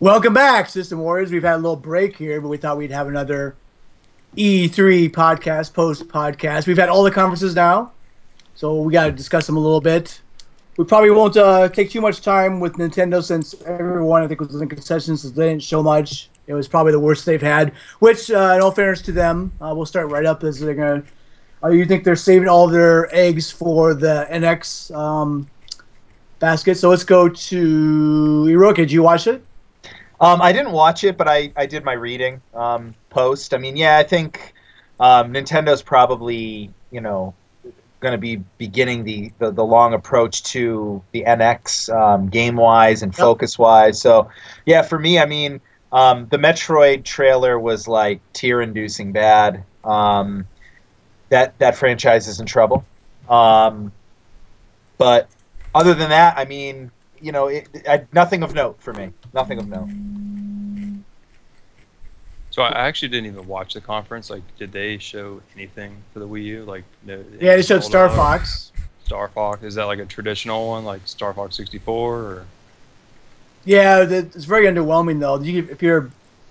Welcome back, System Warriors. We've had a little break here, but we thought we'd have another E3 podcast, post-podcast. We've had all the conferences now, so we got to discuss them a little bit. We probably won't take too much time with Nintendo since everyone, I think, was in concessions, so they didn't show much. It was probably the worst they've had, which, in all fairness to them, we'll start right up as they're going to... you think they're saving all their eggs for the NX basket? So let's go to Hiroki. Did you watch it? I didn't watch it, but I did my reading post. I mean, yeah, I think Nintendo's probably, going to be beginning the long approach to the NX game-wise and focus-wise. So, yeah, for me, I mean, the Metroid trailer was, like, tear-inducing bad. That franchise is in trouble. But other than that, I mean, nothing of note for me. Nothing of note. So I actually didn't even watch the conference. Like, did they show anything for the Wii U? Like, no. Yeah, they showed Star Fox. Star Fox, is that like a traditional one, like Star Fox 64? Or? Yeah, it's very underwhelming though.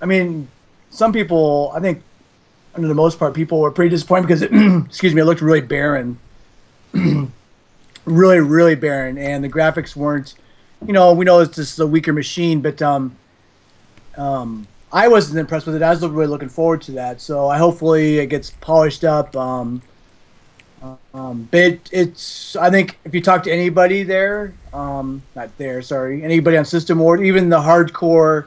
I mean, some people, I think, under the most part, people were pretty disappointed because excuse me, it looked really barren, really, really barren, and the graphics weren't. We know it's just a weaker machine, but I wasn't impressed with it. I was really looking forward to that. So hopefully it gets polished up. But it's I think if you talk to anybody there, anybody on System Wars, even the hardcore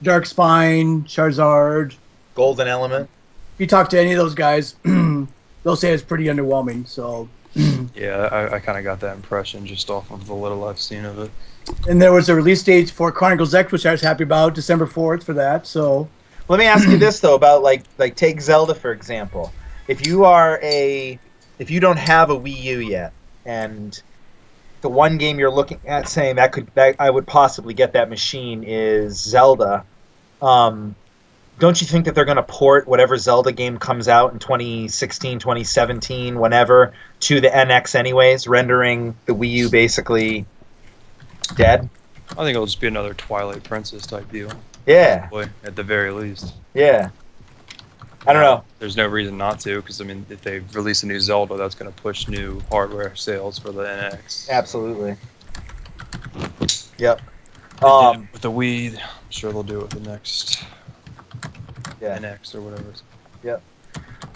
Dark Spine, Charizard, Golden Element. If you talk to any of those guys, they'll say it's pretty underwhelming. So. Yeah, I kind of got that impression just off of the little I've seen of it. And there was a release date for Chronicles X, which I was happy about, December 4th for that. So, let me ask you this though about like take Zelda for example. If you don't have a Wii U yet, and the one game you're looking at saying that I would possibly get that machine is Zelda, don't you think that they're going to port whatever Zelda game comes out in 2016, 2017, whenever, to the NX anyways, rendering the Wii U basically dead? I think it'll just be another Twilight Princess type deal. Yeah. Probably, at the very least. Yeah. I don't know. There's no reason not to, because, I mean, if they release a new Zelda, that's going to push new hardware sales for the NX. Absolutely. Yep. With the Wii, I'm sure they'll do it with the next... Yeah. NX or whatever. Yep.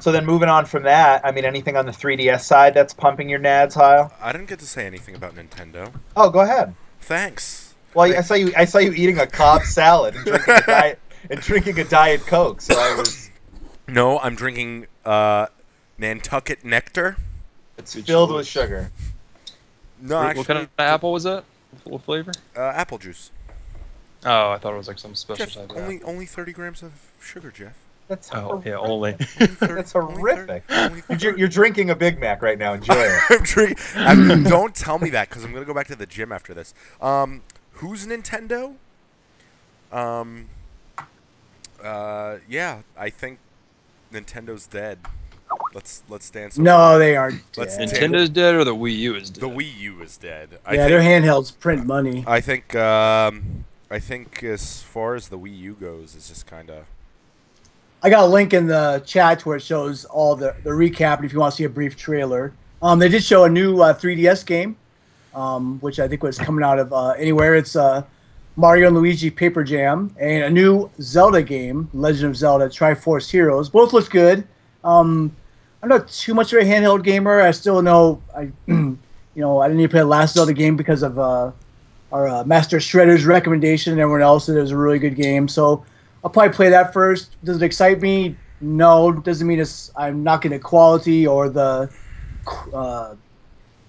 So then moving on from that, I mean, anything on the 3DS side that's pumping your nads, Kyle? I didn't get to say anything about Nintendo. Oh, go ahead. Thanks. Well, I saw you eating a Cobb salad and drinking a Diet Coke. So I was. No, I'm drinking Nantucket Nectar. It's filled with sugar. No, What actually, kind of apple was that? What flavor? apple juice. Oh, I thought it was like some special Jeff, type of only 30 grams of sugar, Jeff. That's yeah, only. That's horrific. You're drinking a Big Mac right now. Enjoy it. I'm drinking. Don't tell me that because I'm gonna go back to the gym after this. Who's Nintendo? Yeah, I think Nintendo's dead. Let's dance. No, they aren't. Let's Dead. Nintendo's dead or the Wii U is dead? The Wii U is dead. Yeah, their handhelds print money. I think as far as the Wii U goes, it's just kind of. I got a link in the chat where it shows all the recap. If you want to see a brief trailer, they did show a new 3DS game, which I think was coming out of anywhere. It's Mario and Luigi Paper Jam, and a new Zelda game, Legend of Zelda: Triforce Heroes. Both look good. I'm not too much of a handheld gamer. I still know I didn't even play the last Zelda game because of our Master Shredder's recommendation, and everyone else said it was a really good game. So I'll probably play that first. Does it excite me? No. Doesn't mean I'm not getting the quality or the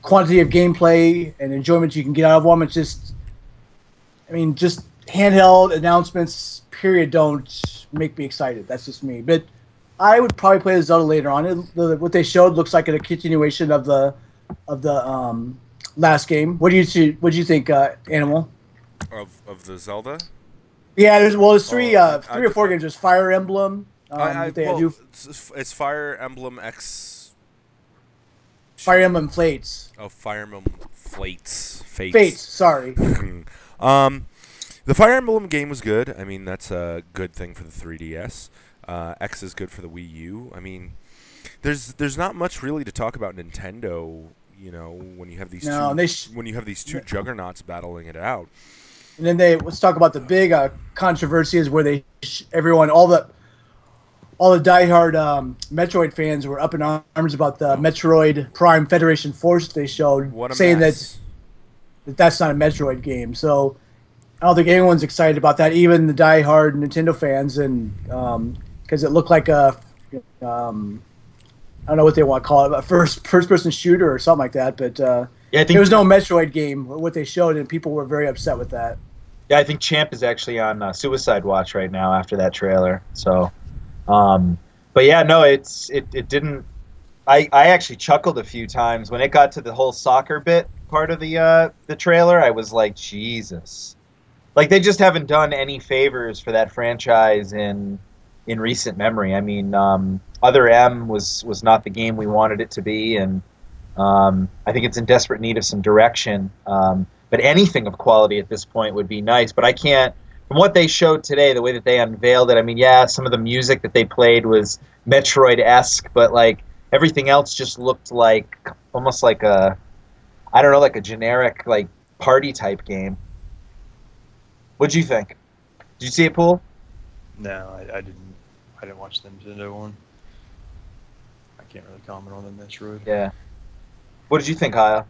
quantity of gameplay and enjoyment you can get out of them. It's just handheld announcements, period, don't make me excited. That's just me. But I would probably play the Zelda later on. What they showed looks like a continuation of the last game. What do you think, Animal? Of the Zelda. Yeah, there's three or four games. There's Fire Emblem. It's Fire Emblem X. Fire Emblem Fates. Oh, Fire Emblem Fates. Fates. Sorry. The Fire Emblem game was good. I mean, that's a good thing for the 3DS. X is good for the Wii U. I mean, there's not much really to talk about Nintendo. You know, when you have these No, when you have these two juggernauts battling it out. And then let's talk about the big controversy is where everyone, all the diehard Metroid fans were up in arms about the Metroid Prime Federation Force they showed, saying that that's not a Metroid game. So I don't think anyone's excited about that, even the diehard Nintendo fans, and because it looked like a I don't know what they want to call it, a first-person shooter or something like that. But Yeah, I think there was no Metroid game, what they showed, and people were very upset with that. Yeah, I think Champ is actually on suicide watch right now after that trailer. So, but yeah, no, it didn't. I actually chuckled a few times when it got to the whole soccer bit part of the trailer. I was like, Jesus, like they just haven't done any favors for that franchise in recent memory. I mean, Other M was not the game we wanted it to be, and I think it's in desperate need of some direction. But anything of quality at this point would be nice. But I can't, from what they showed today, the way that they unveiled it, I mean, yeah, some of the music that they played was Metroid-esque, but like everything else just looked like almost like a, I don't know, like a generic like party type game. What'd you think? Did you see it, Pool? No, I didn't. I didn't watch the Nintendo one. I can't really comment on the Metroid. Yeah. What did you think, Kyle?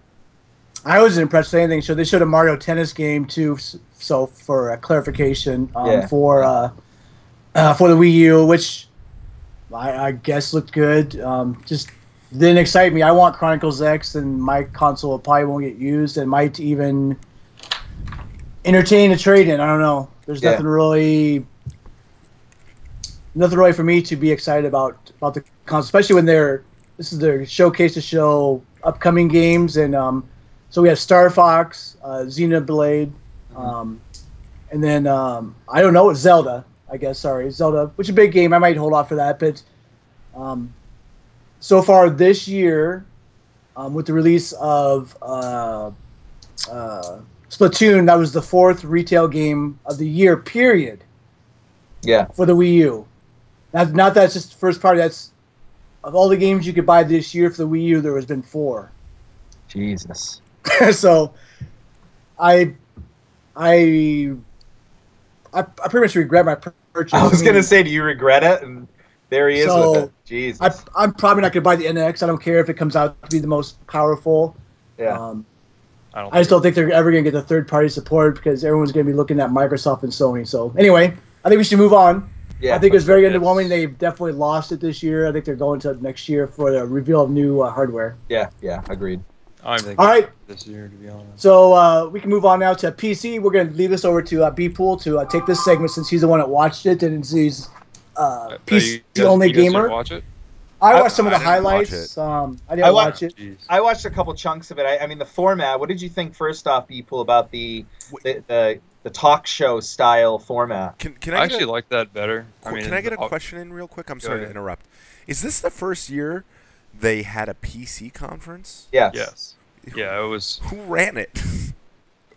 I wasn't impressed with anything. So they showed a Mario Tennis game too. So for clarification, for the Wii U, which I guess looked good. Just didn't excite me. I want Chronicles X, and my console probably won't get used, and might even entertain a trade-in. I don't know. There's nothing really for me to be excited about the console, especially when this is their showcase to show upcoming games, and so we have Star Fox, Xenoblade, and then I don't know, Zelda. I guess Zelda, which is a big game. I might hold off for that, but so far this year, with the release of Splatoon, that was the 4th retail game of the year. Period. Yeah. For the Wii U. Not that's just first party. That's of all the games you could buy this year for the Wii U, there has been 4. Jesus. So, I pretty much regret my purchase. I was gonna say, do you regret it? And there he is with it. Jesus. I'm probably not gonna buy the NX. I don't care if it comes out to be the most powerful. Yeah. I just don't think they're ever gonna get the third-party support because everyone's gonna be looking at Microsoft and Sony. So anyway, I think we should move on. Yeah, I think it was very underwhelming. They've definitely lost it this year. I think they're going to next year for the reveal of new hardware. Yeah, agreed. I'm thinking all right. This year, to be honest. So we can move on now to PC. We're going to leave this over to B-Pool to take this segment since he's the one that watched it and he's PC only gamer. Watch it? I watched some of the highlights. I didn't watch it. I watched a couple chunks of it. I mean, the format. What did you think first off, B-Pool, about the talk show style format? Can I actually like that better. Can I get a question in real quick? I'm sorry to interrupt. Is this the first year they had a PC conference? Yes. Yeah, it was. Who ran it?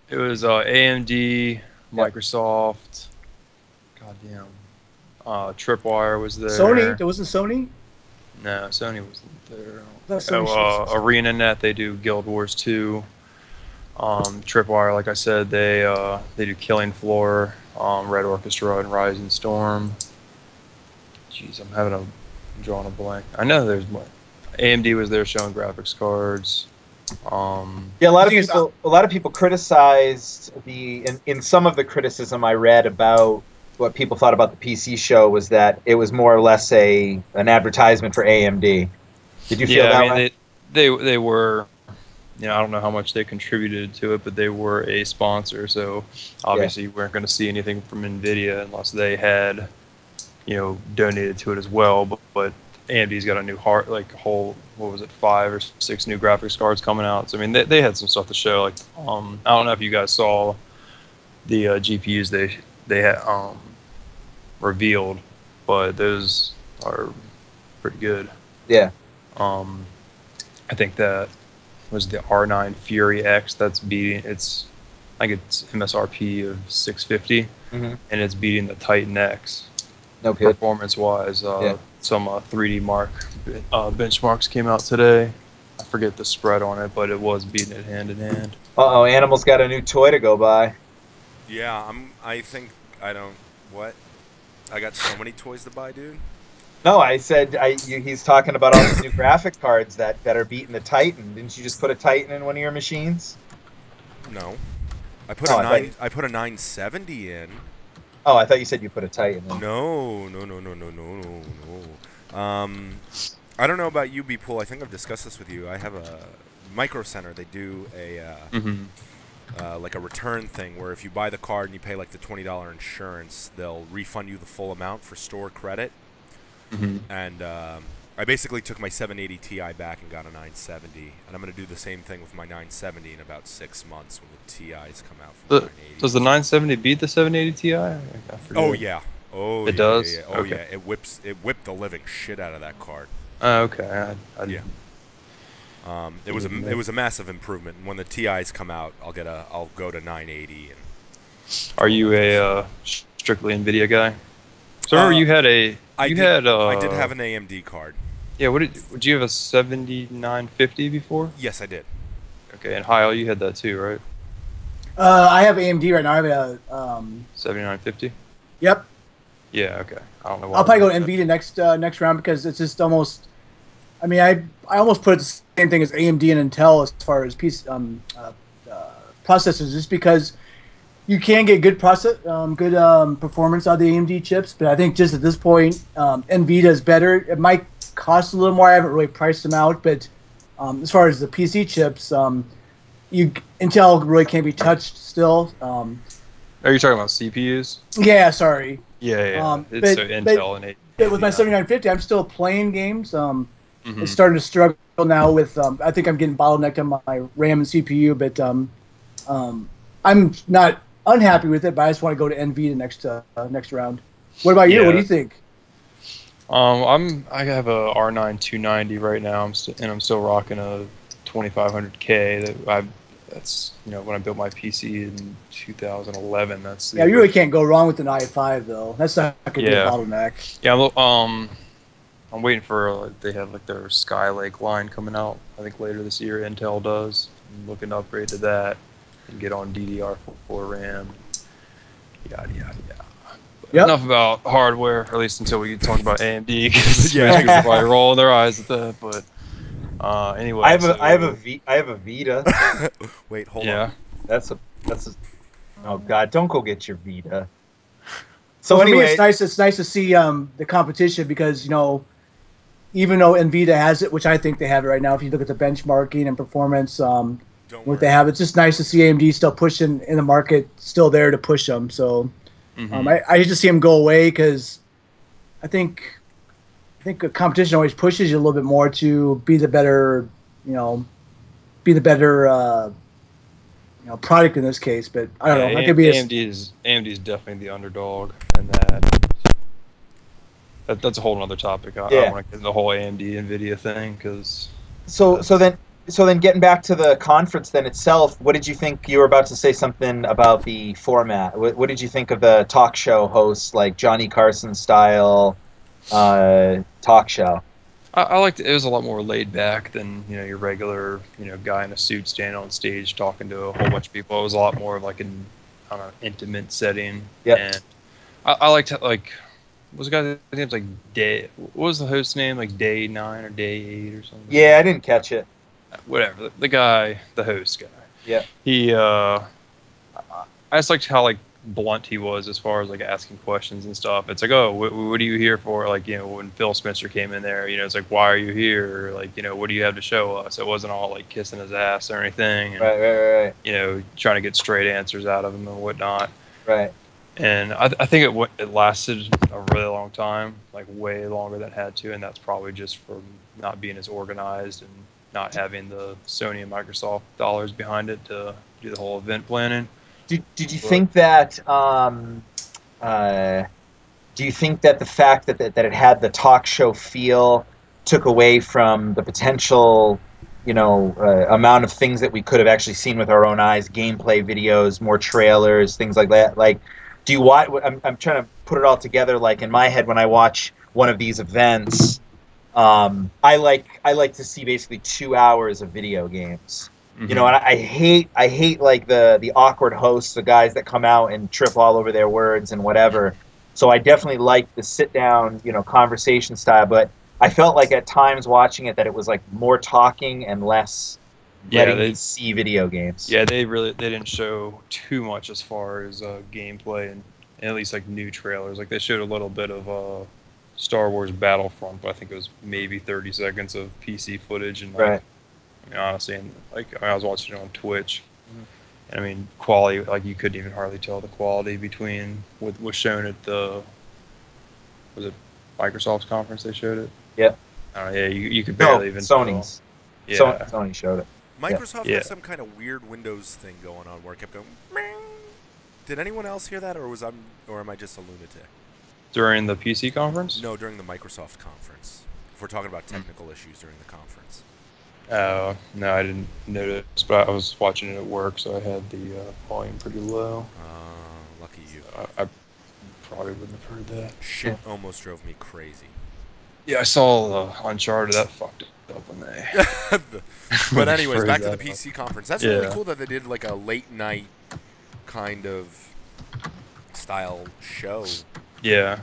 It was AMD, Microsoft. Goddamn. Tripwire was there. Sony? There wasn't Sony? No, Sony wasn't there. ArenaNet, they do Guild Wars 2. Tripwire, like I said, they do Killing Floor, Red Orchestra, and Rising Storm. Jeez, I'm drawing a blank. I know there's more. AMD was there showing graphics cards. Yeah, a lot of people criticized in some of the criticism I read about what people thought about the PC show was that it was more or less an advertisement for AMD. Did you feel that way? They were, I don't know how much they contributed to it, but they were a sponsor, so obviously you weren't going to see anything from NVIDIA unless they had, donated to it as well. But AMD's got a new whole 5 or 6 new graphics cards coming out. So I mean, they had some stuff to show. Like, I don't know if you guys saw the GPUs they had revealed, but those are pretty good. Yeah. I think that was the R9 Fury X that's beating. It's I think it's MSRP of 650, Mm-hmm. and it's beating the Titan X. No good. Performance-wise, Yeah. some 3D Mark benchmarks came out today. I forget the spread on it, but it was beating it hand in hand. Uh-oh, Animal's got a new toy to go by. Yeah, what? I got so many toys to buy, dude. No, I said he's talking about all these new graphic cards that are beating the Titan. Didn't you just put a Titan in one of your machines? No. I put I put a 970 in. Oh, I thought you said you put a Titan in. No. I don't know about you, B-Pool. I think I've discussed this with you. I have a Micro Center. They do a like a return thing where if you buy the card and you pay like the $20 insurance, they'll refund you the full amount for store credit. And I basically took my 780 Ti back and got a 970, and I'm going to do the same thing with my 970 in about 6 months when the Ti's come out from the 980. Does the 970 beat the 780 Ti? I forget. Oh yeah. Oh, it does. Yeah. Oh okay. yeah. It whipped the living shit out of that card. Okay. Yeah. It was a massive improvement. And when the Ti's come out, I'll go to 980. And are you a strictly NVIDIA guy? So remember you had a I did have an AMD card. Yeah. Would you have a 7950 before? Yes, I did. Okay, and Heil, you had that too, right? I have AMD right now. I have a 7950. Yep. Yeah. Okay. I don't know. Why I'll probably go to NVIDIA next round because it's just almost. I mean, I almost put the same thing as AMD and Intel as far as processors, just because you can get good performance out of the AMD chips, but I think just at this point, NVIDIA is better. It might cost a little more. I haven't really priced them out, but as far as the PC chips, Intel really can't be touched still. Are you talking about CPUs? Yeah, sorry. Yeah. It's Intel and But with my 7950, I'm still playing games. It's starting to struggle now with. I think I'm getting bottlenecked on my RAM and CPU, but I'm not unhappy with it. But I just want to go to NVIDIA next round. What about you? Yeah. What do you think? I have a R9 290 right now. I'm still rocking a 2500K. That's when I built my PC in 2011. You really can't go wrong with an i5 though. That's not going to be a bottleneck. Yeah, I'm waiting for they have like their Skylake line coming out. I think later this year. Intel does. I'm looking to upgrade to that and get on DDR4 RAM. Yada yada yada. Yep. Enough about hardware, or at least until we talk about AMD, because they're probably rolling their eyes at that. But anyway, I have a Vita. Wait, hold on. That's a. Oh God! Don't go get your Vita. So for anyway, me, it's nice to see the competition because even though NVIDIA has it, which I think they have it right now, if you look at the benchmarking and performance, what they have, it's just nice to see AMD still pushing in the market, still there to push them. So I hate to see them go away because I think a competition always pushes you a little bit more to be the better, product in this case. But I don't know. That could be AMD is definitely the underdog, and that's a whole other topic. I don't want to get into the whole AMD NVIDIA thing because. So then getting back to the conference then itself, what did you think? You were about to say something about the format. What did you think of the talk show hosts, like Johnny Carson style talk show? I liked it. It was a lot more laid back than your regular guy in a suit standing on stage talking to a whole bunch of people. It was a lot more like an intimate setting. Yeah. And I liked what was the guy's name? Like Day. What was the host's name? Like Day 9 or Day 8 or something? Yeah, I didn't catch it. Whatever. The host guy. Yeah. He. I just liked how blunt he was as far as asking questions and stuff. It's like, oh, what are you here for? When Phil Spencer came in there, it's like, why are you here? What do you have to show us? It wasn't all kissing his ass or anything. And, Right. Trying to get straight answers out of him and whatnot. Right. And I think it lasted a really long time, way longer than it had to, and that's probably just from not being as organized and not having the Sony and Microsoft dollars behind it to do the whole event planning. Did you think that? Do you think that the fact that it had the talk show feel took away from the potential amount of things that we could have actually seen with our own eyes, gameplay videos, more trailers, things like that. Like, do you watch? I'm trying to put it all together. Like in my head, when I watch one of these events, I like to see basically 2 hours of video games. Mm-hmm. And I hate like the awkward hosts, the guys that come out and trip all over their words and whatever. So I definitely like the sit down, conversation style, but I felt like at times watching it that it was like more talking and less letting me see video games. Yeah, they didn't show too much as far as gameplay and at least like new trailers. Like they showed a little bit of Star Wars Battlefront, but I think it was maybe 30 seconds of PC footage and right. Honestly, and I was watching it on Twitch. And I mean, quality, like you couldn't even hardly tell the quality between what was shown at was it Microsoft's conference they showed it? Yep. Yeah, you could barely even Sony's. Tell. Yeah. Sony showed it. Microsoft had some kind of weird Windows thing going on where it kept going. Ming. Did anyone else hear that, or am I just a lunatic? During the PC conference? No, during the Microsoft conference. If we're talking about technical issues during the conference. Oh, no, I didn't notice, but I was watching it at work, so I had the volume pretty low. Lucky you. I probably wouldn't have heard that. Shit almost drove me crazy. Yeah, I saw Uncharted. That fucked it up when they... But anyways, back to the PC conference. That's really cool that they did like a late night kind of style show. Yeah.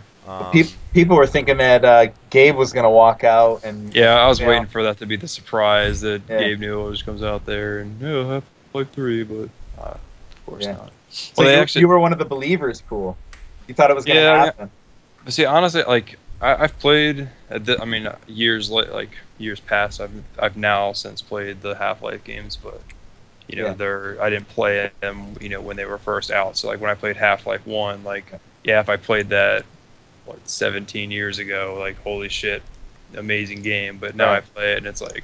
People were thinking that Gabe was going to walk out, and I was waiting for that to be the surprise that Gabe Newell just comes out there and Half-Life 3, but of course not. So well, you were one of the believers, Pool. You thought it was going to happen. But see, honestly, like I've played. Years past. I've now since played the Half-Life games, but I didn't play them. When they were first out. So like when I played Half-Life 1, if I played that. 17 years ago, like holy shit, amazing game. But now I play it and it's like,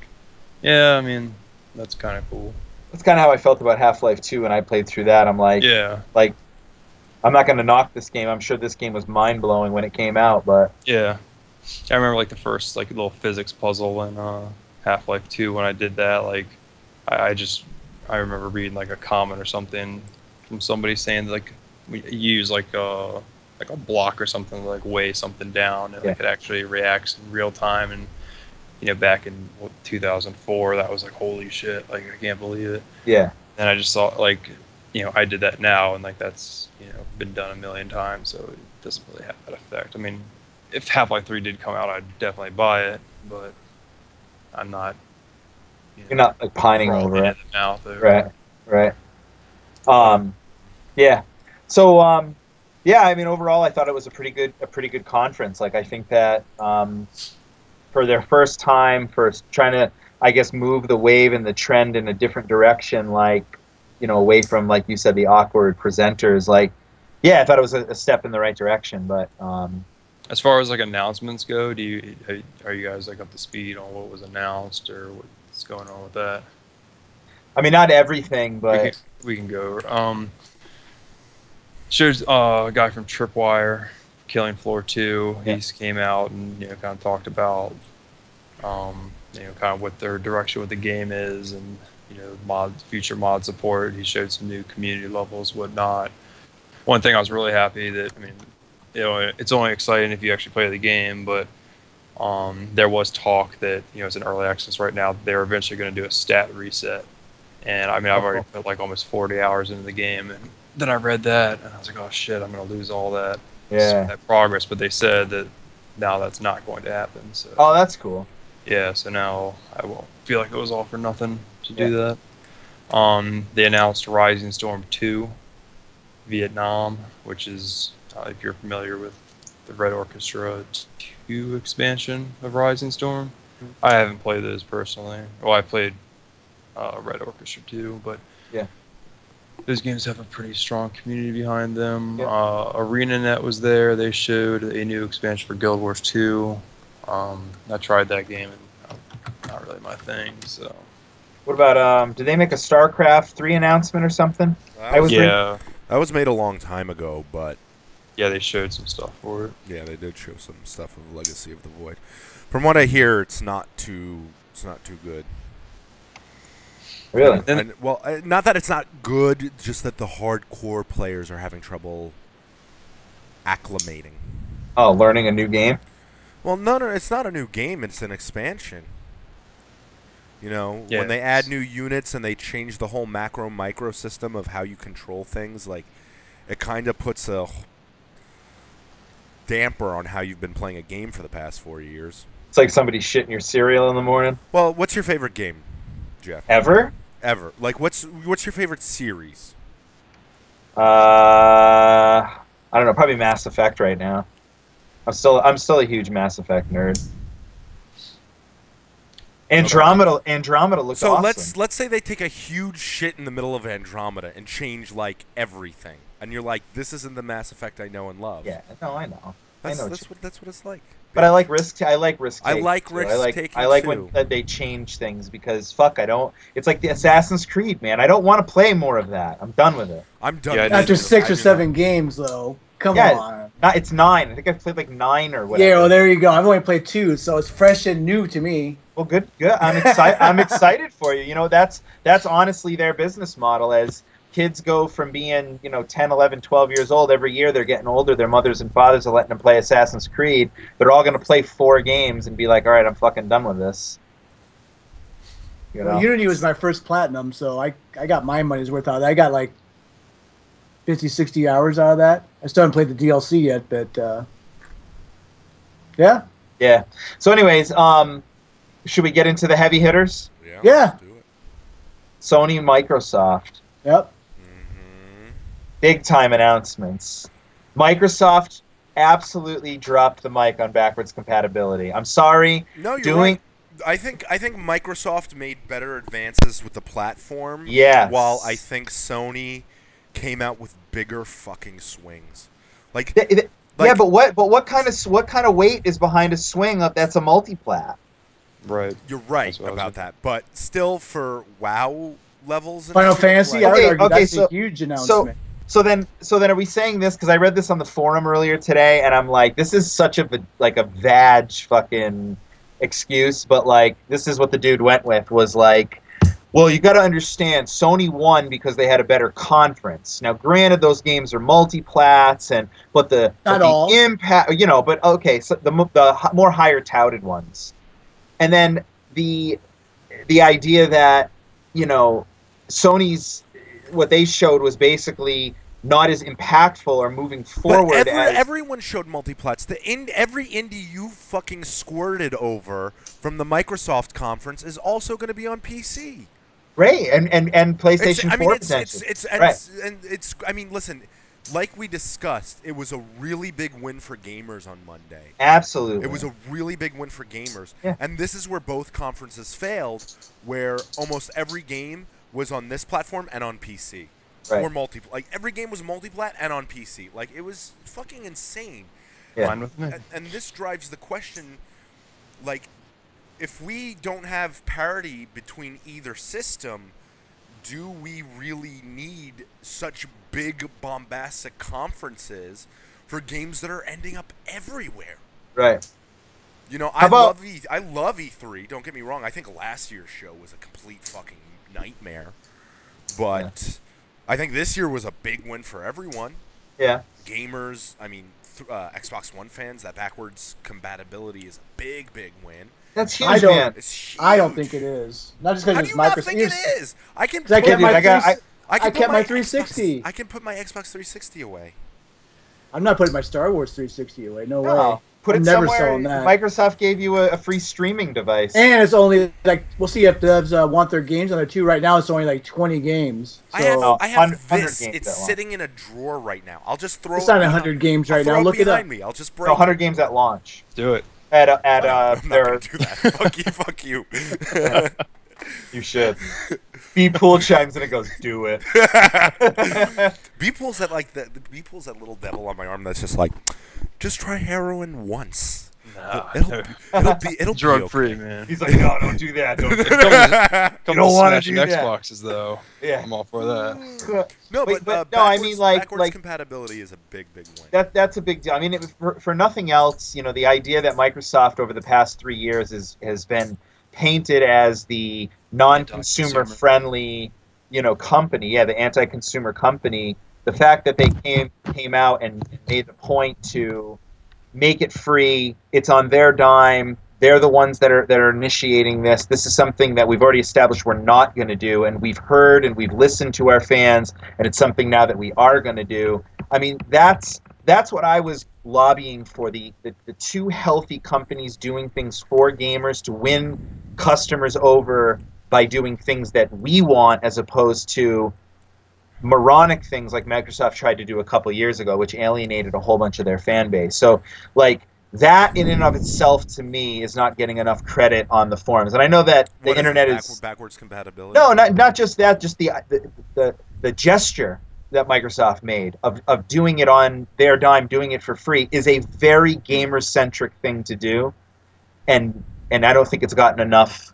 that's kind of cool. That's kind of how I felt about Half-Life 2 when I played through that. I'm like, I'm not going to knock this game. I'm sure this game was mind blowing when it came out, but I remember like the first like little physics puzzle in Half-Life 2 when I did that. Like, I remember reading like a comment or something from somebody saying like we use like a block or something to like weigh something down and like it actually reacts in real time. And back in 2004, that was like holy shit, like I can't believe it. Yeah. And I just thought like I did that now and like that's been done a million times, so it doesn't really have that effect. I mean, if Half-Life 3 did come out, I'd definitely buy it, but I'm not. You're not like pining over it. Right. Yeah. So overall, I thought it was a pretty good conference. Like, I think that for their first time, for trying to, I guess, move the wave and the trend in a different direction, like, away from, like you said, the awkward presenters. Like, I thought it was a step in the right direction. But as far as like announcements go, are you guys like up to speed on what was announced or what's going on with that? I mean, not everything, but we can go over. Shows a guy from Tripwire, Killing Floor 2. He came out and kind of talked about kind of what their direction with the game is and future mod support. He showed some new community levels, whatnot. One thing I was really happy that it's only exciting if you actually play the game, but there was talk that it's in early access right now. They're eventually going to do a stat reset, and I've already put like almost 40 hours into the game and. Then I read that, and I was like, oh, shit, I'm going to lose all that progress. But they said that now that's not going to happen. So. Oh, that's cool. Yeah, so now I won't feel like it was all for nothing to do that. They announced Rising Storm 2, Vietnam, which is, if you're familiar with the Red Orchestra 2 expansion of Rising Storm. I haven't played those personally. Well, I played Red Orchestra 2, but... Yeah. Those games have a pretty strong community behind them. ArenaNet was there. They showed a new expansion for Guild Wars 2. I tried that game, and not really my thing. So. What about, did they make a StarCraft 3 announcement or something? That was made a long time ago, but... Yeah, they showed some stuff for it. Yeah, they did show some stuff of Legacy of the Void. From what I hear, it's not too good. Really? Well, not that it's not good, just that the hardcore players are having trouble acclimating. Oh, learning a new game? Well, no, it's not a new game. It's an expansion. You know, when they add new units and they change the whole macro-micro system of how you control things, like, it kind of puts a damper on how you've been playing a game for the past 4 years. It's like somebody shitting your cereal in the morning. Well, what's your favorite game, Jeff? Ever? Like, what's your favorite series? I don't know. Probably Mass Effect right now. I'm still a huge Mass Effect nerd. Andromeda looks awesome. So let's say they take a huge shit in the middle of Andromeda and change like everything, and you're like, this isn't the Mass Effect I know and love. Yeah, no, I know. That's what it's like. But I like risk. I like risk. I like risk taking. I like when they change things because fuck, I don't. It's like the Assassin's Creed, man. I don't want to play more of that. I'm done with it. I'm done. Yeah, After 6 or 7 games, though. Come on. It's 9. I think I've played like 9 or whatever. Yeah, well, there you go. I've only played 2, so it's fresh and new to me. Well, good. I'm excited. I'm excited for you. You know, that's honestly their business model. As kids go from being, 10, 11, 12 years old, every year they're getting older. Their mothers and fathers are letting them play Assassin's Creed. They're all going to play 4 games and be like, all right, I'm fucking done with this. Well, Unity was my first platinum, so I got my money's worth out of that. I got like 50, 60 hours out of that. I still haven't played the DLC yet, but yeah. Yeah. So anyways, should we get into the heavy hitters? Yeah. Let's do it. Sony, Microsoft. Yep. Big time announcements. Microsoft absolutely dropped the mic on backwards compatibility. I'm sorry. No, you're right. I think Microsoft made better advances with the platform. Yeah. While I think Sony came out with bigger fucking swings. Like, yeah, but what kind of weight is behind a swing that's a multiplat? Right. You're right about that, but still for WoW levels. And Final Fantasy. Like, I would argue that's so, a huge announcement. So then are we saying this because I read this on the forum earlier today, and I'm like, this is such a vag fucking excuse, but like this is what the dude went with was like, well, you got to understand, Sony won because they had a better conference. Now, granted, those games are multiplats, but the impact, but okay, so the more higher touted ones, and then the idea that Sony's what they showed was basically not as impactful or moving forward. Everyone showed multiplats. Every indie you fucking squirted over from the Microsoft conference is also going to be on PC. Right, and PlayStation 4 potentially. I mean, listen, like we discussed, it was a really big win for gamers on Monday. Absolutely. It was a really big win for gamers. Yeah. And this is where both conferences failed, where almost every game was on this platform and on PC. Right. Or like every game was multiplat and on PC. Like, it was fucking insane. Yeah. Fine with me. And this drives the question, like, if we don't have parity between either system, do we really need such big bombastic conferences for games that are ending up everywhere? Right. I love E3. Don't get me wrong. I think last year's show was a complete fucking nightmare. But I think this year was a big win for everyone. Yeah. Gamers, I mean, Xbox One fans, that backwards compatibility is a big, big win. That's huge, man. It's huge. I don't think it is. Not just because it's Microsoft. How do you not think it is? I kept my 360. I can put my Xbox 360 away. I'm not putting my Star Wars 360 away. No way. Put I'm it never somewhere. selling that. Microsoft gave you a free streaming device. And it's only like, we'll see if devs want their games on there too. Right now, it's only like 20 games. So I have this. Games it's sitting in a drawer right now. I'll just throw. It's not 100 games right now. Look it up. Behind me. I'll just break. 100 games at launch. Do it. I'm not gonna do that. Fuck you. You should. B-Pool chimes and it goes, do it. B-Pool's that B-Pool's that little devil on my arm that's just like, just try heroin once. No, it'll drug be okay. free, man. He's like, no, don't do that. Don't want to do that. Xboxes though. Yeah, I'm all for that. No, but I mean, backwards compatibility is a big win. That's a big deal. I mean, for nothing else, the idea that Microsoft over the past 3 years has been painted as the non-consumer friendly, company. Yeah, the anti-consumer company. The fact that they came out and made the point to make it free, it's on their dime. They're the ones that are initiating this. This is something that we've already established we're not going to do, and we've heard and we've listened to our fans, and it's something now that we are going to do. I mean, that's what I was lobbying for, the two healthy companies doing things for gamers to win customers over by doing things that we want, as opposed to moronic things like Microsoft tried to do a couple years ago, which alienated a whole bunch of their fan base. So, like, that in and of itself, to me, is not getting enough credit on the forums. And I know that the internet is backwards compatibility. No, not just that. Just the gesture that Microsoft made of doing it on their dime, doing it for free, is a very gamer-centric thing to do, and I don't think it's gotten enough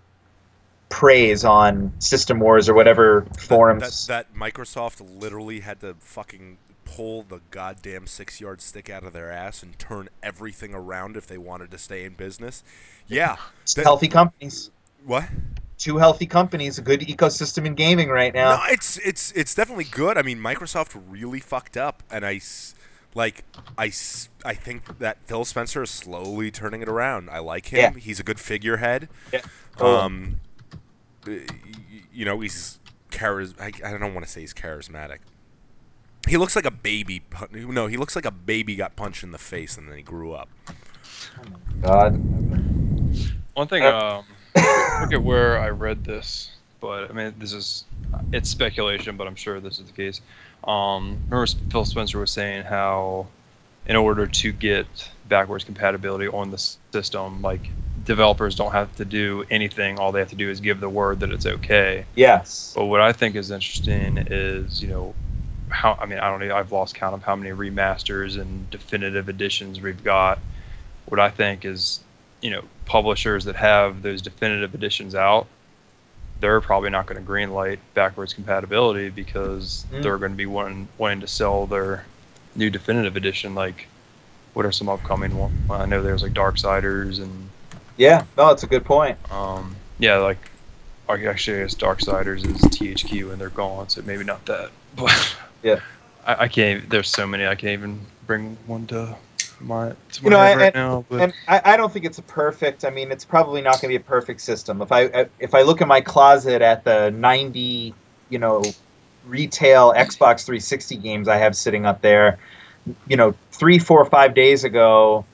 praise on System Wars or whatever forums. That Microsoft literally had to fucking pull the goddamn 6-yard stick out of their ass and turn everything around if they wanted to stay in business. Yeah. Healthy companies. What? Two healthy companies, a good ecosystem in gaming right now. No, it's definitely good. I mean, Microsoft really fucked up, and I think that Phil Spencer is slowly turning it around. I like him. Yeah. He's a good figurehead. Yeah. He's I don't want to say he's charismatic. He looks like a baby. No, he looks like a baby got punched in the face and then he grew up. Oh my God. One thing, I forget where I read this, but I mean, it's speculation, but I'm sure this is the case. Remember Phil Spencer was saying how, in order to get backwards compatibility on the system, like, developers don't have to do anything. All they have to do is give the word that it's okay. Yes. But what I think is interesting is, I don't know, I've lost count of how many remasters and definitive editions we've got. What I think is, publishers that have those definitive editions out, they're probably not going to greenlight backwards compatibility because they're going to be wanting to sell their new definitive edition. Like, what are some upcoming ones? I know there's like Darksiders and... Yeah, no, it's a good point. Yeah, like, actually, I guess Darksiders is THQ and they're gone, so maybe not that. But yeah, I can't. There's so many I can't even bring one to my head right now. But and I don't think it's a perfect. I mean, it's probably not going to be a perfect system. If I look at my closet at the 90, retail Xbox 360 games I have sitting up there, 3, 4, 5 days ago,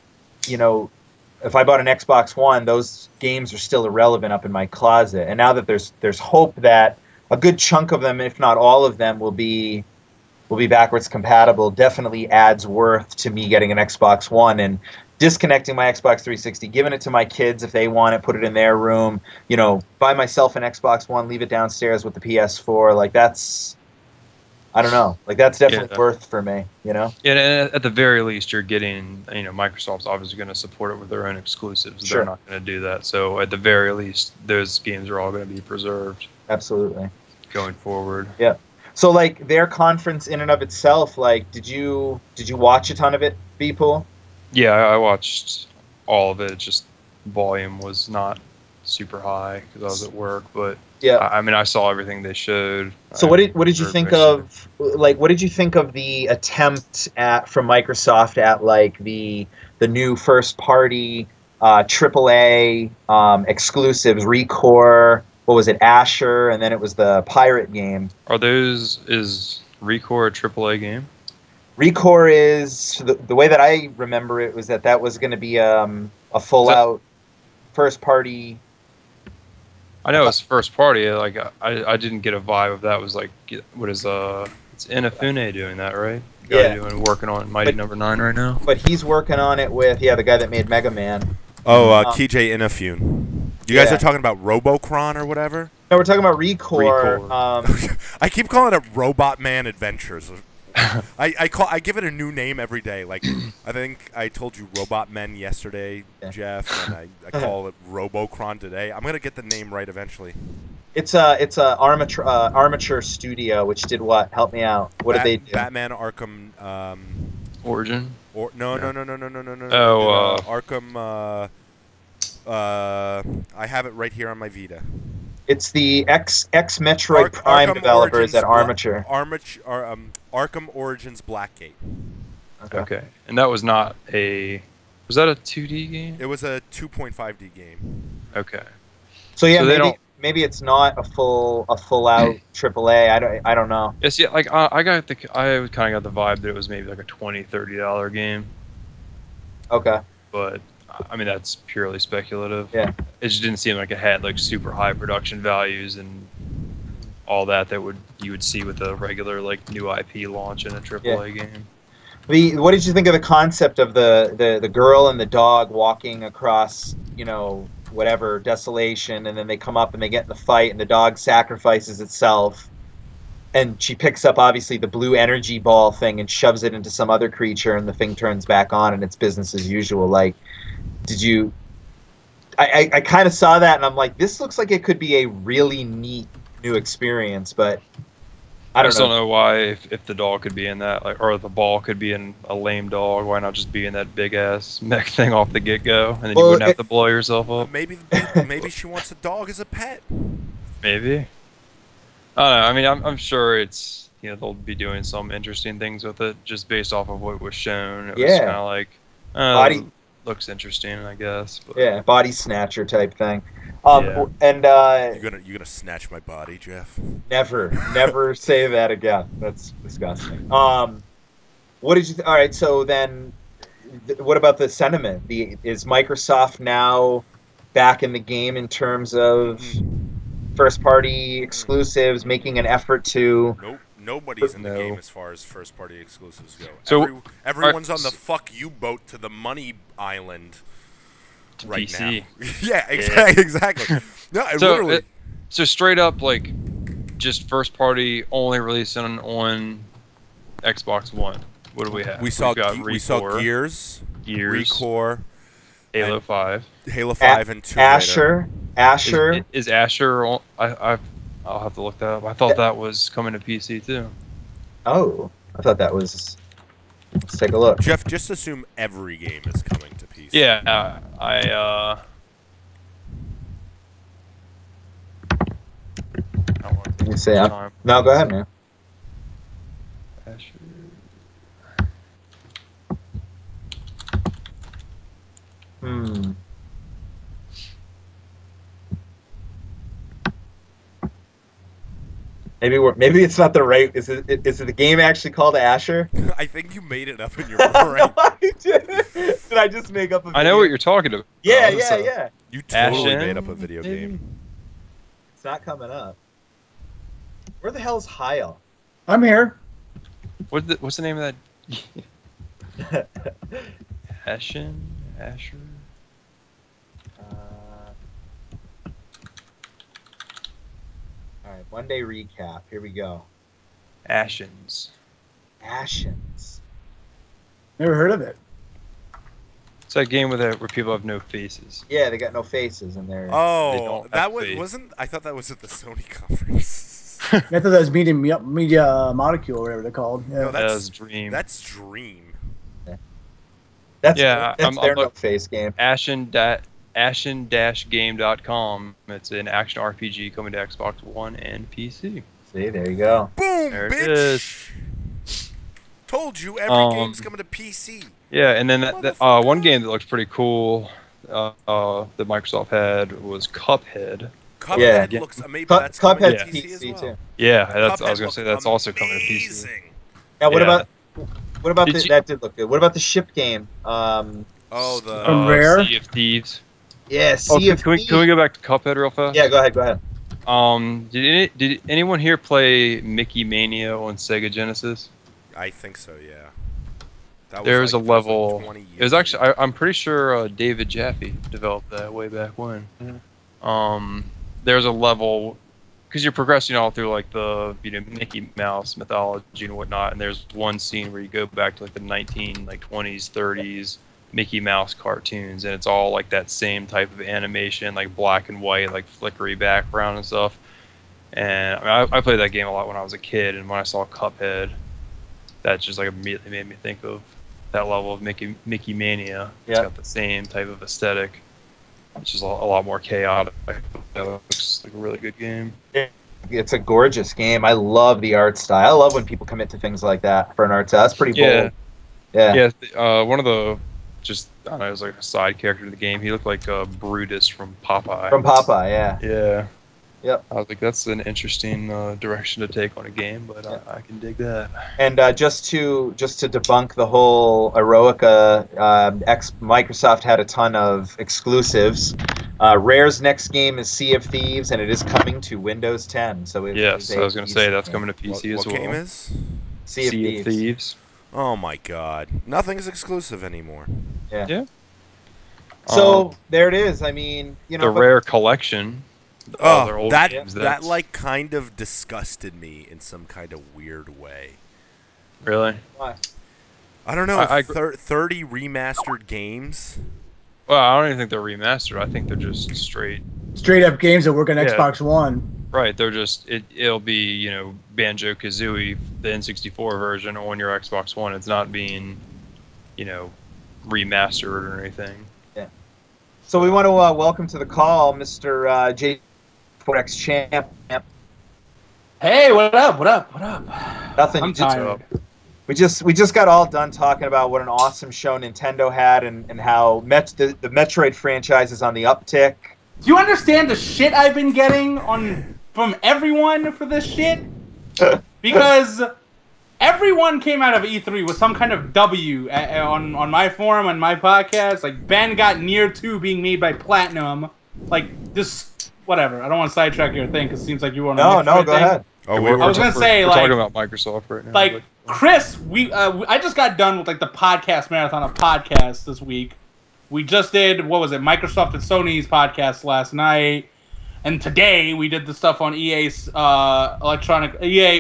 if I bought an Xbox One, those games are still irrelevant up in my closet. And now that there's hope that a good chunk of them, if not all of them, will be backwards compatible, definitely adds worth to me getting an Xbox One and disconnecting my Xbox 360, giving it to my kids if they want it, put it in their room, buy myself an Xbox One, leave it downstairs with the PS4. Like, that's, I don't know. Like, that's definitely worth for me, Yeah, and at the very least, you're getting, Microsoft's obviously going to support it with their own exclusives. Sure. They're not going to do that. So at the very least, those games are all going to be preserved. Absolutely. Going forward. Yeah. So, like, their conference in and of itself, like, did you watch a ton of it, B-Pool? Yeah, I watched all of it. It's just volume was not super high because I was at work, but yeah, I mean, I saw everything they showed. So what did you think of, like, what did you think of the attempt from Microsoft at, like, the new first party AAA exclusives, ReCore, what was it, Asher, and then it was the pirate game. Is ReCore a AAA game? ReCore is, the way that I remember it was that was going to be a full-out first-party. I know it's first party. Like, I didn't get a vibe of that. Was like, what is it's Inafune doing that, right? The guy working on Mighty Number 9 right now. But he's working on it with the guy that made Mega Man. Oh, KJ Inafune. You guys are talking about Robocron or whatever? No, we're talking about ReCore. I keep calling it Robot Man Adventures. I give it a new name every day. Like, I think I told you Robot Men yesterday, Jeff, and I call it Robocron today. I'm gonna get the name right eventually. It's a Armature Studio, which did what? Help me out. What did they do? Batman Arkham Origin. No. Oh, Arkham. I have it right here on my Vita. It's the ex Metroid Prime Arkham developers Origins at Armature. Arkham Origins Blackgate. Okay. And that was not a... Was that a 2D game? It was a 2.5D game. Okay. So yeah, So maybe it's not a full out AAA. I don't know. Yes, yeah, like I kind of got the vibe that it was maybe like a $20-$30 game. Okay. But I mean that's purely speculative. Yeah. It just didn't seem like it had like super high production values and all that you would see with a regular like new IP launch in a AAA game. What did you think of the concept of the girl and the dog walking across, whatever desolation, and then they come up and they get in the fight, and the dog sacrifices itself, and she picks up obviously the blue energy ball thing and shoves it into some other creature, and the thing turns back on, and it's business as usual. Like, did you? I kind of saw that, and I'm like, this looks like it could be a really neat new experience, but. I just don't know why if the dog could be in that, like, or the ball could be in a lame dog. Why not just be in that big ass mech thing off the get go, and then you wouldn't have to blow yourself up? Maybe she wants a dog as a pet. Maybe. I don't know. I mean, I'm sure it's they'll be doing some interesting things with it just based off of what was shown. It was kind of like body looks interesting, I guess. But. Yeah, body snatcher type thing. And you're gonna snatch my body, Jeff? Never say that again. That's disgusting. What did you? All right, so then, what about the sentiment? Is Microsoft now back in the game in terms of first-party exclusives, making an effort to? Nope. Nobody's in the game as far as first-party exclusives go. So everyone's on the fuck you boat to the money island. Right PC. Now. Yeah, exactly. No, literally. So straight up, like, just first party only releasing on Xbox One. What do we have? We saw Gears, ReCore, Halo 5, and Tomb Raider. Asher. Is Asher? I'll have to look that up. I thought that was coming to PC too. Oh, I thought that was. Let's take a look. Jeff, just assume every game is coming to PC. Yeah, Let me see. No, go ahead, man. Maybe it's not the right. Is it the game actually called Asher? I think you made it up in your brain. Did I just make up a video? I know what you're talking about. Yeah. You totally made up a video game. It's not coming up. Where the hell is Heil? I'm here. What's the name of that? Asher? Alright, one day recap. Here we go. Ashens. Never heard of it. It's that game where people have no faces. Yeah, they got no faces in there. Oh, that wasn't. I thought that was at the Sony conference. I thought that was Media Molecule or whatever they're called. Yeah. No, that's Dream. That's Dream. That's their no face game. Ashen-game.com. It's an action RPG coming to Xbox One and PC. See, there you go. Boom, there bitch! It is. Told you, every game's coming to PC. Yeah, and then that one game that looks pretty cool that Microsoft had was Cuphead. Cuphead looks amazing. That's coming to PC as well. Too. Yeah, I was going to say that's also coming to PC. Yeah, what about that did look good. What about the ship game? Rare? Sea of Thieves. Yeah, Sea of Thieves. Can we go back to Cuphead real fast? Yeah, go ahead. Did anyone here play Mickey Mania on Sega Genesis? I think so, yeah. There's a level. It was actually. I'm pretty sure David Jaffe developed that way back when. Mm-hmm. There's a level because you're progressing all through like the Mickey Mouse mythology and whatnot, and there's one scene where you go back to like the 20s, 30s Mickey Mouse cartoons, and it's all like that same type of animation, like black and white, like flickery background and stuff. And I played that game a lot when I was a kid, and when I saw Cuphead, that just like immediately made me think of that level of Mickey Mania. It's got the same type of aesthetic. which is a lot more chaotic. It looks like a really good game. It's a gorgeous game. I love the art style. I love when people commit to things like that for an art style. That's pretty bold. Yeah. One of the I don't know, it was like a side character in the game. He looked like Brutus from Popeye. From Popeye, yeah. Yeah. Yep. I was like, that's an interesting direction to take on a game, but I can dig that. And just to debunk the whole Eroica, Microsoft had a ton of exclusives. Rare's next game is Sea of Thieves, and it is coming to Windows 10. So yes, I was going to say that's coming to PC as well. What game is? Sea of Thieves. Oh my God! Nothing's exclusive anymore. Yeah. So there it is. I mean, the Rare collection. Oh, that like kind of disgusted me in some kind of weird way. Really? Why? I don't know. 30 remastered games. Well, I don't even think they're remastered. I think they're just straight up games that work on Xbox One. Right. They're just it'll be Banjo-Kazooie, the N64 version on your Xbox One. It's not being remastered or anything. Yeah. So we want to welcome to the call Mr. J4X Champ. Hey, what up? What up? What up? Nothing. I'm tired. We just got all done talking about what an awesome show Nintendo had and how the Metroid franchise is on the uptick. Do you understand the shit I've been getting from everyone for this shit? Because everyone came out of E3 with some kind of W on my forum, on my podcast. Like, Ben got Nier 2 being made by Platinum. Like, just whatever. I don't want to sidetrack your thing because it seems like you want to. No, go ahead. Oh, I was gonna say, we're like, talking about Microsoft right now. Like, Chris, I just got done with like the podcast marathon of podcasts this week. We just did, what was it, Microsoft and Sony's podcast last night, and today we did the stuff on EA's EA,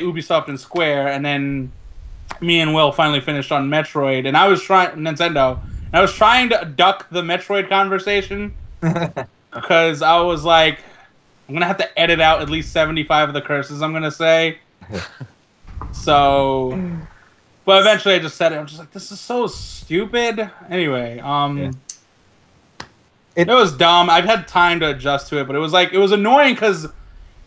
Ubisoft, and Square, and then me and Will finally finished on Metroid, and I was trying to duck the Metroid conversation because I was like, I'm gonna have to edit out at least 75 of the curses I'm gonna say. So, but eventually I just said it. I'm just like, this is so stupid. Anyway, it was dumb. I've had time to adjust to it, but it was annoying because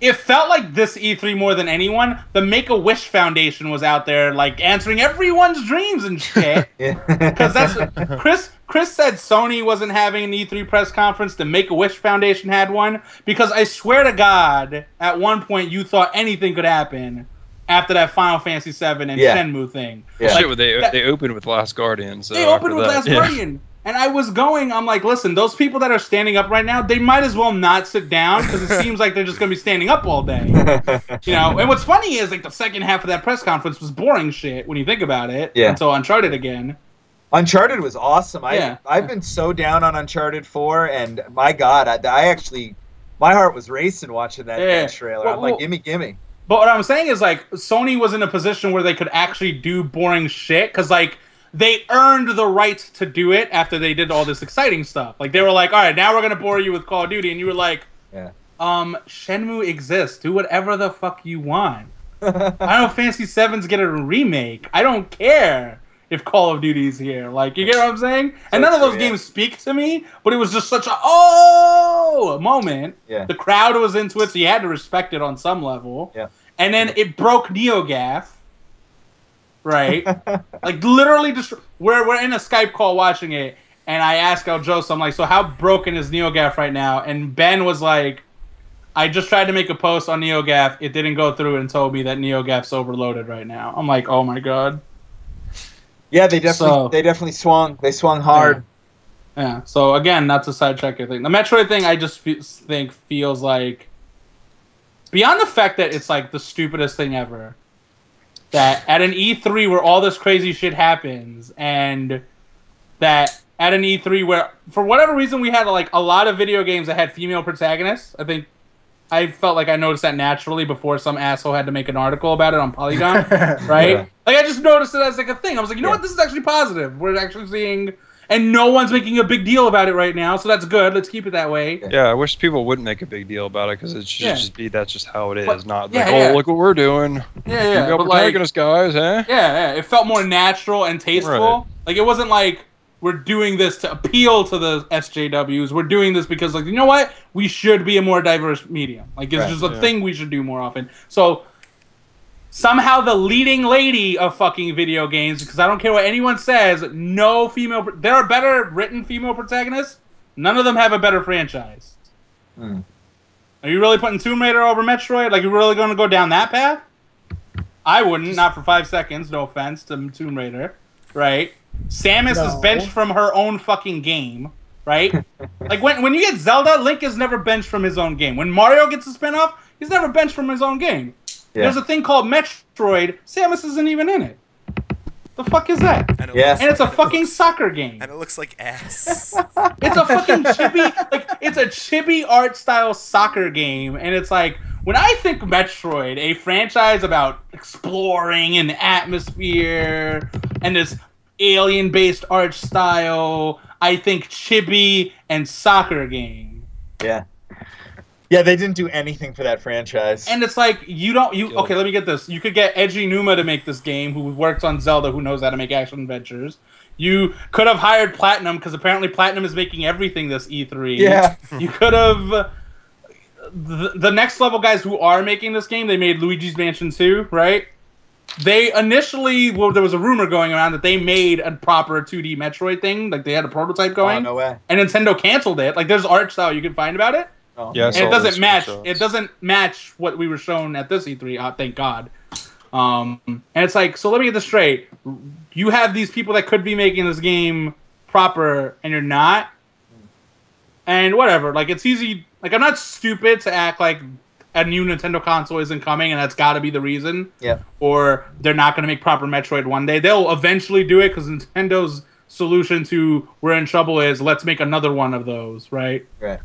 it felt like this E3 more than anyone. The Make-A-Wish Foundation was out there, like, answering everyone's dreams and shit. Because Chris said Sony wasn't having an E3 press conference. The Make-A-Wish Foundation had one. Because I swear to God, at one point you thought anything could happen after that Final Fantasy VII and Shenmue thing. Yeah. Like, they opened with Last Guardian. So they opened with Last Guardian. And I'm like, listen, those people that are standing up right now, they might as well not sit down because it seems like they're just going to be standing up all day. And what's funny is, like, the second half of that press conference was boring shit when you think about it. Yeah. Until Uncharted again. Uncharted was awesome. I've been so down on Uncharted 4, and my God, my heart was racing watching that trailer. I'm like, gimme. But what I'm saying is, like, Sony was in a position where they could actually do boring shit because, like, they earned the right to do it after they did all this exciting stuff. Like, they were like, all right, now we're going to bore you with Call of Duty. And you were like, Shenmue exists. Do whatever the fuck you want. I know Fantasy VII's getting a remake. I don't care if Call of Duty's here. Like, you get what I'm saying? And none of those games speak to me, but it was just such a moment. Yeah. The crowd was into it, so you had to respect it on some level. Yeah. And then it broke NeoGAF. Right? Like, literally just... We're in a Skype call watching it, and I asked El Jose, I'm like, so how broken is NeoGAF right now? And Ben was like, I just tried to make a post on NeoGAF. It didn't go through and told me that NeoGAF's overloaded right now. I'm like, oh my God. Yeah, they definitely swung. They swung hard. Yeah. So, again, not to sidetrack your thing. The Metroid thing, I just think feels like... Beyond the fact that it's, like, the stupidest thing ever... That at an E3 where all this crazy shit happens, and that at an E3 where, for whatever reason, we had like a lot of video games that had female protagonists. I felt like I noticed that naturally before some asshole had to make an article about it on Polygon, right? Yeah. Like, I just noticed it as like a thing. I was like, you know what, this is actually positive. We're actually seeing... And no one's making a big deal about it right now, so that's good. Let's keep it that way. Yeah, I wish people wouldn't make a big deal about it because it should just be that's just how it is. Not like, look what we're doing. Yeah. But protagonist guys, eh? Yeah. It felt more natural and tasteful. Right. Like, it wasn't like we're doing this to appeal to the SJWs. We're doing this because, like, you know what? We should be a more diverse medium. Like, it's just a thing we should do more often. So somehow the leading lady of fucking video games, because I don't care what anyone says, no female... There are better written female protagonists. None of them have a better franchise. Are you really putting Tomb Raider over Metroid? Like, you're really going to go down that path? I wouldn't, not for 5 seconds. No offense to Tomb Raider, right? Samus is benched from her own fucking game, right? Like, when you get Zelda, Link is never benched from his own game. When Mario gets a spinoff, he's never benched from his own game. Yeah. There's a thing called Metroid. Samus isn't even in it. The fuck is that? And it's a fucking soccer game. And it looks like ass. It's a fucking chibi, like, it's a chibi art style soccer game, and it's like, when I think Metroid, a franchise about exploring an atmosphere and this alien-based art style, I think chibi and soccer game. Yeah. Yeah, they didn't do anything for that franchise. And it's like, okay, let me get this. You could get Eiji Numa to make this game, who works on Zelda, who knows how to make action adventures. You could have hired Platinum, because apparently Platinum is making everything this E3. Yeah. You could have... The next level guys who are making this game, they made Luigi's Mansion 2, right? They initially, there was a rumor going around that they made a proper 2D Metroid thing, like they had a prototype going. Oh, no way. And Nintendo canceled it. Like, there's art style you can find about it. Oh. Yeah, and it doesn't match. It doesn't match what we were shown at this E3. Thank God. And it's like, so let me get this straight. You have these people that could be making this game proper, and you're not. And whatever. Like, it's easy. Like, I'm not stupid to act like a new Nintendo console isn't coming, and that's got to be the reason. Yeah. Or they're not going to make proper Metroid one day. They'll eventually do it, because Nintendo's solution to we're in trouble is let's make another one of those, right? Right.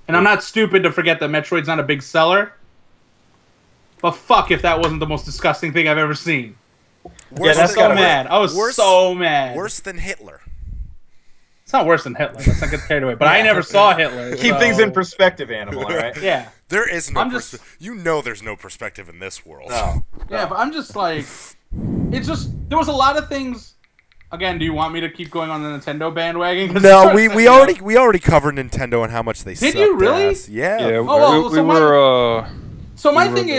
And I'm not stupid to forget that Metroid's not a big seller. But fuck if that wasn't the most disgusting thing I've ever seen. That's so mad. I was so mad. Worse than Hitler. It's not worse than Hitler. Let's not get carried away. But I never saw Hitler. Keep things in perspective, Animal, all right? Yeah. There is no perspective. You know there's no perspective in this world. No. Yeah, but I'm just like... It's just... There was a lot of things... Again, do you want me to keep going on the Nintendo bandwagon? No, we already covered Nintendo and how much they sucked. Did you really? Ass. Yeah. So my thing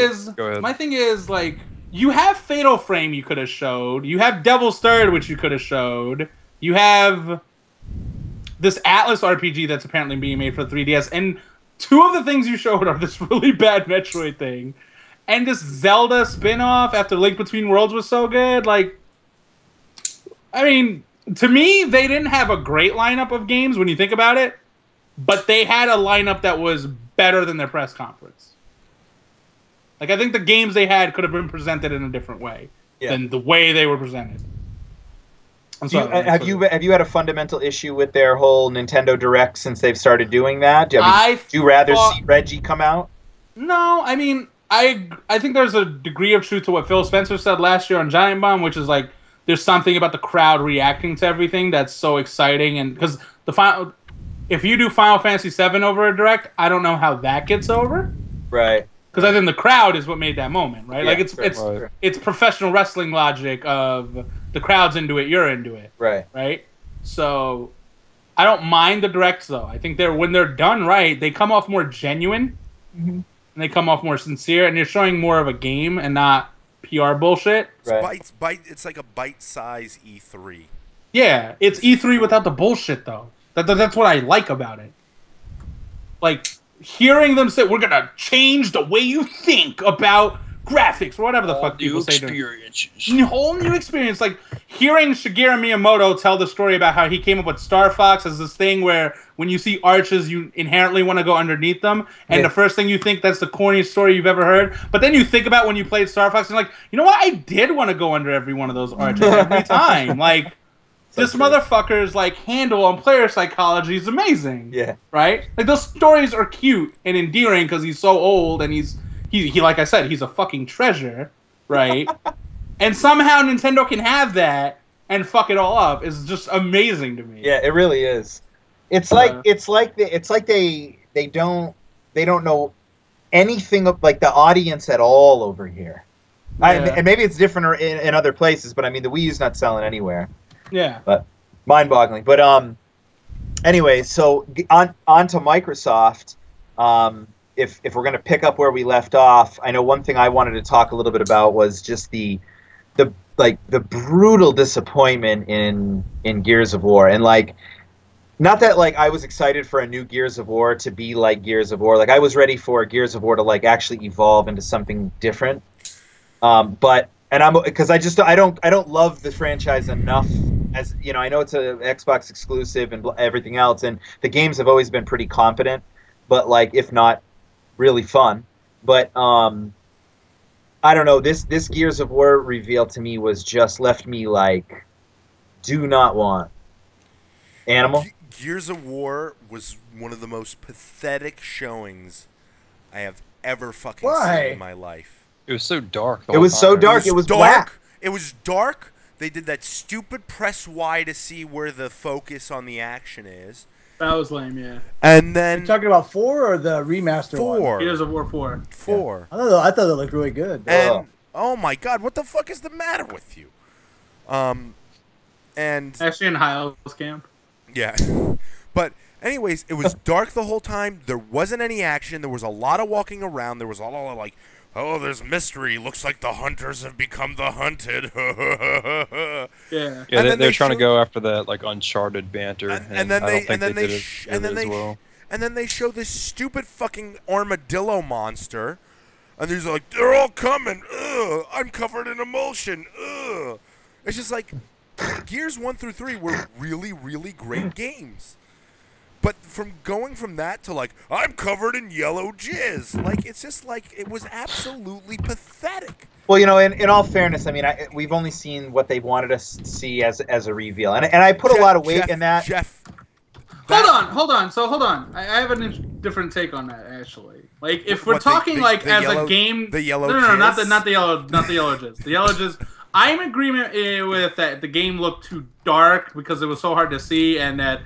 is like, you have Fatal Frame you could have showed. You have Devil's Third, which you could have showed. You have this Atlas RPG that's apparently being made for 3DS, and two of the things you showed are this really bad Metroid thing, and this Zelda spin-off after Link Between Worlds was so good. Like, I mean, to me, they didn't have a great lineup of games when you think about it, but they had a lineup that was better than their press conference. Like, I think the games they had could have been presented in a different way than the way they were presented. Have you had a fundamental issue with their whole Nintendo Direct since they've started doing that? Do you rather see Reggie come out? No, I mean, I think there's a degree of truth to what Phil Spencer said last year on Giant Bomb, which is like, there's something about the crowd reacting to everything that's so exciting, and because if you do Final Fantasy VII over a Direct, I don't know how that gets over. Right. Because I think the crowd is what made that moment, right? Yeah, like it's professional wrestling logic of the crowd's into it, you're into it. Right. Right. So I don't mind the Directs though. I think when they're done right, they come off more genuine, and they come off more sincere, and you're showing more of a game and not PR bullshit. Right. It's like a bite-size E3. Yeah, it's E3 without the bullshit though. That's what I like about it. Like, hearing them say, we're gonna change the way you think about graphics or whatever the fuck people say. Whole new experience. Like, hearing Shigeru Miyamoto tell the story about how he came up with Star Fox as this thing where when you see arches, you inherently want to go underneath them, and the first thing you think that's the corniest story you've ever heard. But then you think about when you played Star Fox, and you're like, you know what? I did want to go under every one of those arches every time. Like, this motherfucker's like handle on player psychology is amazing. Yeah. Right? Like, those stories are cute and endearing because he's so old and he like I said, he's a fucking treasure, right? And somehow Nintendo can have that and fuck it all up is just amazing to me. Yeah, it really is. It's like they don't know anything of like the audience at all over here. Yeah. And maybe it's different in other places, but I mean the Wii U's not selling anywhere. Yeah. But mind-boggling. But anyway, so on to Microsoft. If we're gonna pick up where we left off, I know one thing I wanted to talk a little bit about was just the brutal disappointment in Gears of War, and like, not that like I was excited for a new Gears of War to be like Gears of War. Like I was ready for Gears of War to like actually evolve into something different. But because I don't love the franchise enough, as you know, I know it's a Xbox exclusive and everything else, and the games have always been pretty competent, but like if not really fun. But I don't know, this Gears of War reveal to me was just left me like, do not want. Animal? Gears of War was one of the most pathetic showings I have ever fucking seen in my life. It was so dark. It was so dark. It was black. It was dark. They did that stupid press Y to see where the focus on the action is. That was lame, yeah. And then You're talking about 4 or the remaster one? 4. Gears of War 4. 4. Yeah. I thought it looked really good. And oh my god, what the fuck is the matter with you? And Actually in Hyle's camp. yeah. But anyways, it was dark the whole time. There wasn't any action. There was a lot of walking around. There was a lot of like, oh, there's mystery. Looks like the hunters have become the hunted. Yeah. Yeah, they're trying to go after that like Uncharted banter, and then I don't think they did it and then as well. and then they show this stupid fucking armadillo monster, and they're like, they're all coming. Ugh, I'm covered in emulsion. Ugh. It's just like Gears 1 through 3 were really, really great games. But from going from that to like, I'm covered in yellow jizz, like it's just like it was absolutely pathetic. Well, you know, in all fairness, I mean, we've only seen what they wanted us to see as a reveal, and I put a lot of weight in that. Jeff, Hold on. So hold on. I have a different take on that actually. Like if we're talking the as yellow, a game, the yellow. No, not the jizz? yellow jizz. The yellow jizz. I'm in agreement with that. The game looked too dark because it was so hard to see, and that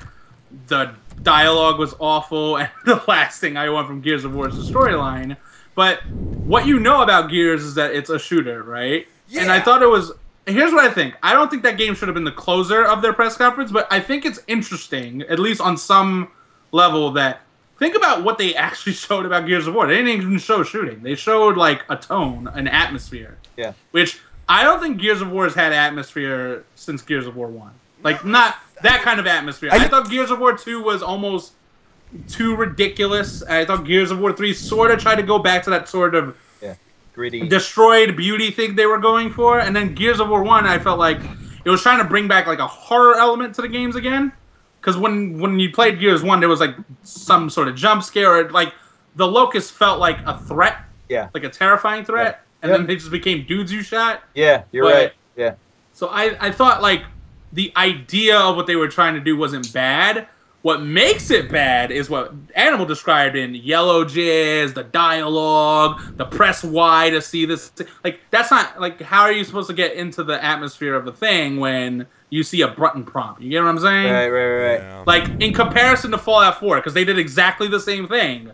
the dialogue was awful, and the last thing I want from Gears of War is the storyline. But what you know about Gears is that it's a shooter, right? Yeah. And I thought it was... Here's what I think. I don't think that game should have been the closer of their press conference, but I think it's interesting, at least on some level, that... Think about what they actually showed about Gears of War. They didn't even show shooting. They showed, like, a tone, an atmosphere. Yeah. Which, I don't think Gears of War has had atmosphere since Gears of War 1. Like, not that kind of atmosphere. I thought Gears of War 2 was almost too ridiculous. I thought Gears of War 3 sort of tried to go back to that sort of gritty, destroyed beauty thing they were going for. And then Gears of War 1, I felt like it was trying to bring back like a horror element to the games again. Because when you played Gears 1, there was like some sort of jump scare. Or, like, the Locust felt like a threat. Yeah. Like a terrifying threat. Yeah. And then they just became dudes you shot. Yeah, you're right. Yeah. So I thought, like, the idea of what they were trying to do wasn't bad. What makes it bad is what Animal described in yellow jizz, the dialogue, the press Y to see this. Like, that's not, like, how are you supposed to get into the atmosphere of the thing when you see a button prompt? You get what I'm saying? Right. Yeah. Like, in comparison to Fallout 4, because they did exactly the same thing.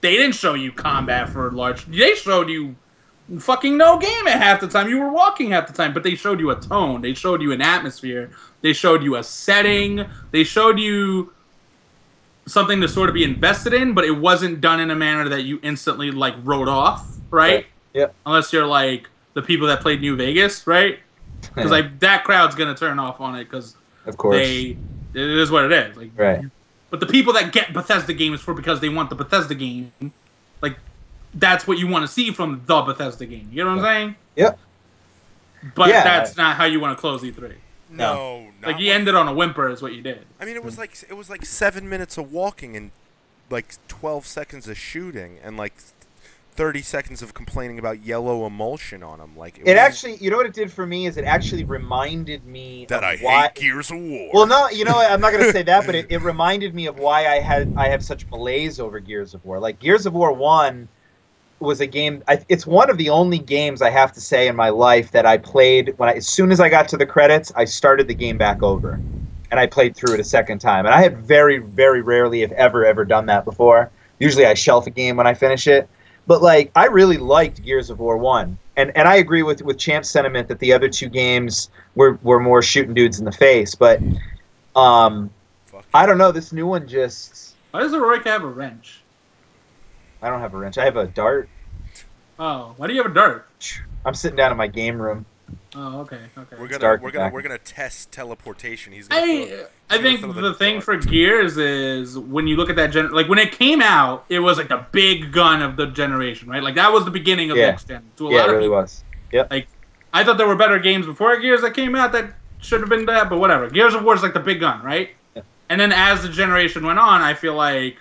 They didn't show you combat for large... They showed you fucking no game at half the time. You were walking half the time, but they showed you a tone. They showed you an atmosphere. They showed you a setting. They showed you something to sort of be invested in, but it wasn't done in a manner that you instantly, like, wrote off, right? Yep. Unless you're, like, the people that played New Vegas, right? Because, like, that crowd's going to turn off on it because of course, it is what it is. Like, right. But the people that get Bethesda games for because they want the Bethesda game, like, that's what you want to see from the Bethesda game. You know what I'm saying? Yep. But Yeah. that's not how you want to close E3. No, Like, you ended on a whimper is what you did. I mean, it was like 7 minutes of walking and like 12 seconds of shooting and like 30 seconds of complaining about yellow emulsion on them. Like It actually, you know what it did for me is it actually reminded me that of I why... hate Gears of War. Well, no, you know, I'm not going to say that, but it reminded me of why I have such malaise over Gears of War. Like, Gears of War 1 was a game... it's one of the only games I have to say in my life that I played... as soon as I got to the credits, I started the game back over. And I played through it a second time. And I had very, very rarely, if ever done that before. Usually I shelf a game when I finish it. But, like, I really liked Gears of War 1. And I agree with Champ's sentiment that the other two games were more shooting dudes in the face. But I don't know. This new one just. Why does Eroica have a wrench? I don't have a wrench. I have a dart. Oh, why do you have a dart? I'm sitting down in my game room. Oh, okay. We're gonna test teleportation. He's gonna I think the thing for Gears is when you look at that like when it came out, it was like the big gun of the generation, right? Like that was the beginning of next gen. To a lot it of really people. was. Yep. Like I thought there were better games before Gears that came out that should have been that, but whatever. Gears of War is like the big gun, right? Yeah. And then as the generation went on, I feel like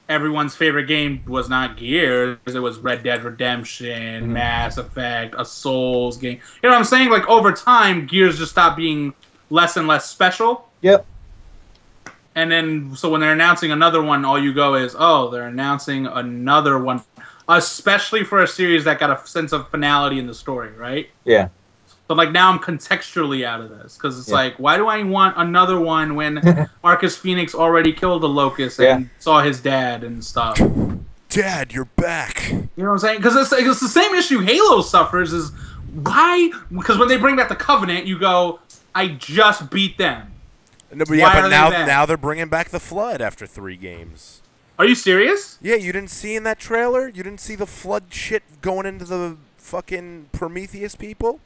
everyone's favorite game was not Gears. It was Red Dead Redemption, Mass Effect, a Souls game. You know what I'm saying? Like, over time, Gears just stopped being less and less special. Yep. And then, so when they're announcing another one, all you go is, oh, they're announcing another one. Especially for a series that got a sense of finality in the story, right? Yeah. So, like, now I'm contextually out of this. Because it's like, why do I want another one when Marcus Phoenix already killed a Locust and saw his dad and stuff? Dad, you're back. You know what I'm saying? Because it's the same issue Halo suffers is why? Because when they bring back the Covenant, you go, I just beat them. No, but now they're bringing back the Flood after 3 games. Are you serious? Yeah, you didn't see in that trailer? You didn't see the Flood shit going into the fucking Prometheus people?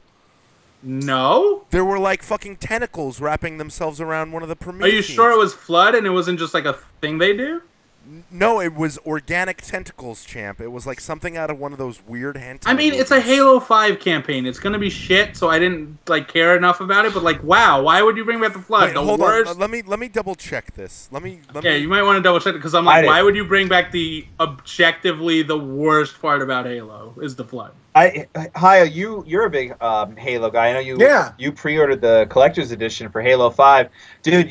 No. There were like fucking tentacles wrapping themselves around one of the Prometheus. Are you sure it was Flood and it wasn't just like a thing they do? No, it was organic tentacles, champ. It was like something out of one of those weird hentai I mean, it's a Halo 5 campaign. It's gonna be shit, so I didn't like care enough about it. But like, wow, why would you bring back the Flood? Wait, hold on. Let me double check this. You might want to double check it because I'm like, why would you bring back the objectively the worst part about Halo is the Flood? Hayo, you're a big Halo guy. I know you pre-ordered the collector's edition for Halo 5. Dude,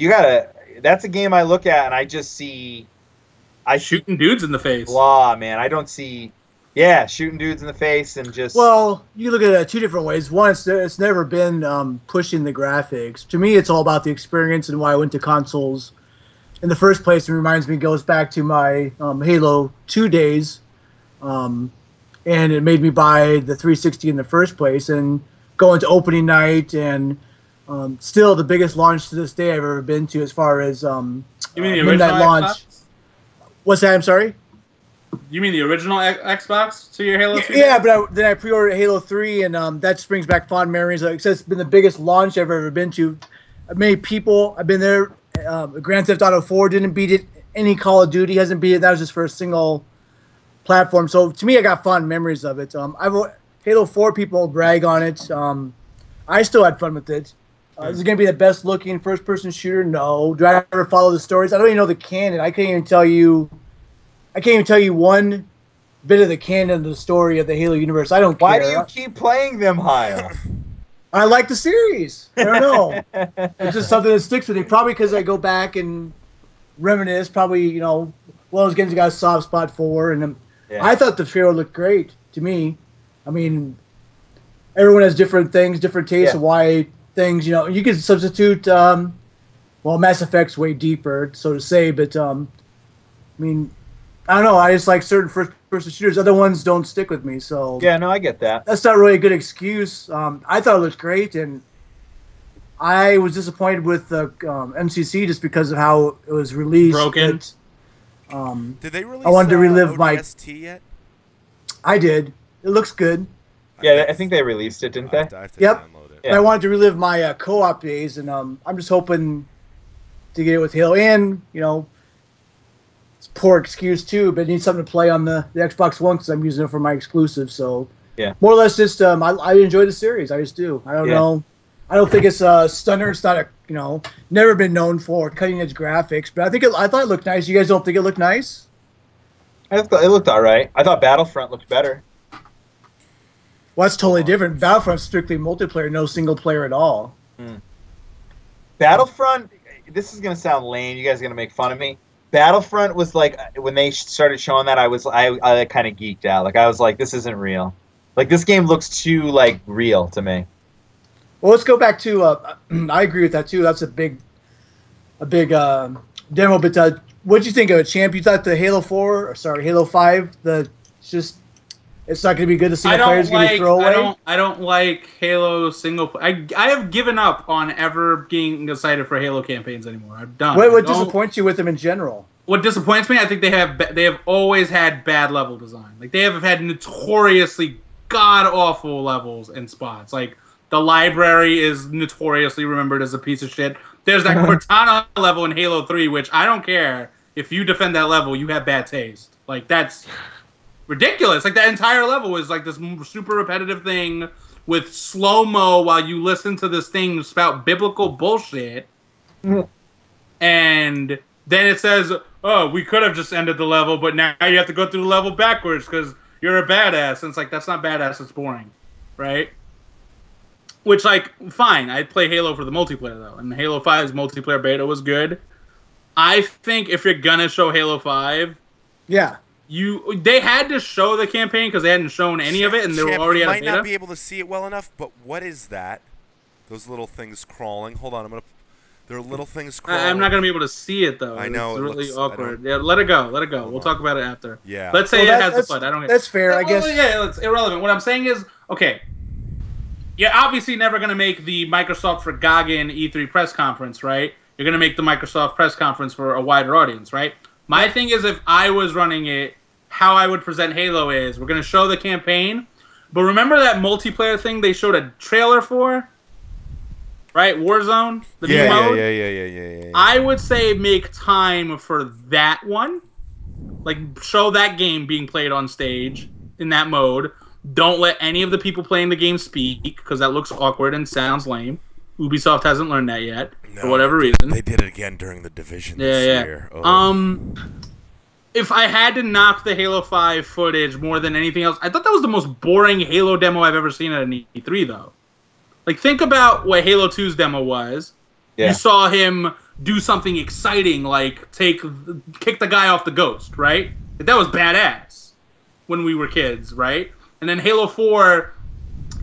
that's a game I look at and I just see shooting dudes in the face. Blah, man. I don't see shooting dudes in the face and just Well, you look at it 2 different ways. One, it's never been pushing the graphics. To me, it's all about the experience and why I went to consoles in the first place. It goes back to my Halo 2 days. And it made me buy the 360 in the first place and go into opening night and still the biggest launch to this day I've ever been to as far as you mean the midnight original launch. Xbox? What's that? I'm sorry? You mean the original Xbox to your Halo 3? Yeah, but then I pre-ordered Halo 3 and that brings back fond memories. Like I said, it's been the biggest launch I've ever been to. I've been there. Grand Theft Auto 4 didn't beat it. Any Call of Duty hasn't beat it. That was just for a single platform. So to me, I got fond memories of it. Halo 4 people brag on it. I still had fun with it. Is it going to be the best looking first person shooter? No. Do I ever follow the stories? I don't even know the canon. I can't even tell you one bit of the canon of the story of the Halo universe. I don't care. Why do you keep playing them, Hayo? I like the series. I don't know. It's just something that sticks with me. Probably because I go back and reminisce. Probably, one of those games I got a soft spot for. And I thought the trailer looked great to me. I mean, everyone has different things, different tastes of why things, you can substitute, Mass Effect's way deeper, so to say, but, I mean, I don't know, I just like certain first-person shooters. Other ones don't stick with me, so... Yeah, no, I get that. That's not really a good excuse. I thought it looked great, and I was disappointed with the MCC just because of how it was released. Broken. Did they release I wanted to relive my... ODST yet? I did. It looks good. Yeah, I think they released it, didn't they? I have to Yep. download it. Yeah. I wanted to relive my co-op days, and I'm just hoping to get it with Halo. And, it's a poor excuse too, but I need something to play on the Xbox One because I'm using it for my exclusive. So, more or less just I enjoy the series. I just do. I don't know. I don't think it's a stunner. It's not never been known for cutting-edge graphics, but I thought it looked nice. You guys don't think it looked nice? It looked all right. I thought Battlefront looked better. Well, that's totally different. Battlefront's strictly multiplayer, no single player at all. Battlefront, this is going to sound lame. You guys are going to make fun of me. Battlefront was like, when they started showing that, I kind of geeked out. Like, I was like, this isn't real. Like, this game looks too, like, real to me. Well, let's go back to, I agree with that, too. That's a big demo. But what did you think of it, Champ? You thought the Halo 5, It's not going to be good. The single player is going to be throwaway. I don't like Halo single. I have given up on ever being excited for Halo campaigns anymore. I've done. What disappoints you with them in general? What disappoints me, I think they have always had bad level design. Like they have had notoriously god awful levels and spots. Like the library is notoriously remembered as a piece of shit. There's that Cortana level in Halo 3, which I don't care if you defend that level, you have bad taste. Like that's ridiculous. Like that entire level is like this super repetitive thing with slow-mo while you listen to this thing spout biblical bullshit. And then it says, oh, we could have just ended the level, but now you have to go through the level backwards because you're a badass. And it's like, that's not badass, it's boring. Right? Which, like, fine. I'd play Halo for the multiplayer, though. And Halo 5's multiplayer beta was good. I think if you're gonna show Halo 5... Yeah. They had to show the campaign because they hadn't shown any of it, and they were already at a beta. You might not be able to see it well enough, but what is that? Those little things crawling. Hold on, there are little things crawling. I'm not gonna be able to see it though. I know. It's really awkward. Yeah, let it go. We'll talk about it after. Yeah. Let's say it has the FUD. I don't. That's fair, I guess. Yeah, it's irrelevant. What I'm saying is, okay. You're obviously never gonna make the Microsoft for Goggin E3 press conference, right? You're gonna make the Microsoft press conference for a wider audience, right? My thing is, if I was running it, how I would present Halo is, we're going to show the campaign, but remember that multiplayer thing they showed a trailer for? Right? Warzone? The new mode? Yeah. I would say make time for that one. Like, show that game being played on stage in that mode. Don't let any of the people playing the game speak, because that looks awkward and sounds lame. Ubisoft hasn't learned that yet, for whatever reason. They did it again during the Division this year. Oh. If I had to knock the Halo 5 footage more than anything else, I thought that was the most boring Halo demo I've ever seen at an E3, though. Like, think about what Halo 2's demo was. Yeah. You saw him do something exciting, like kick the guy off the Ghost, right? That was badass when we were kids, right? And then Halo 4,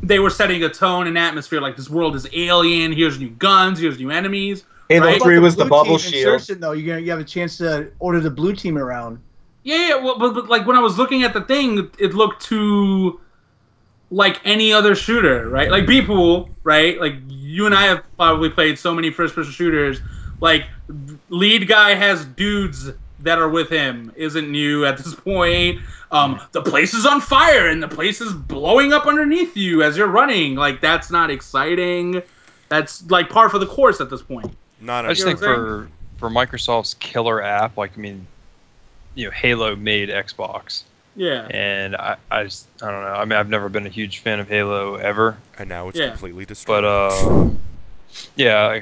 they were setting a tone and atmosphere, like this world is alien, here's new guns, here's new enemies. Halo 3 was the bubble shield. Insertion, though, you have a chance to order the blue team around. Yeah. Well, but like when I was looking at the thing, it looked too like any other shooter, right? Like B-Pool, right? Like you and I have probably played so many first-person shooters. Like lead guy has dudes that are with him. Isn't new at this point. The place is on fire and the place is blowing up underneath you as you're running. Like that's not exciting. That's like par for the course at this point. I just think for Microsoft's killer app, like, I mean, Halo made Xbox. Yeah. And I don't know. I mean, I've never been a huge fan of Halo ever. And now it's completely destroyed. But, yeah,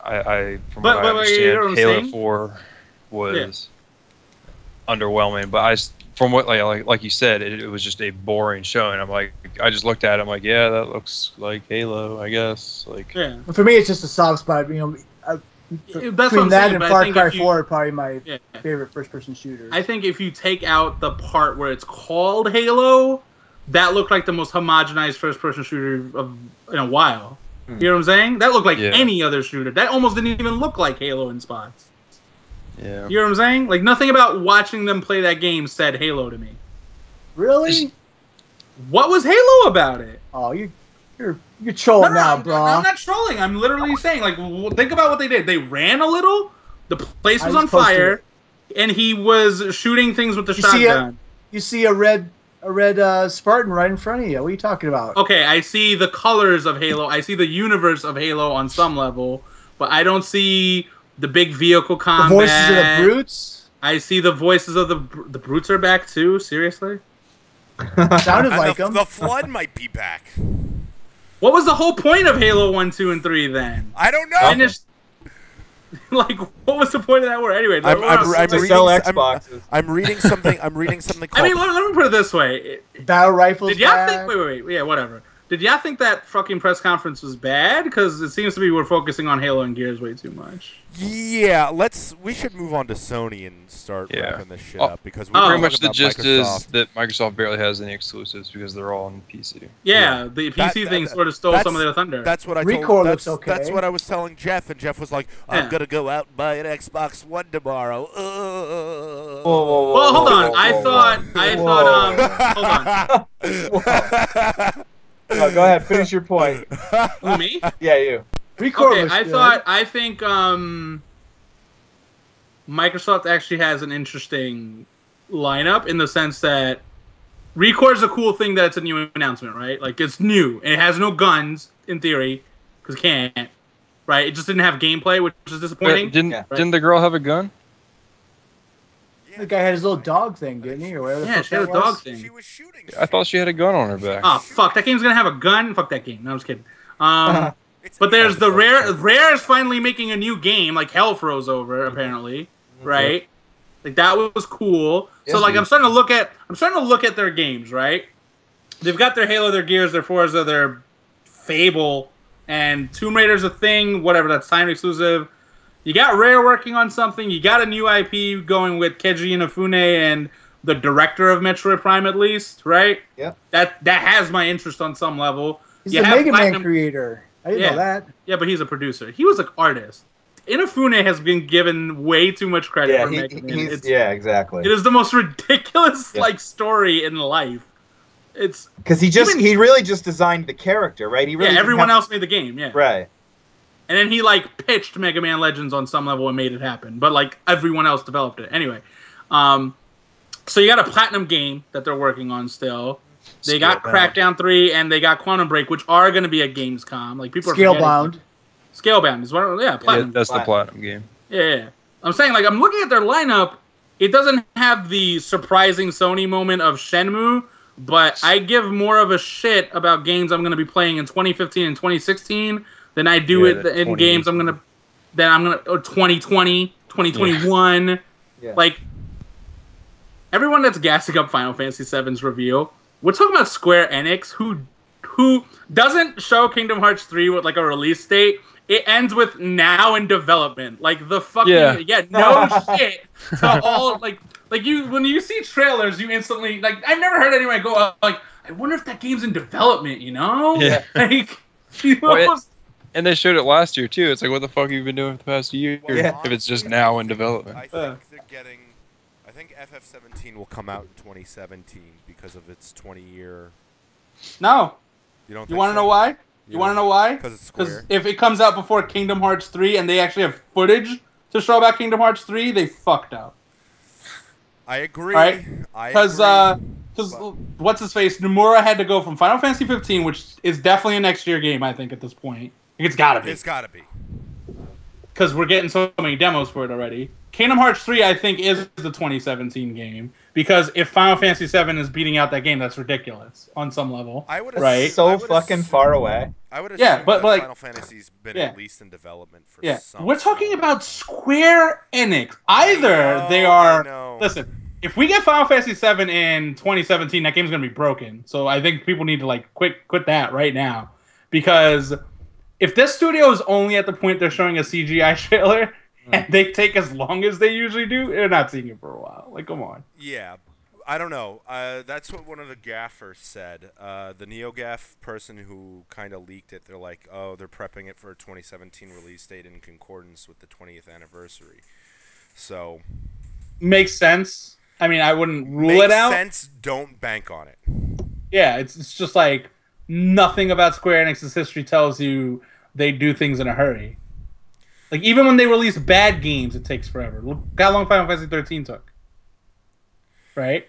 I from what I understand, Halo 4 was underwhelming. But from what, like you said, it was just a boring showing. I'm like, I just looked at it. I'm like, yeah, that looks like Halo, I guess. Like, yeah. For me, it's just a soft spot. Between that and Far Cry 4 are probably my favorite first-person shooters. I think if you take out the part where it's called Halo, that looked like the most homogenized first-person shooter in a while. You know what I'm saying? That looked like any other shooter. That almost didn't even look like Halo in spots. Yeah. You know what I'm saying? Like, nothing about watching them play that game said Halo to me. Really? What was Halo about it? Oh, you're trolling now, bro. I'm not trolling. I'm literally saying, like, think about what they did. They ran a little. The place was on fire, and he was shooting things with the shotgun. You see a red Spartan right in front of you. What are you talking about? Okay, I see the colors of Halo. I see the universe of Halo on some level, but I don't see the big vehicle combat. The voices of the brutes. I see the voices of the brutes are back too. Seriously. Sounded like them. The Flood might be back. What was the whole point of Halo 1, 2, and 3 then? I don't know. Like, what was the point of that word? Anyway, I'm reading something. I'm reading something. I mean, let me put it this way. Battle rifles. Did y'all think? Wait. Yeah, whatever. Did y'all think that fucking press conference was bad? Because it seems to be we're focusing on Halo and Gears way too much. Yeah, we should move on to Sony and start wrapping this shit up because we're pretty much the gist Microsoft. is that Microsoft barely has any exclusives because they're all on PC. Yeah, the PC thing sort of stole some of their thunder. That's what I Recore told. looks okay. That's what I was telling Jeff, and Jeff was like, "I'm gonna go out and buy an Xbox One tomorrow." Well, hold on. I thought. Hold on. Oh, go ahead, finish your point. Who, me? Yeah, you. Record Okay, I think Microsoft actually has an interesting lineup in the sense that Recore is a cool thing that it's a new announcement, right? Like, it's new. And it has no guns, in theory, because it can't, right? It just didn't have gameplay, which is disappointing. Didn't the girl have a gun? The guy had his little dog thing, didn't he? Or whatever the fuck she had a that dog was. thing. She was shooting. I thought she had a gun on her back. Oh, fuck. That game's going to have a gun? Fuck that game. No, I'm just kidding. But there's the Rare is finally making a new game, like hell froze over, apparently, right? Like, that was cool. So, like, I'm starting to look at their games, right? They've got their Halo, their Gears, their Forza, their Fable, and Tomb Raider's a thing, whatever, that's time exclusive. You got Rare working on something. You got a new IP going with Keiji Inafune and the director of Metroid Prime, at least, right? Yeah. That has my interest on some level. He's the Mega Man creator. I didn't know that. Yeah, but he's a producer. He was an artist. Inafune has been given way too much credit for Mega Man. Yeah, exactly. It is the most ridiculous story in life. It's because he really just designed the character, right? He really everyone else made the game, right. And then he pitched Mega Man Legends on some level and made it happen, but everyone else developed it anyway. So you got a Platinum game that they're working on still. They got Crackdown 3 and they got Quantum Break, which are going to be at Gamescom. Like people are Scalebound. Scalebound is one. Platinum. Yeah, that's the Platinum game. Yeah. I'm saying, I'm looking at their lineup. It doesn't have the surprising Sony moment of Shenmue, but I give more of a shit about games I'm going to be playing in 2015 and 2016 than I do in games I'm going to 2020, 2021. Yeah. Like, everyone that's gassing up Final Fantasy VII's reveal, we're talking about Square Enix, who doesn't show Kingdom Hearts 3 with, a release date. It ends with now in development. Like, the fucking... Yeah, no shit. To all, when you see trailers, you instantly... I've never heard anyone go, I wonder if that game's in development, you know? Yeah. Almost... And they showed it last year, too. It's what the fuck have you been doing for the past year if it's just now in development? I think they're getting... I think FF17 will come out in 2017 because of its 20-year... No. You don't. You want to know why? You want to know why? Because it's Square. Because if it comes out before Kingdom Hearts 3 and they actually have footage to show about Kingdom Hearts 3, they fucked up. I agree. Right? Because what's his face? Nomura had to go from Final Fantasy 15, which is definitely a next year game, I think, at this point. It's gotta be. It's gotta be. Because we're getting so many demos for it already. Kingdom Hearts 3, I think, is the 2017 game. Because if Final Fantasy 7 is beating out that game, that's ridiculous on some level. I would fucking far away. I would assume that Final Fantasy's been at least in development for some We're talking about Square Enix. Either they are... Listen, if we get Final Fantasy 7 in 2017, that game's going to be broken. So I think people need to quit that right now. Because if this studio is only at the point they're showing a CGI trailer... And they take as long as they usually do, they're not seeing it for a while. Come on. Yeah. I don't know. That's what one of the gaffers said. The NeoGaf person who kind of leaked it, they're like, oh, they're prepping it for a 2017 release date in concordance with the 20th anniversary. So... Makes sense. I mean, I wouldn't rule it out. Makes sense. Don't bank on it. Yeah, it's just nothing about Square Enix's history tells you they do things in a hurry. Even when they release bad games, it takes forever. Look how long Final Fantasy 13 took. Right?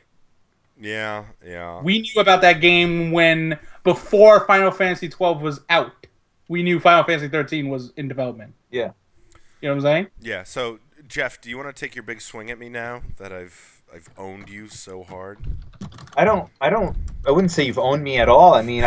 Yeah. We knew about that game before Final Fantasy 12 was out. We knew Final Fantasy 13 was in development. Yeah. You know what I'm saying? Yeah, so, Jeff, do you want to take your big swing at me now that I've owned you so hard? I wouldn't say you've owned me at all. I mean,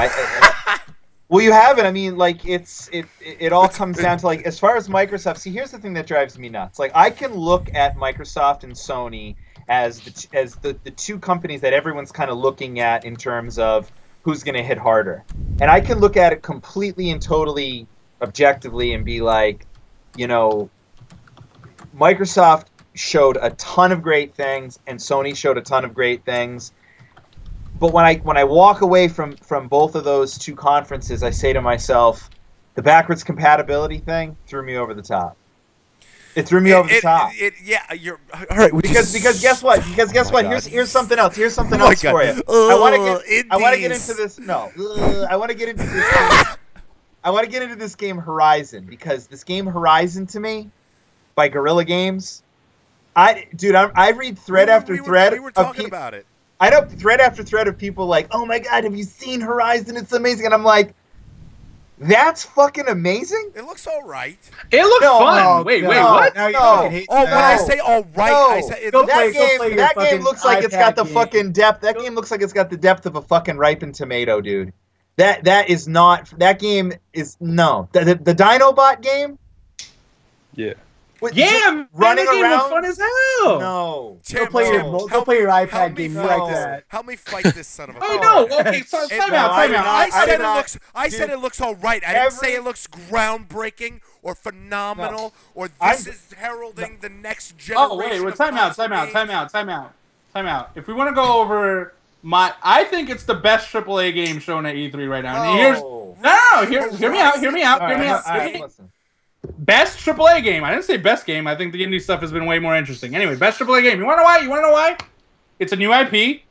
well, you haven't. I mean, it all comes down to as far as Microsoft. See, here's the thing that drives me nuts. I can look at Microsoft and Sony as the two companies that everyone's kind of looking at in terms of who's going to hit harder. And I can look at it completely and totally objectively and be like, you know, Microsoft showed a ton of great things and Sony showed a ton of great things. But when I walk away from both of those two conferences, I say to myself, the backwards compatibility thing threw me over the top. It threw me over the top. Yeah, you're all right. Because guess what? Because guess what? Here's something else. Here's something else for you. I want to get into this. No, I want to get into this. I want to get into this game Horizon, because this game Horizon to me, by Guerrilla Games, I read thread after thread. We were talking about it. I know thread after thread of people like, oh my god, have you seen Horizon? It's amazing. And I'm like, that's fucking amazing. It looks all right. It looks fun. Wait, what? When I say all right, I say that game looks like it's got the fucking depth. That game looks like it's got the depth of a fucking ripened tomato, dude. That is not. That game is no. The Dinobot game. Yeah. Running game around. was fun as hell. No. Go play your iPad game. You like that? Help me fight this son of a. I know. Okay, so time out. I said it looks all right. I didn't say it looks groundbreaking or phenomenal or this is heralding the next generation. Oh wait, time out. If we want to go over I think it's the best AAA game shown at E3 right now. And hear me out. Listen. Best AAA game. I didn't say best game. I think the indie stuff has been way more interesting. Anyway, best AAA game. You want to know why? It's a new IP.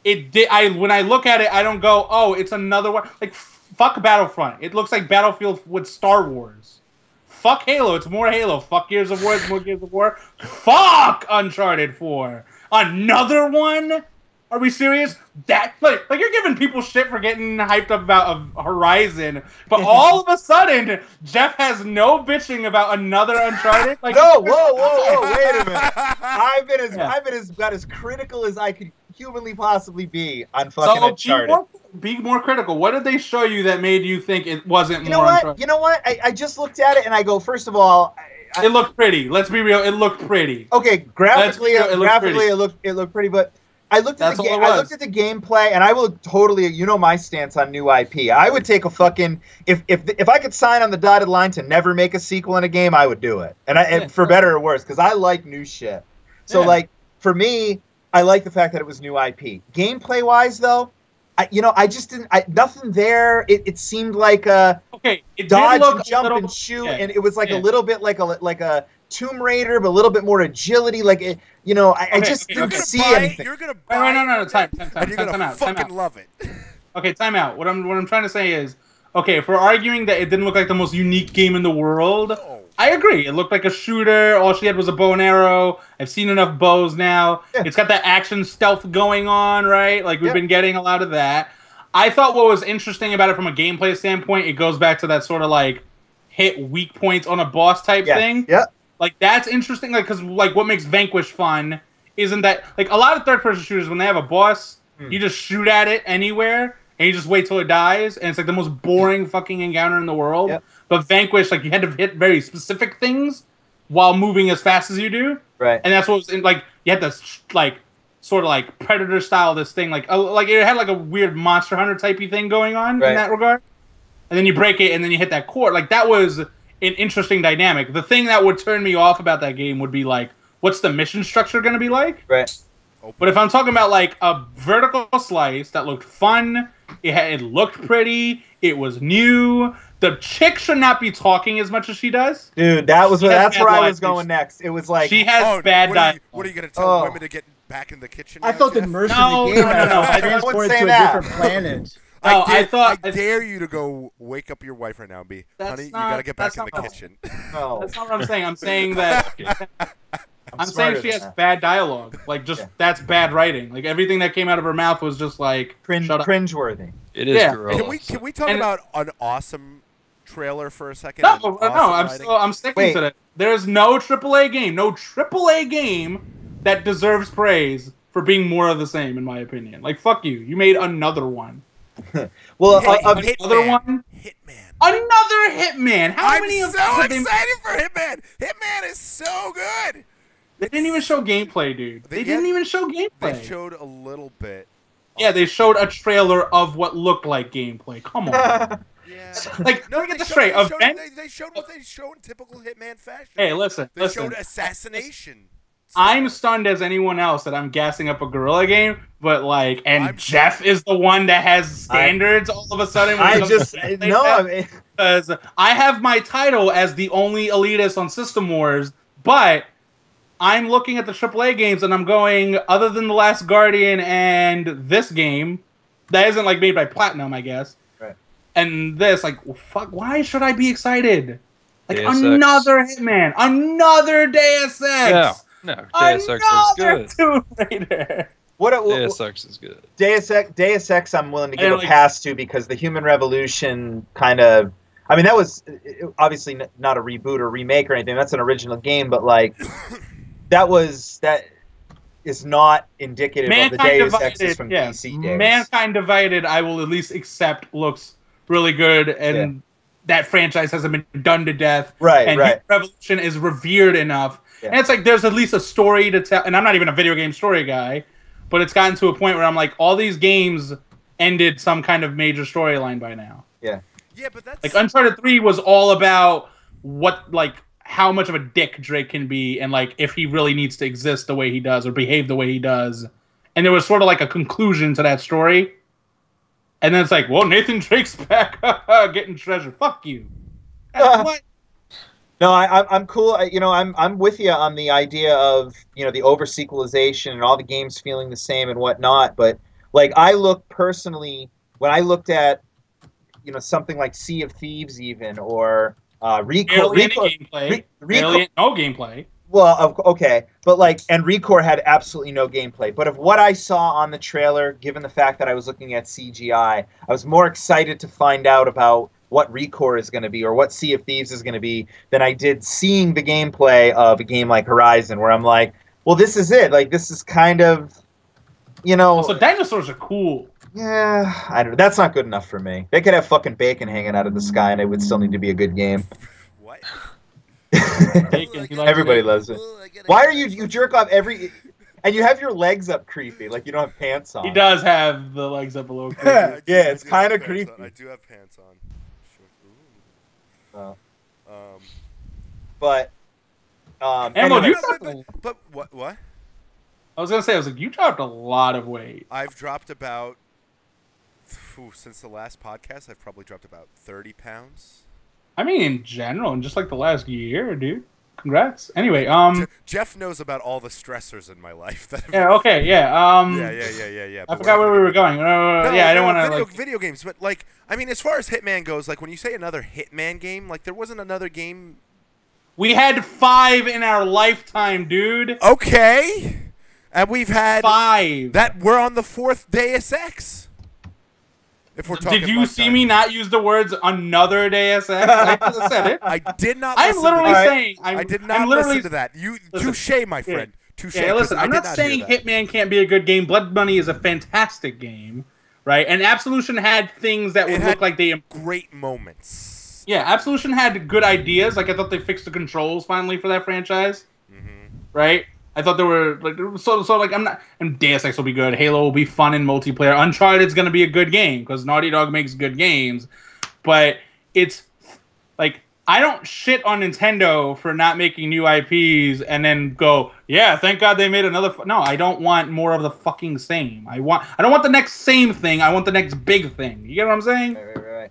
When I look at it, I don't go, oh, it's another one. Like, fuck Battlefront. It looks like Battlefield with Star Wars. Fuck Halo. It's more Halo. Fuck Gears of War. It's more Gears of War. Fuck Uncharted 4. Another one? Are we serious? Like you're giving people shit for getting hyped up about Horizon, but all of a sudden Jeff has no bitching about another Uncharted. Like, no, whoa, wait a minute. I've been about as critical as I could humanly possibly be on fucking Uncharted. Be more critical. What did they show you that made you think it wasn't more Uncharted? You know what? I just looked at it and I go, first of all, it looked pretty. Let's be real. It looked pretty. Okay, graphically, it looked pretty, but. I looked at the gameplay, and I will totally. You know my stance on new IP. I would take a fucking if I could sign on the dotted line to never make a sequel in a game, I would do it, and for better or worse, because I like new shit. So like for me, I like the fact that it was new IP. Gameplay wise, though, I just didn't. Nothing there. It seemed like a dodge and jump and shoot, and it was like a little bit like a Tomb Raider, but a little bit more agility. Like I just didn't see anything. You're gonna buy no. Time out. Fucking love it. Okay, time out. What I'm trying to say is, okay, if we're arguing that it didn't look like the most unique game in the world, I agree. It looked like a shooter. All she had was a bow and arrow. I've seen enough bows now. Yeah. It's got that action stealth going on, right? Like we've been getting a lot of that. I thought what was interesting about it from a gameplay standpoint, it goes back to that sort of like hit weak points on a boss type thing. Yeah. Like, that's interesting, like, because, like, what makes Vanquish fun isn't that... Like, a lot of third-person shooters, when they have a boss, you just shoot at it anywhere, and you just wait till it dies, and it's, like, the most boring fucking encounter in the world. Yep. But Vanquish, like, you had to hit very specific things while moving as fast as you do. Right. And that's what was... Like, you had to, like, sort of, like, Predator-style this thing. Like, it had, like, a weird Monster Hunter-typey thing going on in that regard. And then you break it, and then you hit that core. Like, that was... an interesting dynamic. The thing that would turn me off about that game would be like, what's the mission structure going to be like? Right. But if I'm talking about like a vertical slice that looked fun, it looked pretty, it was new. The chick should not be talking as much as she does. Dude, that's where I was going next. It was like she has bad dialogue. What are you going to tell women to get back in the kitchen? I thought the immersion of the game had transported to a different planet. No, I dare you to go wake up your wife right now and be, honey, you gotta get back in the kitchen. No, that's not what I'm saying. I'm saying that I'm saying she has bad dialogue. Like, just that's bad writing. Like everything that came out of her mouth was just like cringeworthy. It is. Gross. Can we talk about an awesome trailer for a second? No. I'm sticking to that. There's no AAA game that deserves praise for being more of the same, in my opinion. Like, fuck you. You made another one. Well, another one? Hitman. Another Hitman. I'm so excited for Hitman. Hitman is so good. They didn't even show gameplay, dude. They didn't even show gameplay. They showed a little bit. Yeah, they showed a trailer of what looked like gameplay. Come on. Yeah. Like, No, let me get they this showed- straight. They showed what they showed in typical Hitman fashion. Hey, listen. They showed assassination. I'm stuff. stunned as anyone else that I'm gassing up a Guerrilla game, but like, and I'm Jeff is the one that has standards all of a sudden. when it I comes just to gameplay no. now. I mean, Because I have my title as the only elitist on System Wars, but I'm looking at the AAA games and I'm going, other than The Last Guardian and this game, that isn't like made by Platinum, I guess. Right. And this, like, well, fuck, why should I be excited? Like, Deus Ex. another Hitman, another Deus Ex. Yeah. No, Deus Ex looks Another good. Tomb Raider. Deus Ex is good. Deus Ex, I'm willing to give And, a like- pass to because the Human Revolution kind of. I mean, that was obviously not a reboot or remake or anything. That's an original game, but like, that is not indicative of the Deus Exes from PC days. Mankind Divided, I will at least accept looks really good, and that franchise hasn't been done to death. Right, and right. Human Revolution is revered enough. Yeah. And it's like there's at least a story to tell. And I'm not even a video game story guy, but it's gotten to a point where I'm like, all these games ended some kind of major storyline by now. Yeah, but that's Like Uncharted 3 was all about how much of a dick Drake can be, and like if he really needs to exist the way he does or behave the way he does. And there was sort of like a conclusion to that story. And then it's like, well, Nathan Drake's back, getting treasure. Fuck you. What? No, I'm cool. I'm with you on the idea of the over sequelization and all the games feeling the same and whatnot. But like I look personally when I looked at something like Sea of Thieves even or Recore. Gameplay. Barely no gameplay. Well, okay, but and Recore had absolutely no gameplay. But of what I saw on the trailer, given the fact that I was looking at CGI, I was more excited to find out about what Recore is going to be or what Sea of Thieves is going to be than I did seeing the gameplay of a game like Horizon, where I'm like, well, this is it. Like, this is kind of, Also, dinosaurs are cool. Yeah, I don't. That's not good enough for me. They could have fucking bacon hanging out of the sky, and it would still need to be a good game. what? Bacon, he likes Everybody bacon. loves it. Why are you jerk off every? And you have your legs up creepy, like you don't have pants on. He does have the legs up a little creepy. Yeah, it's I do kind have of pants on. creepy. I do have pants on. Sure. Oh. But Ammo, anyway, you But what? I was gonna say, you dropped a lot of weight. I've dropped about since the last podcast. I've probably dropped about 30 pounds. I mean, in general, in just like the last year, dude. Congrats. Anyway, Jeff knows about all the stressors in my life. That have, yeah, okay, yeah. yeah. I but forgot where we were going. No, yeah, I don't want to video games, but like, I mean, as far as Hitman goes, like when you say another Hitman game, like there wasn't another game. We had 5 in our lifetime, dude. Okay, and we've had 5. that. We're on the 4th Deus Ex. If we're talking, Did you see me not use the words another Deus Ex? I just said it. I did not. I'm listen literally to that. saying. I did not listen to that. You touche, my friend. Touche. Yeah, listen, I'm not hear saying that. Hitman can't be a good game. Blood Money is a fantastic game, right? And Absolution had things that would had look like they. Great moments. Yeah, Absolution had good ideas. Like I thought they fixed the controls finally for that franchise, right? I thought there were like like I'm not. And Deus Ex will be good. Halo will be fun in multiplayer. Uncharted's gonna be a good game because Naughty Dog makes good games, but it's like I don't shit on Nintendo for not making new IPs and then go, yeah, thank God they made another. No, I don't want more of the fucking same. I don't want the next same thing. I want the next big thing. You get what I'm saying? Right.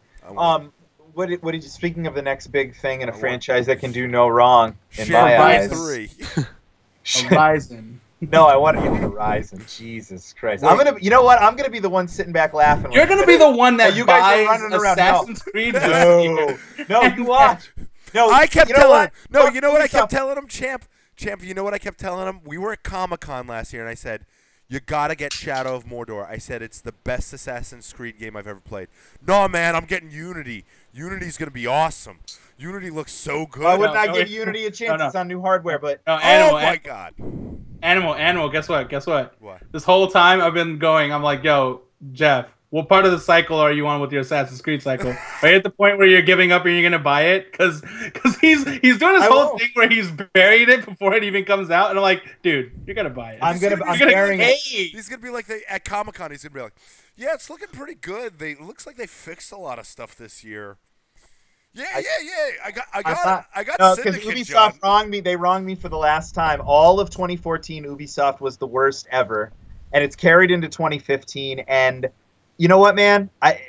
What did you? Speaking of the next big thing in a franchise that can do no wrong, in Share my by eyes. 3. Horizon. No, I want to get Horizon. Jesus Christ! I'm gonna. You know what? I'm gonna be the one sitting back laughing. You're gonna be the one that you guys are buys running around. Assassin's Creed. No, no, you watch. No, I kept you know telling what? him. No, Fuck you know what I yourself. kept telling him, Champ. You know what I kept telling him? We were at Comic-Con last year, and I said, "You gotta get Shadow of Mordor." I said it's the best Assassin's Creed game I've ever played. No, man, I'm getting Unity. Unity's gonna be awesome. Unity looks so good. Why wouldn't I give Unity a chance? No. It's on new hardware, but No, Oh my God! Animal. Guess what? What? This whole time I've been going. I'm like, yo, Jeff, what part of the cycle are you on with your Assassin's Creed cycle? Are you at the point where you're giving up and you're gonna buy it? Because he's doing this whole thing where he's buried it before it even comes out, and I'm like, dude, you're gonna buy it. I'm burying it. He's gonna be like at Comic-Con. He's gonna be like, yeah, it's looking pretty good. Looks like they fixed a lot of stuff this year. Yeah. I got Syndicate, because Ubisoft John. wronged me. They wronged me for the last time. All of 2014, Ubisoft was the worst ever, and it's carried into 2015. And you know what, man? I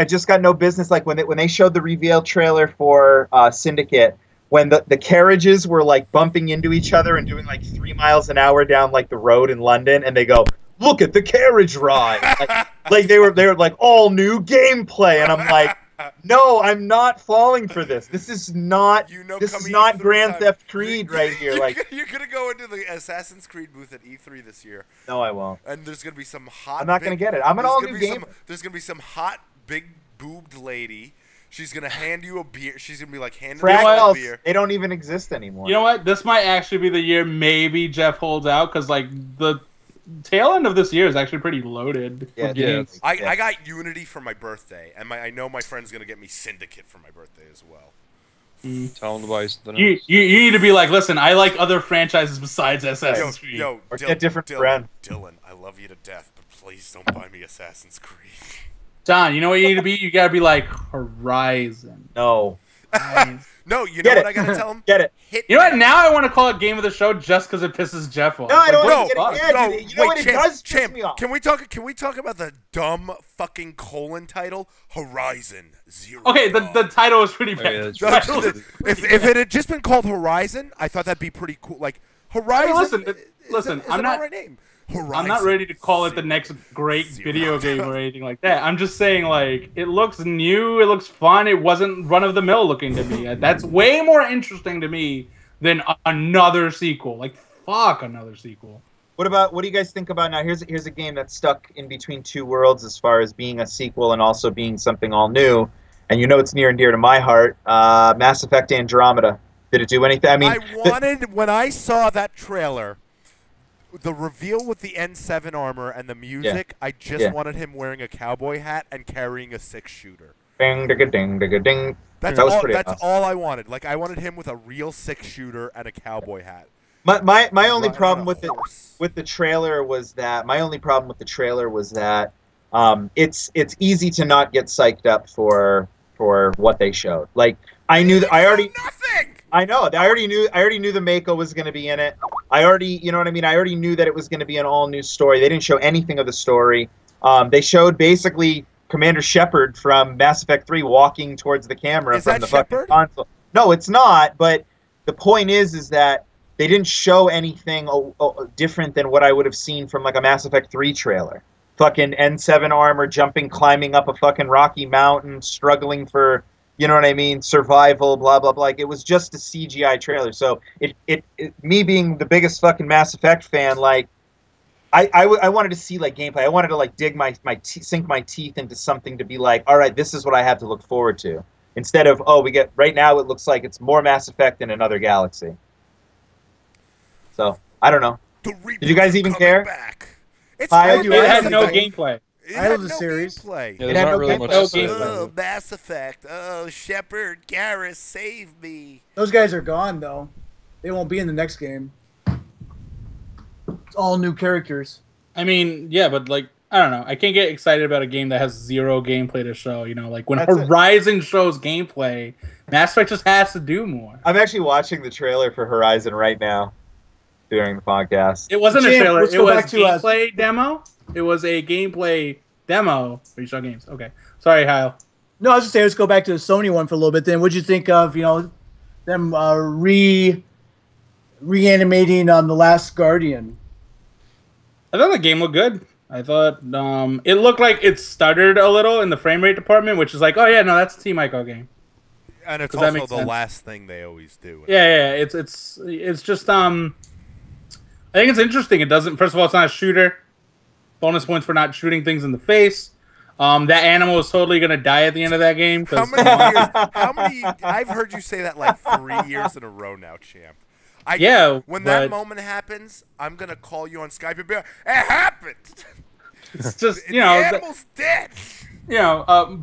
just got no business. Like when they showed the reveal trailer for Syndicate, when the carriages were like bumping into each other and doing like 3 miles an hour down like the road in London, and they go, "Look at the carriage ride!" like they were like all new gameplay, and I'm like, no, I'm not falling for this. This is not. This is not Grand Theft Creed right here. Like you're gonna go into the Assassin's Creed booth at E3 this year. No, I won't. And there's gonna be some hot. I'm not gonna get it. I'm an all new game. There's gonna be some hot, big boobed lady. She's gonna hand you a beer. She's gonna be like handing you a beer. They don't even exist anymore. You know what? This might actually be the year maybe Jeff holds out, because like the tail end of this year is actually pretty loaded. Yeah. I got Unity for my birthday, and I know my friend's gonna get me Syndicate for my birthday as well. Tell him to buy the you need to be like, listen, I like other franchises besides Assassin's Creed. Or get different friend. Dylan, I love you to death, but please don't buy me Assassin's Creed. Don, you know what you need to be? You gotta be like Horizon. No. No, you know what I gotta tell him? Get it. You know what? Now I want to call it Game of the Show just because it pisses Jeff off. No, I don't Like, want to get it. You know what? It does piss me off. Can we talk about the dumb fucking colon title? Horizon Zero. Okay, the title is pretty bad. If it had just been called Horizon, I thought that'd be pretty cool. Like Horizon. Listen, I'm not right name. Horizon I'm not ready to call it the next great video game or anything like that. I'm just saying, like, it looks new, it looks fun, it wasn't run-of-the-mill looking to me. That's way more interesting to me than another sequel. Like, fuck another sequel. What do you guys think about now? Here's a game that's stuck in between two worlds as far as being a sequel and also being something all new. And you know it's near and dear to my heart. Mass Effect Andromeda. Did it do anything? I mean, when I saw that trailer, the reveal with the N7 armor and the music, I just wanted him wearing a cowboy hat and carrying a 6-shooter. Ding, ding, ding, ding, ding. That's all I wanted. Like, I wanted him with a real 6-shooter and a cowboy hat. My only problem with the trailer was that it's easy to not get psyched up for what they showed. Like, I knew that I already nothing. I know. I already knew the Mako was going to be in it. You know what I mean? I already knew that it was going to be an all-new story. They didn't show anything of the story. They showed basically Commander Shepard from Mass Effect 3 walking towards the camera from the fucking console. No, it's not. But the point is that they didn't show anything different than what I would have seen from like a Mass Effect 3 trailer. Fucking N7 armor, climbing up a fucking rocky mountain, struggling for, you know what I mean, survival, blah, blah, blah. Like, it was just a CGI trailer. So me being the biggest fucking Mass Effect fan, like, I wanted to see, like, gameplay. I wanted to, like, sink my teeth into something to be like, all right, this is what I have to look forward to. Instead of, right now it looks like it's more Mass Effect in another galaxy. So, I don't know. Did you guys even care? It had no gameplay. I love the series. Yeah, there's not really much to say about it. Mass Effect. Oh, Shepard, Garrus, save me. Those guys are gone, though. They won't be in the next game. It's all new characters. I mean, yeah, but, like, I don't know. I can't get excited about a game that has zero gameplay to show. You know, like, when Horizon shows gameplay, Mass Effect just has to do more. I'm actually watching the trailer for Horizon right now during the podcast. It wasn't a trailer. It was a gameplay demo. It was a gameplay demo. Are you show games? Okay. Sorry, Kyle. No, I was just saying, let's go back to the Sony one for a little bit. Then, what'd you think of, them reanimating The Last Guardian? I thought the game looked good. I thought it looked like it stuttered a little in the frame rate department, which is like, oh yeah, no, that's a Team Ico game. And it's also the last thing they always do. Yeah. It's just I think it's interesting. It doesn't. First of all, it's not a shooter. Bonus points for not shooting things in the face. That animal is totally gonna die at the end of that game. How many? I've heard you say that like 3 years in a row now, champ. When that moment happens, I'm gonna call you on Skype and be like, "It happened." It's just, The animal's dead.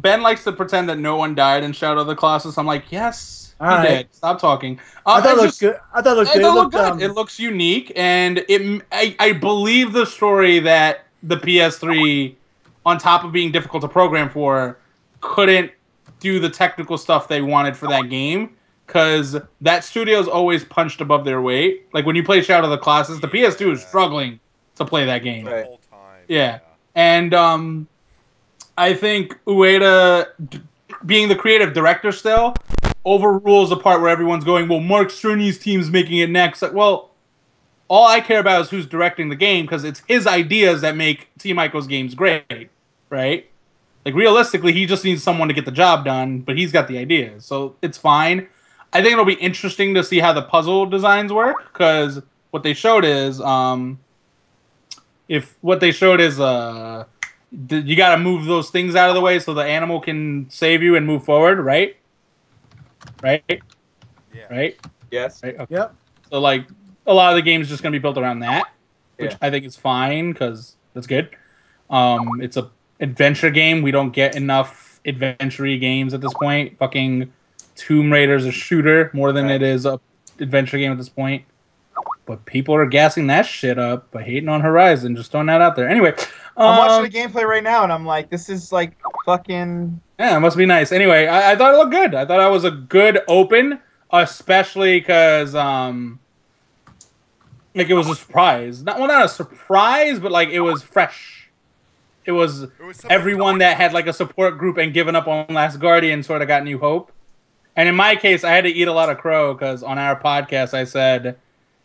Ben likes to pretend that no one died in Shadow of the Colossus. I'm like, yes, he All right. did. Stop talking. I thought it looked good. I thought it looked It good. looked good. It looks unique, and I believe the story that the PS3, on top of being difficult to program for, couldn't do the technical stuff they wanted for that game, because that studio's always punched above their weight. Like when you play Shadow of the Colossus, the PS2 is struggling to play that game. The whole time. Yeah. And I think Ueda, being the creative director still, overrules the part where everyone's going, well, Mark Cerny's team's making it next. Like, well, all I care about is who's directing the game, because it's his ideas that make Team Ico's games great, right? Like, realistically, he just needs someone to get the job done, but he's got the ideas, so it's fine. I think it'll be interesting to see how the puzzle designs work, because what they showed is, you got to move those things out of the way so the animal can save you and move forward, right? Right? Yeah. Right? Yes. Right? Okay. Yep. So, like, a lot of the game's just going to be built around that, which Yeah. I think is fine, because that's good. It's a adventure game. We don't get enough adventure-y games at this point. Fucking Tomb Raider's a shooter more than it is a adventure game at this point. But people are gassing that shit up by hating on Horizon. Just throwing that out there. Anyway. I'm watching the gameplay right now, and I'm like, this is like fucking... Yeah, it must be nice. Anyway, I thought it looked good. I thought it was a good open, especially because, like, it was a surprise. Not a surprise, but, like, it was fresh. It was everyone that had, like, a support group and given up on Last Guardian sort of got new hope. And in my case, I had to eat a lot of crow, because on our podcast, I said,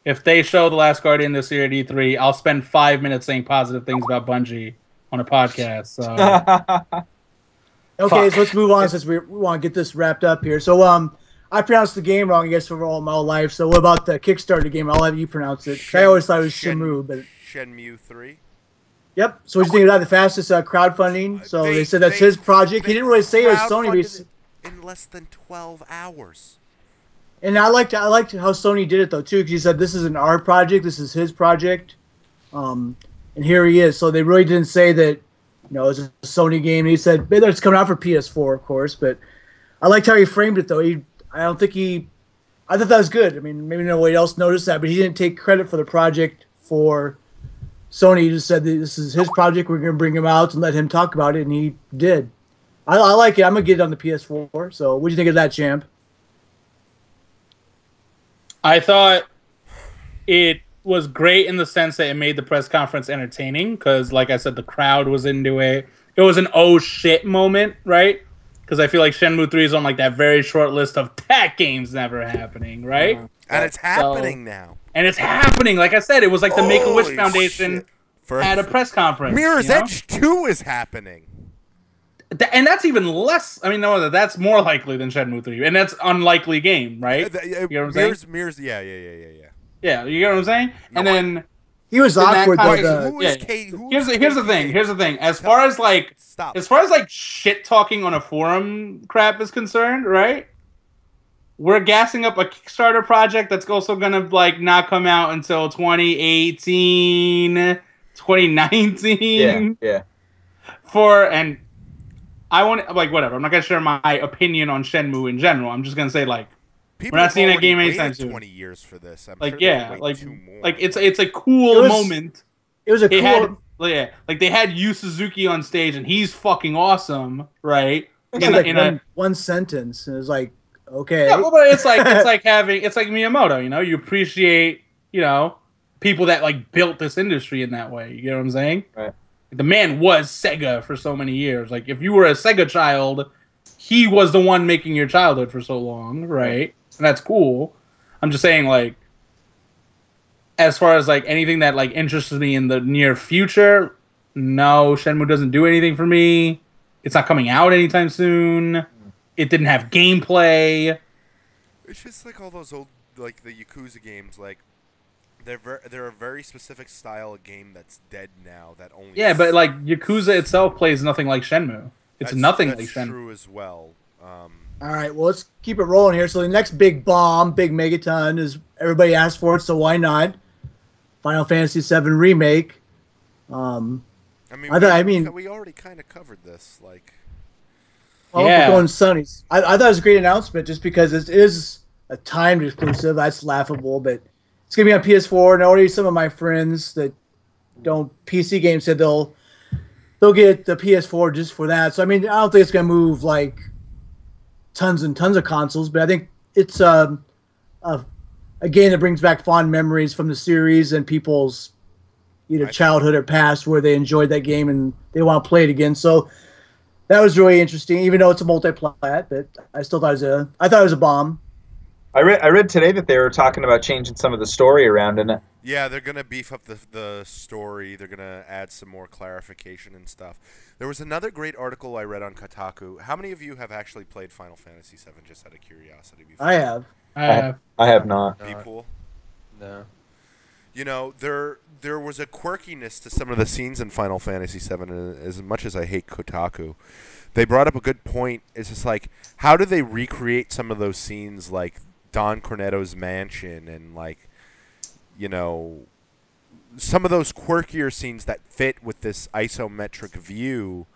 if they show The Last Guardian this year at E3, I'll spend 5 minutes saying positive things about Bungie on a podcast. So... Okay, Fuck. so let's move on since we want to get this wrapped up here. So, I pronounced the game wrong, I guess, for all my whole life. So, what about the Kickstarter game? I'll have you pronounce it. I always thought it was Shenmue, but Shenmue 3. yep. So, what do you think about the fastest crowdfunding? So they said that's his project. He didn't really say it was Sony, but in less than 12 hours. and I liked how Sony did it though too, because he said this isn't our project, this is his project, and here he is. So they really didn't say that. It's a Sony game. He said it's coming out for PS4, of course, but I liked how he framed it, though. I thought that was good. I mean, maybe nobody else noticed that, but he didn't take credit for the project for Sony. He just said that this is his project. We're going to bring him out and let him talk about it, and he did. I like it. I'm going to get it on the PS4. So what do you think of that, Champ? I thought it was great in the sense that it made the press conference entertaining, because, like I said, the crowd was into it. It was an oh shit moment, right? Because I feel like Shenmue 3 is on like that very short list of that game's never happening, right? And it's happening now. And it's happening. Like I said, it was like the Make-A-Wish Holy Foundation shit. at a press conference. Mirror's Edge 2 is happening. And that's even less. I mean, no, that's more likely than Shenmue 3. And that's unlikely game, right? You know what I'm saying? Mirror's, yeah. Yeah, you get what I'm saying? And then He was in that awkward. context- Who yeah. is Kate? Here's the thing. As far as like shit talking on a forum crap is concerned, right? We're gassing up a Kickstarter project that's also gonna like not come out until 2018, 2019. Yeah. And I want like whatever. I'm not gonna share my opinion on Shenmue in general. I'm just gonna say like People we're not have seeing that already game anytime waited soon. 20 years for this. I'm Like sure yeah, they'll like wait 2 more. it's a cool moment. It was a They cool. had like they had Yu Suzuki on stage and he's fucking awesome, right? It was like one sentence, and it was like, okay. Yeah, but it's like it's like Miyamoto, you appreciate, people that like built this industry in that way. You know what I'm saying? Right. The man was Sega for so many years. Like if you were a Sega child, he was the one making your childhood for so long, right? And that's cool. I'm just saying, like, as far as like anything that like interests me in the near future, no, Shenmue doesn't do anything for me. It's not coming out anytime soon. It didn't have gameplay. It's just like all those old, like the Yakuza games, like they're a very specific style of game that's dead now. That only But like Yakuza itself plays nothing like Shenmue. It's nothing like That's Shenmue. true as well. All right, well, let's keep it rolling here. So the next big bomb, big megaton, is everybody asked for it, so why not? Final Fantasy VII Remake. I mean, we already kind of covered this. Like, well, we're going Sony's. I thought it was a great announcement just because it is a timed exclusive. That's laughable, but it's gonna be on PS4. And already some of my friends that don't PC games said they'll get the PS4 just for that. So I mean, I don't think it's gonna move like tons and tons of consoles, but I think it's a game that brings back fond memories from the series and people's either childhood or past where they enjoyed that game and they want to play it again. So that was really interesting, even though it's a multi-plat, but I still thought it was a bomb. I read today that they were talking about changing some of the story around in it. Yeah, they're gonna beef up the story. They're gonna add some more clarification and stuff. There was another great article I read on Kotaku. How many of you have actually played Final Fantasy VII? Just out of curiosity. Before? I have. I have not. People? No. You know, there was a quirkiness to some of the scenes in Final Fantasy VII, and as much as I hate Kotaku, they brought up a good point. It's just like, how do they recreate some of those scenes, like Don Cornetto's mansion, and like, you know, some of those quirkier scenes that fit with this isometric view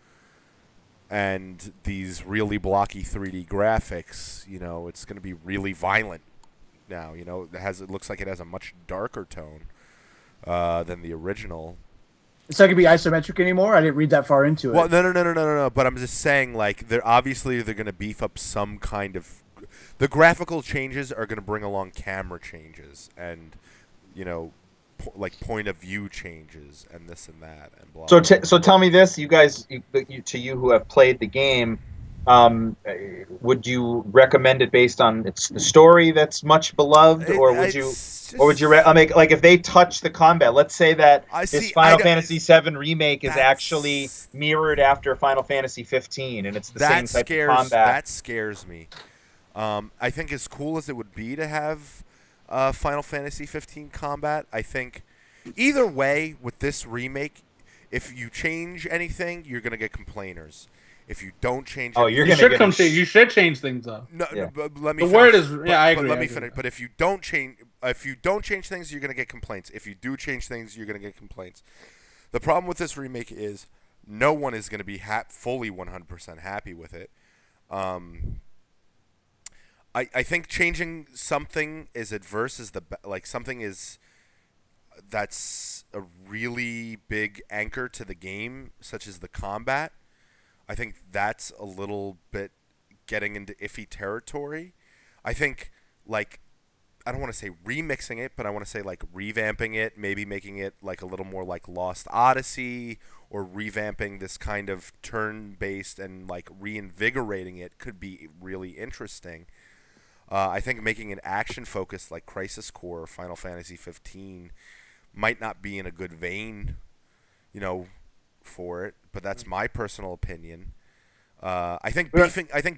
and these really blocky 3D graphics. You know, it's going to be really violent now. You know, it looks like it has a much darker tone than the original. It's not gonna be isometric anymore. I didn't read that far into it. Well, no. But I'm just saying, like, they're gonna beef up some kind of. The graphical changes are gonna bring along camera changes, and you know, like point of view changes, and this and that, and blah. So tell me this, you guys, you who have played the game. Would you recommend it based on the story that's much beloved, or would you like if they touch the combat? Let's say that this Final Fantasy VII remake is actually mirrored after Final Fantasy 15, and it's the same type of combat. That scares me. I think as cool as it would be to have Final Fantasy 15 combat, I think either way with this remake, if you change anything, you're gonna get complainers. If you don't change, you should change things up. No, but let me. The word is I agree. But let me finish. But if you don't change things, you're gonna get complaints. If you do change things, you're gonna get complaints. The problem with this remake is no one is gonna be fully 100% happy with it. I think changing something as adverse as something is that's a really big anchor to the game, such as the combat. I think that's a little bit getting into iffy territory. I think, like, I don't want to say remixing it, but I want to say, like, revamping it, maybe making it, like, a little more like Lost Odyssey, or revamping this kind of turn-based and, like, reinvigorating it could be really interesting. I think making it action-focused like Crisis Core or Final Fantasy 15 might not be in a good vein, you know, for it, but that's my personal opinion. I think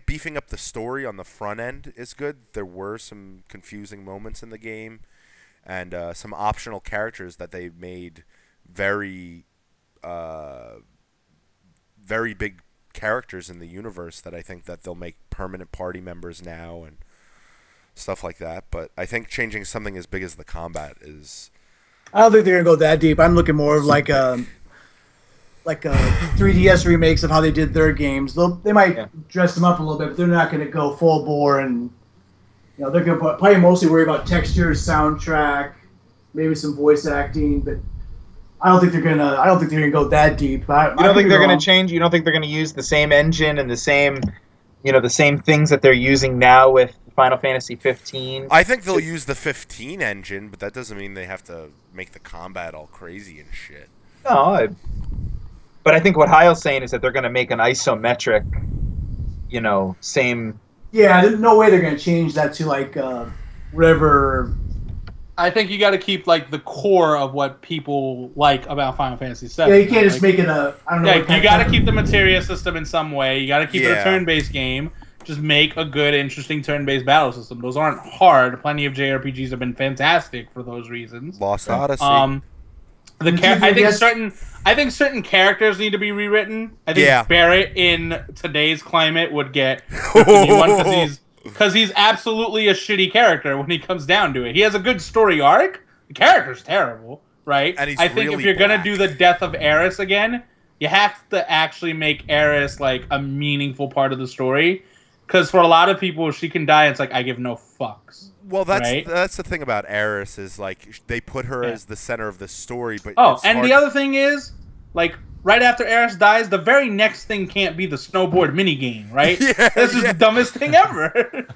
beefing up the story on the front end is good. There were some confusing moments in the game, and some optional characters that they made very, very big characters in the universe that I think that they'll make permanent party members now and stuff like that. But I think changing something as big as the combat is. I don't think they're gonna go that deep. I'm looking more of like a 3DS remakes of how they did their games. They might dress them up a little bit, but they're not going to go full bore, and you know they're going to probably mostly worry about textures, soundtrack, maybe some voice acting. But I don't think they're gonna go that deep. You don't think they're going to change? You don't think they're going to use the same engine and the same things that they're using now with Final Fantasy 15? I think they'll use the 15 engine, but that doesn't mean they have to make the combat all crazy and shit. No, but I think what Hyle's saying is that they're going to make an isometric, same. Yeah, there's no way they're going to change that to like whatever. I think you got to keep like the core of what people like about Final Fantasy VII. Yeah, you can't just make it a. I don't know. Yeah, you got to keep the materia system in some way. You got to keep it a turn-based game. Just make a good, interesting turn-based battle system. Those aren't hard. Plenty of JRPGs have been fantastic for those reasons. Lost Odyssey. I think certain characters need to be rewritten. I think Barrett in today's climate would get a new one because he's absolutely a shitty character when he comes down to it. He has a good story arc. The character's terrible, right? And he's I think really if you're gonna do the death of Aeris again, you have to actually make Aeris like a meaningful part of the story. Because for a lot of people, she can die. It's like I give no fucks. Well, that's right? that's the thing about Aeris is like they put her as the center of the story, but the other thing is like right after Aeris dies, the very next thing can't be the snowboard minigame, right? This is the dumbest thing ever.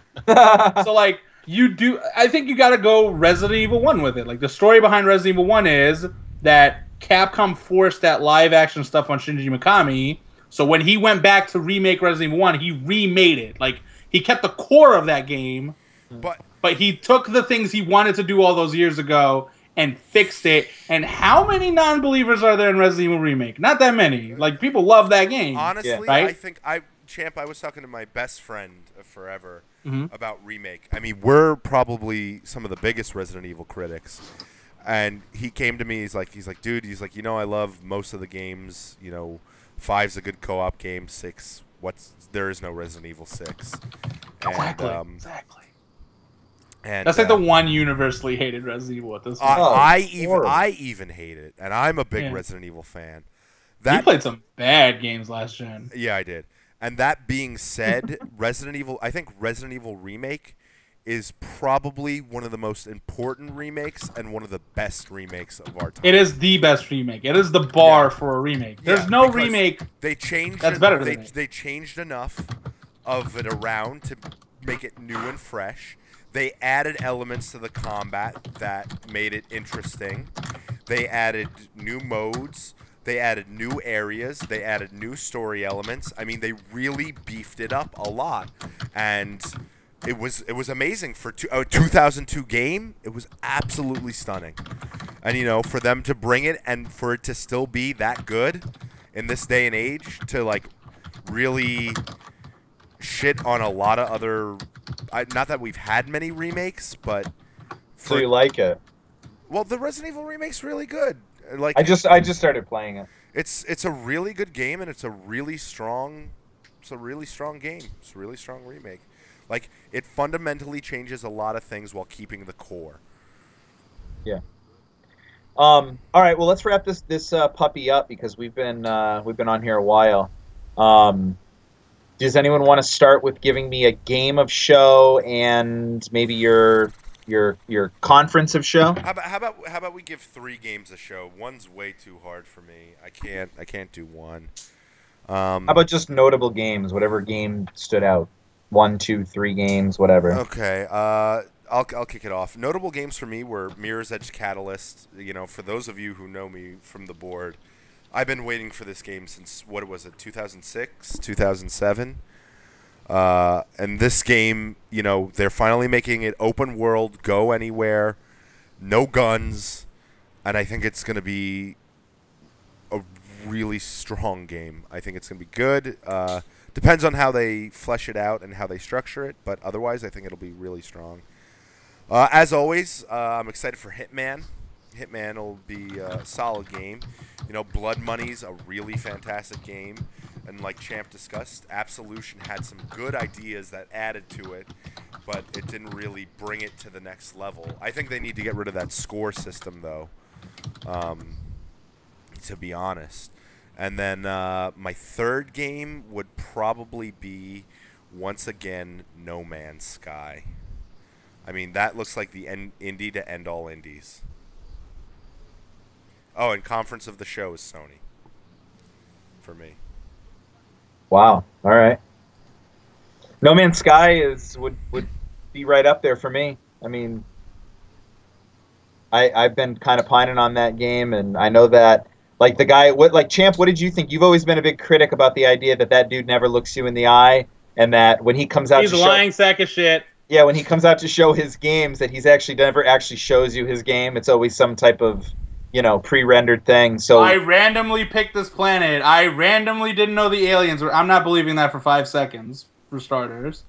So like I think you got to go Resident Evil 1 with it. Like the story behind Resident Evil 1 is that Capcom forced that live action stuff on Shinji Mikami. So when he went back to remake Resident Evil 1, he remade it. Like, he kept the core of that game, but he took the things he wanted to do all those years ago and fixed it. And how many non-believers are there in Resident Evil Remake? Not that many. Like, people love that game. Honestly, right? I think Champ, I was talking to my best friend of forever about Remake. I mean, we're probably some of the biggest Resident Evil critics. And he came to me, he's like, dude, I love most of the games, 5's a good co-op game. 6, there is no Resident Evil 6. Exactly. And that's like the one universally hated Resident Evil at this point. I even hate it, and I'm a big Resident Evil fan. You played some bad games last gen. Yeah, I did. And that being said, I think Resident Evil Remake is probably one of the most important remakes and one of the best remakes of our time. It is the best remake. It is the bar for a remake. There's no remake they changed that's better than they changed enough of it around to make it new and fresh. They added elements to the combat that made it interesting. They added new modes. They added new areas. They added new story elements. I mean, they really beefed it up a lot. And it was amazing for a 2002 game. It was absolutely stunning, and for them to bring it and for it to still be that good in this day and age, to like really shit on a lot of other. Not that we've had many remakes, but so you like it? Well, the Resident Evil remake's really good. Like I just started playing it. It's a really good game, and it's a really strong game. It's a really strong remake. Like, it fundamentally changes a lot of things while keeping the core. Yeah. All right. Well, let's wrap this puppy up because we've been on here a while. Does anyone want to start with giving me a game of show and maybe your conference of show? How about we give 3 games a show? One's way too hard for me. I can't do one. How about just notable games? Whatever game stood out. 1, 2, 3 games, whatever. Okay, I'll kick it off. Notable games for me were Mirror's Edge Catalyst. For those of you who know me from the board, I've been waiting for this game since, 2006, 2007? And this game, they're finally making it open world, go anywhere, no guns, and I think it's going to be a really strong game. I think it's going to be good. Depends on how they flesh it out and how they structure it, but otherwise I think it'll be really strong. As always, I'm excited for Hitman. Hitman will be a solid game. Blood Money's a really fantastic game, and like Champ discussed, Absolution had some good ideas that added to it, but it didn't really bring it to the next level. I think they need to get rid of that score system, though, to be honest. And then my third game would probably be, once again, No Man's Sky. I mean, that looks like the indie to end all indies. Oh, and Conference of the Show is Sony. For me. Wow. All right. No Man's Sky would be right up there for me. I mean, I've been kind of pining on that game, and I know that. Like the guy, Champ, what did you think? You've always been a big critic about the idea that dude never looks you in the eye, and that when he comes out, he's a lying sack of shit. Yeah, when he comes out to show his games, that he's actually never actually shows you his game. It's always some type of, pre-rendered thing. So I randomly picked this planet. I randomly didn't know the aliens were. I'm not believing that for 5 seconds, for starters.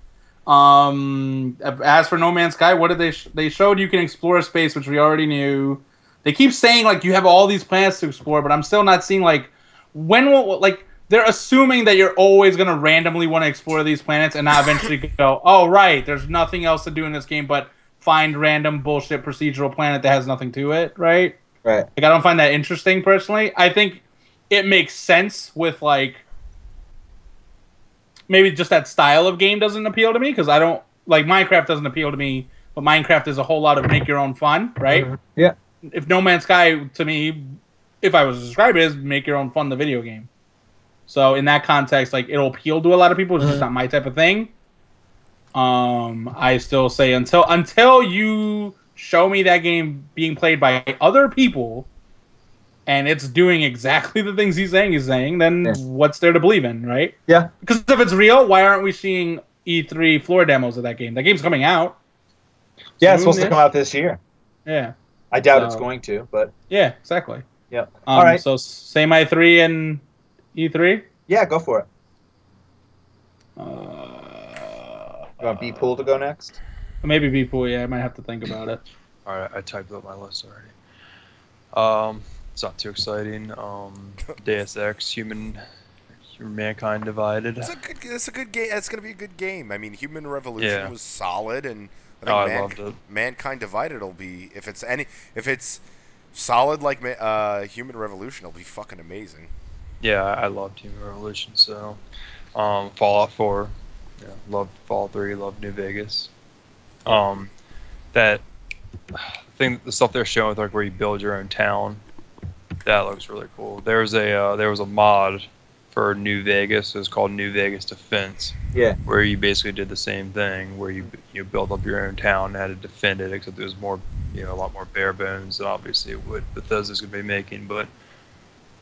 As for No Man's Sky, what did they showed you can explore space, which we already knew. They keep saying, like, you have all these planets to explore, but I'm still not seeing, like, they're assuming that you're always going to randomly want to explore these planets and not eventually go, oh, right, there's nothing else to do in this game but find random bullshit procedural planet that has nothing to it, right? Right. Like, I don't find that interesting, personally. I think it makes sense with like maybe just that style of game doesn't appeal to me because I don't like Minecraft doesn't appeal to me, but Minecraft is a whole lot of make your own fun, right? Yeah. If No Man's Sky to me, if I was to describe it, is make your own fun the video game. So in that context, like it'll appeal to a lot of people. It's just not my type of thing. I still say until you show me that game being played by other people and it's doing exactly the things he's saying, then what's there to believe in, right? Yeah. Because if it's real, why aren't we seeing E3 floor demos of that game? That game's coming out. Yeah, it's supposed to come out this year. Yeah. I doubt it's going to, but yeah, exactly. Yeah. All right. So same i3 and E3. Yeah, go for it. You want B-Pool to go next? Maybe B-Pool. Yeah, I might have to think about it. All right, I typed up my list already. It's not too exciting. Deus Ex, Mankind Divided. It's a good game. It's gonna be a good game. I mean, Human Revolution was solid, and I think loved it. Mankind Divided will be if it's solid like Human Revolution, it'll be fucking amazing. Yeah, I loved Human Revolution. So, Fallout 4, loved Fallout 3, loved New Vegas. That thing, the stuff they're showing with like where you build your own town, that looks really cool. There was a mod for New Vegas. It was called New Vegas Defense. Yeah. Where you basically did the same thing, where you built up your own town and had to defend it, except it was more, a lot more bare bones than obviously what Bethesda's gonna be making. But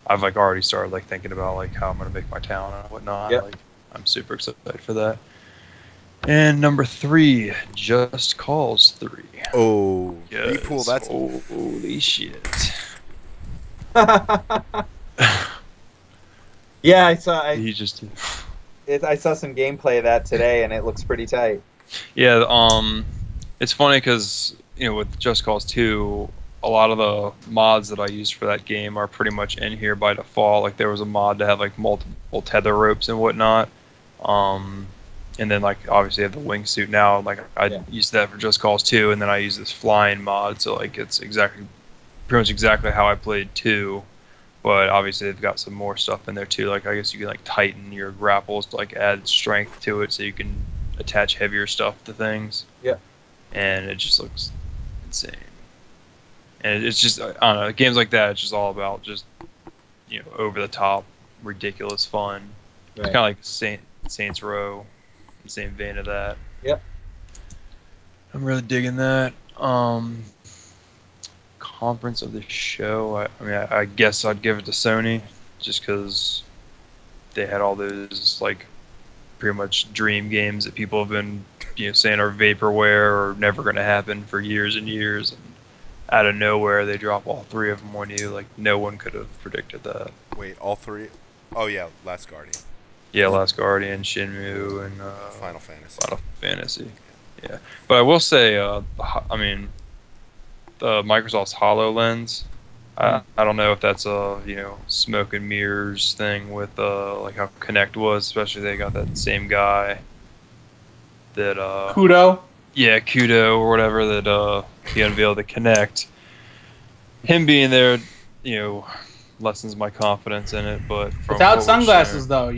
I've like already started like thinking about like how I'm gonna make my town and whatnot. Yep. Like I'm super excited for that. And number 3, Just Cause 3. Oh, Yes. B-Pool, that's Holy shit. Yeah, I saw some gameplay of that today, and it looks pretty tight. Yeah, it's funny because with Just Cause 2, a lot of the mods that I used for that game are pretty much in here by default. Like there was a mod to have like multiple tether ropes and whatnot, and then like obviously I have the wingsuit now. Like I used that for Just Cause 2, and then I use this flying mod, so like it's pretty much exactly how I played 2. But obviously they've got some more stuff in there too. Like I guess you can like tighten your grapples to like add strength to it, so you can attach heavier stuff to things. Yeah. And it just looks insane. And it's just I don't know, games like that. It's just all about just over the top, ridiculous fun. Right. It's kind of like Saints Row, the same vein of that. Yep. I'm really digging that. Conference of the show. I guess I'd give it to Sony, just because they had all those like pretty much dream games that people have been saying are vaporware or never going to happen for years and years, and out of nowhere they drop all 3 of them on you. Like no one could have predicted that. Wait, all 3? Oh yeah, Last Guardian. Yeah, Last Guardian, Shenmue, and Final Fantasy. Final Fantasy. Yeah, but I will say, the Microsoft's HoloLens. I don't know if that's a smoke and mirrors thing with like how Kinect was, especially they got that same guy that Kudo. Yeah, Kudo or whatever that he unveiled the Kinect. Him being there, lessens my confidence in it. But without sunglasses though,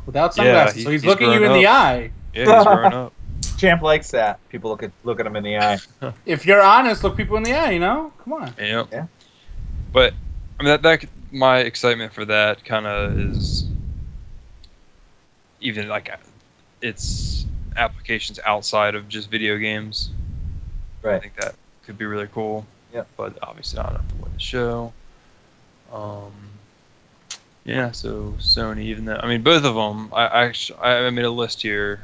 without sunglasses, so he's looking you in the eye. Yeah, he's grown up. Champ likes that. People look at him in the eye. If you're honest, look people in the eye. Come on. Yeah. But I mean that my excitement for that kind of is even like it's applications outside of just video games. Right. I think that could be really cool. Yeah. But obviously not enough to win the show. Yeah. So Sony, even though both of them, I made a list here.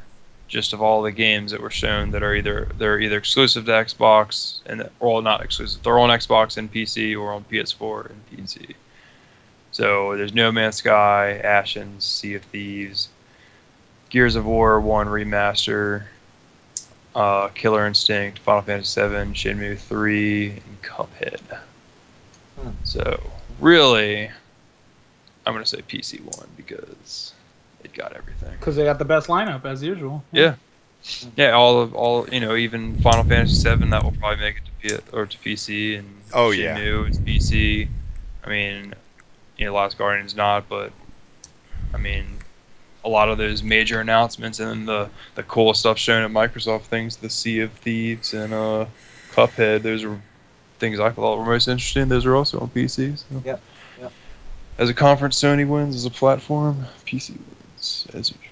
Just of all the games that were shown that are they're either exclusive to Xbox or not exclusive. They're on Xbox and PC or on PS4 and PC. So there's No Man's Sky, Ashen, Sea of Thieves, Gears of War 1 Remaster, Killer Instinct, Final Fantasy 7, Shenmue 3, and Cuphead. So really, I'm gonna say PC 1 because it got everything. Because they got the best lineup as usual. Yeah. All even Final Fantasy 7 that will probably make it to PC, and Shenmue it's PC. Last Guardian's not, but I mean, a lot of those major announcements and then the cool stuff shown at Microsoft things, the Sea of Thieves and Cuphead, those are things I thought were most interesting. Those are also on PC. So. Yep. As a conference, Sony wins. As a platform, PC wins. As usual.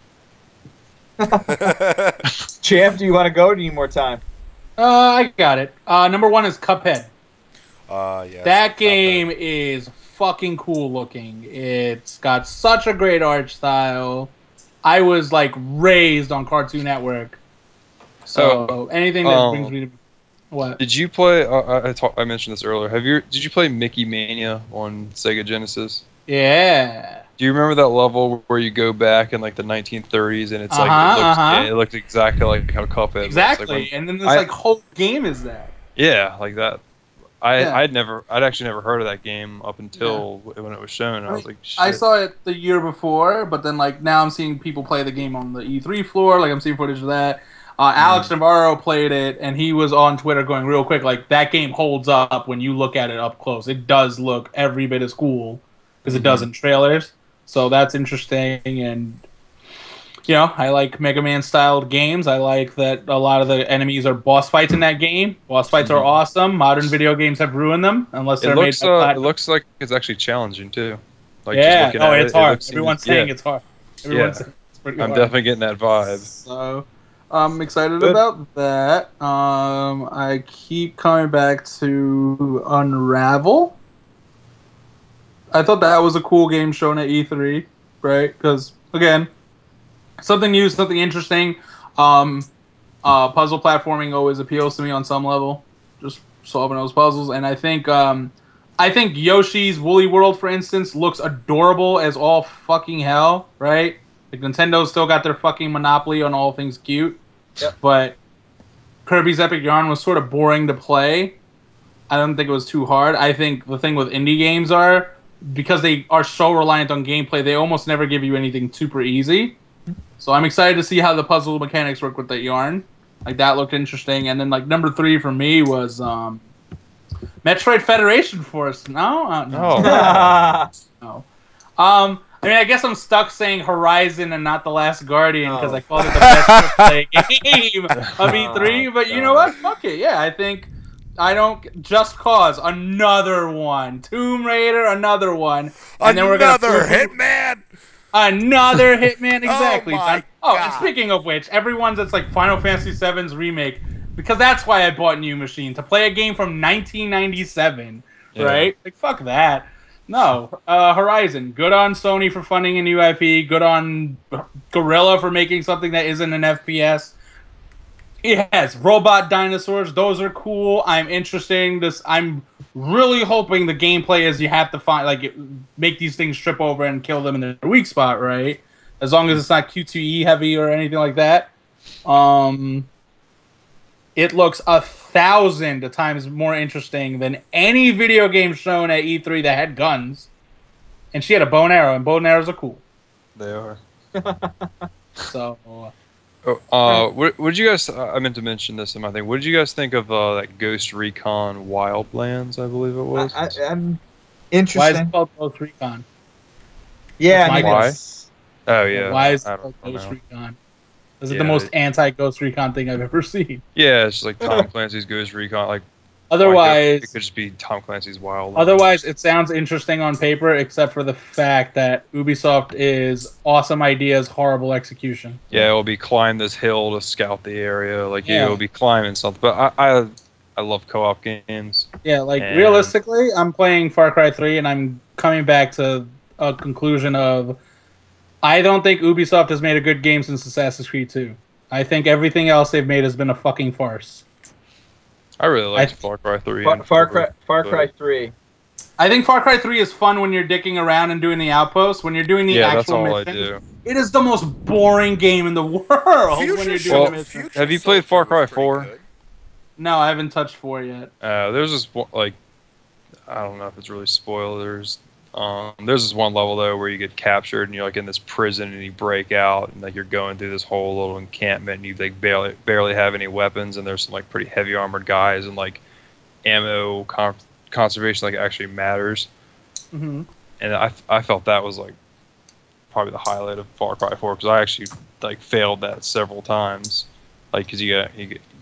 Champ, do you want to go or do you need more time? I got it. Number 1 is Cuphead. Yeah. That game is fucking cool looking. It's got such a great art style. I was like raised on Cartoon Network. So anything that brings me to what? Did you play? I mentioned this earlier. Did you play Mickey Mania on Sega Genesis? Yeah. Do you remember that level where you go back in like the 1930s and it's it looked exactly like how Cuphead exactly, looks. Like and then this whole game is that. Yeah, like that. I'd actually never heard of that game up until when it was shown. I was like, shit. I saw it the year before, but then like now I'm seeing people play the game on the E3 floor. Like I'm seeing footage of that. Alex Navarro played it, and he was on Twitter going real quick, like, that game holds up when you look at it up close. It does look every bit as cool as it does in trailers. So that's interesting, and, I like Mega Man-styled games. I like that a lot of the enemies are boss fights in that game. Boss fights are awesome. Modern video games have ruined them, unless they're made by it looks like it's actually challenging, too. Like, just looking at it's hard. Everyone's saying it's hard. Everyone's saying it's pretty hard. I'm definitely getting that vibe. So... I'm excited about that. I keep coming back to Unravel. I thought that was a cool game shown at E3, right? Because, again, something new, something interesting. Puzzle platforming always appeals to me on some level. Just solving those puzzles. And I think Yoshi's Woolly World, for instance, looks adorable as all fucking hell, right? Like, Nintendo's still got their fucking monopoly on all things cute. Yep. But Kirby's Epic Yarn was sort of boring to play. I don't think it was too hard. I think the thing with indie games are, because they are so reliant on gameplay, they almost never give you anything super easy. So I'm excited to see how the puzzle mechanics work with that yarn. Like, that looked interesting. And then, like, number 3 for me was Metroid Federation Force. No. No. I mean, I guess I'm stuck saying Horizon and not The Last Guardian because I called it the best play game of E3. But you know what? Fuck it. Yeah, I think I don't Just Cause, another one. Tomb Raider, another one. And then we're gonna Hitman. Another Hitman, exactly. God. And speaking of which, everyone's that's like Final Fantasy VII's remake, because that's why I bought New Machine, to play a game from 1997, right? Like, fuck that. No, Horizon. Good on Sony for funding a new IP. Good on Guerrilla for making something that isn't an FPS. It has robot dinosaurs. Those are cool. I'm really hoping the gameplay is you have to make these things trip over and kill them in their weak spot, right? As long as it's not Q2E heavy or anything like that. It looks 1,000 times more interesting than any video game shown at E3 that had guns. And she had a bow and arrow, and bow and arrows are cool. They are. So... what did you guys? I meant to mention this in my thing. What did you guys think of that Ghost Recon Wildlands? I believe it was. I'm interesting. Why is it called Ghost Recon? Yeah, I mean, why? Oh yeah. Why is it called Ghost Recon? Is it the most anti-Ghost Recon thing I've ever seen? Yeah, it's just like Tom Clancy's Ghost Recon. Like, otherwise, it could just be Tom Clancy's Wildlands. Otherwise, it sounds interesting on paper, except for the fact that Ubisoft is awesome ideas, horrible execution. Yeah, it'll be climb this hill to scout the area. Like, you'll be climbing something. But I love co-op games. Yeah, like, realistically, I'm playing Far Cry 3, and I'm coming back to a conclusion of, I don't think Ubisoft has made a good game since Assassin's Creed 2. I think everything else they've made has been a fucking farce. I really liked Far Cry 3. Far Cry 3. I think Far Cry 3 is fun when you're dicking around and doing the outposts. When you're doing the actual missions, I do. It is the most boring game in the world when you're doing missions. Have you played Far Cry 4? No, I haven't touched 4 yet. There's this, like, I don't know if it's really spoilers. There's this one level though where you get captured and you're like in this prison and you break out and like you're going through this whole little encampment and you like barely have any weapons and there's some like pretty heavy armored guys and like ammo conservation like actually matters. Mm-hmm. and I felt that was like probably the highlight of Far Cry 4 because I actually like failed that several times, like because you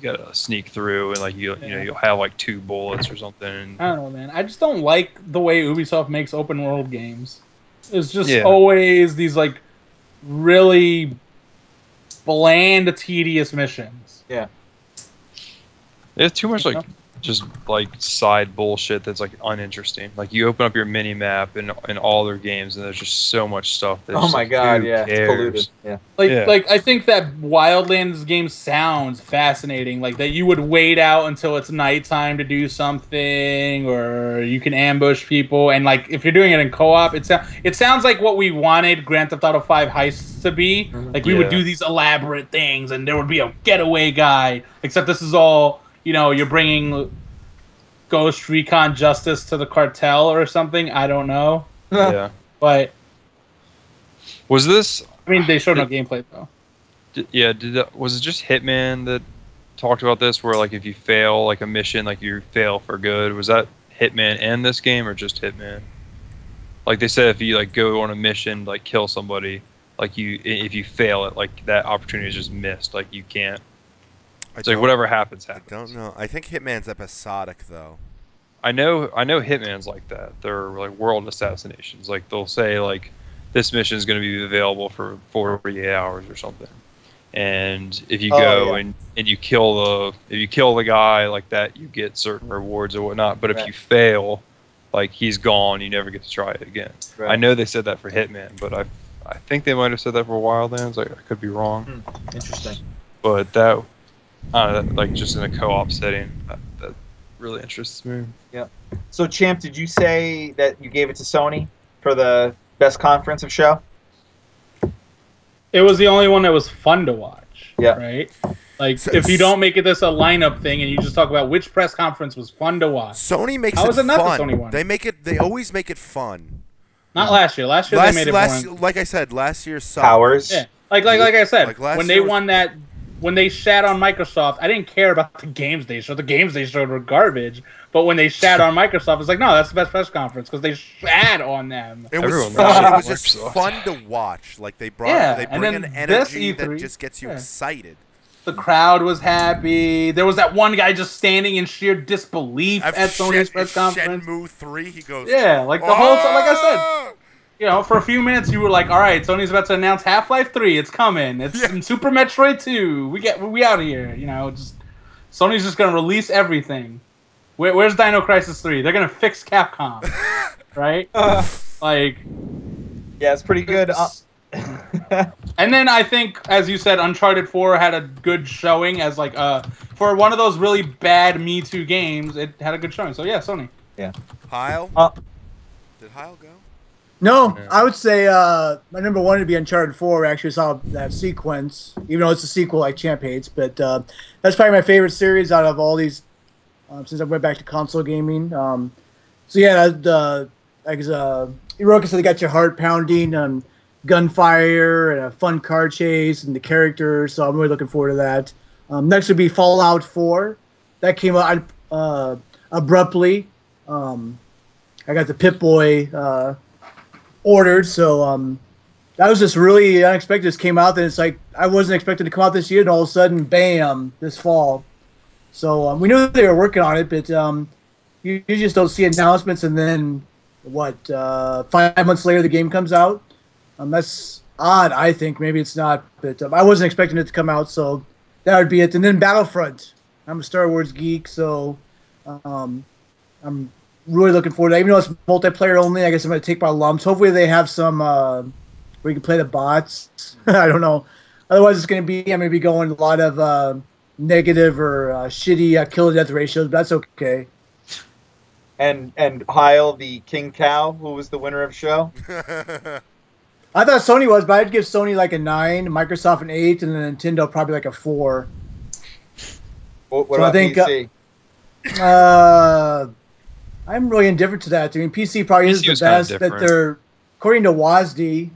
got to sneak through and like you know you'll have like 2 bullets or something. I don't know, man. I just don't like the way Ubisoft makes open world games. It's just Yeah. always these like really bland, tedious missions. Yeah. There's too much like just like side bullshit that's like uninteresting. Like you open up your mini map in all their games, and there's just so much stuff. That's Oh my like, god, who yeah, it's cares? polluted. Yeah. Like I think that Wildlands game sounds fascinating. Like that you would wait out until it's nighttime to do something, or you can ambush people. And like if you're doing it in co-op, it sounds like what we wanted Grand Theft Auto 5 heists to be. Like we would do these elaborate things, and there would be a getaway guy. Except this is all, you know, you're bringing Ghost Recon Justice to the cartel or something. I don't know. Yeah. But Was this? I mean, they showed no gameplay though. Was it just Hitman that talked about this? Where like if you fail like a mission, like you fail for good. Was that Hitman and this game, or just Hitman? Like they said, if you like go on a mission, like kill somebody, like if you fail it, like that opportunity is just missed. Like you can't. It's like whatever happens. I don't know. I think Hitman's episodic though. I know Hitman's like that. They're like world assassinations. Like they'll say like this mission is going to be available for 48 hours or something. And if you go and you kill the guy like that, you get certain rewards or whatnot. But if you fail, like he's gone. You never get to try it again. Right. I know they said that for Hitman, but I think they might have said that for Wildlands. I could be wrong. Interesting. But that, like just in a co-op setting, that really interests me. Yeah. So, Champ, did you say that you gave it to Sony for the best conference of show? It was the only one that was fun to watch. Yeah. Right? Like, if you don't make it this a lineup thing and you just talk about which press conference was fun to watch. Sony makes How it is it not the fun. Sony one? They always make it fun. Not last year. Last year they made it boring. Like I said, last year's sucked. Powers. Yeah. Like I said, Like last when they year was- won that, when they shat on Microsoft, I didn't care about the games they showed. The games they showed were garbage. But when they shat on Microsoft, it's like, no, that's the best press conference because they shat on them. It Everyone was loves fun. It was just Microsoft. fun to watch. Like they bring and an then energy this that E3 just gets you excited. The crowd was happy. There was that one guy just standing in sheer disbelief at Sony's press conference. Shenmue 3, he goes. Yeah, like the whole time, like I said, you know, for a few minutes you were like, all right, Sony's about to announce Half-Life 3. It's coming. It's in Super Metroid 2. We out of here. You know, just Sony's just gonna release everything. Where's Dino Crisis 3? They're gonna fix Capcom, right? Like, Yeah, it's pretty good. and then I think, as you said, Uncharted 4 had a good showing as like for one of those really bad Me Too games. It had a good showing. So yeah, Sony. Yeah. Heil? Did Heil go? No, I would say my number one would be Uncharted 4. We actually saw that sequence, even though it's a sequel like Champ hates. But that's probably my favorite series out of all these since I went back to console gaming. So yeah, Hiroki said they got your heart pounding and gunfire and a fun car chase and the characters. So I'm really looking forward to that. Next would be Fallout 4. That came out abruptly. I got the Pip-Boy ordered, so that was just really unexpected. This came out, and it's like I wasn't expecting to come out this year, and all of a sudden, bam, this fall. So we knew they were working on it, but you just don't see announcements, and then 5 months later the game comes out. That's odd, I think. Maybe it's not, but I wasn't expecting it to come out, so that would be it. And then Battlefront. I'm a Star Wars geek, so I'm really looking forward to it. Even though it's multiplayer only, I guess I'm going to take my lumps. Hopefully they have some where you can play the bots. I don't know. Otherwise, I'm going to be going a lot of negative or shitty kill-to-death ratios, but that's okay. And Heil, the King Cow, who was the winner of show. I thought Sony was, but I'd give Sony like a 9, Microsoft an 8, and then Nintendo probably like a 4. What So about I think, PC? I'm really indifferent to that. I mean, PC probably is PC the was kinda best, but different. they're, according to WASD,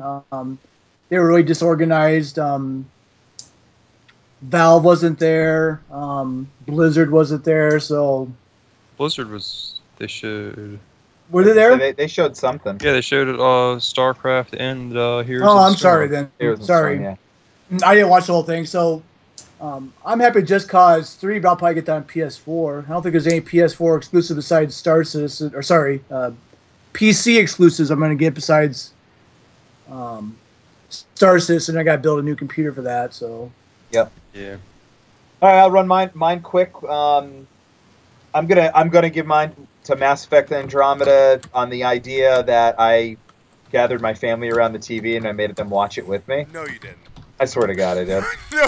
they were really disorganized. Valve wasn't there. Blizzard wasn't there, so... Blizzard was. They should. Were they there? They showed something. Yeah, they showed it, StarCraft and Heroes. Oh, of I'm the sorry Storm. then. Heroes of the Sorry. Storm, yeah. I didn't watch the whole thing, so I'm happy Just Cause 3, but I'll probably get that on PS4. I don't think there's any PS4 exclusive besides Star Citizen, or sorry, PC exclusives I'm going to get besides Star Citizen. I got to build a new computer for that, so. Yep. Yeah. All right, I'll run mine quick. I'm gonna give mine to Mass Effect Andromeda on the idea that I gathered my family around the TV and I made them watch it with me. No, you didn't. I swear to God, I did. No, you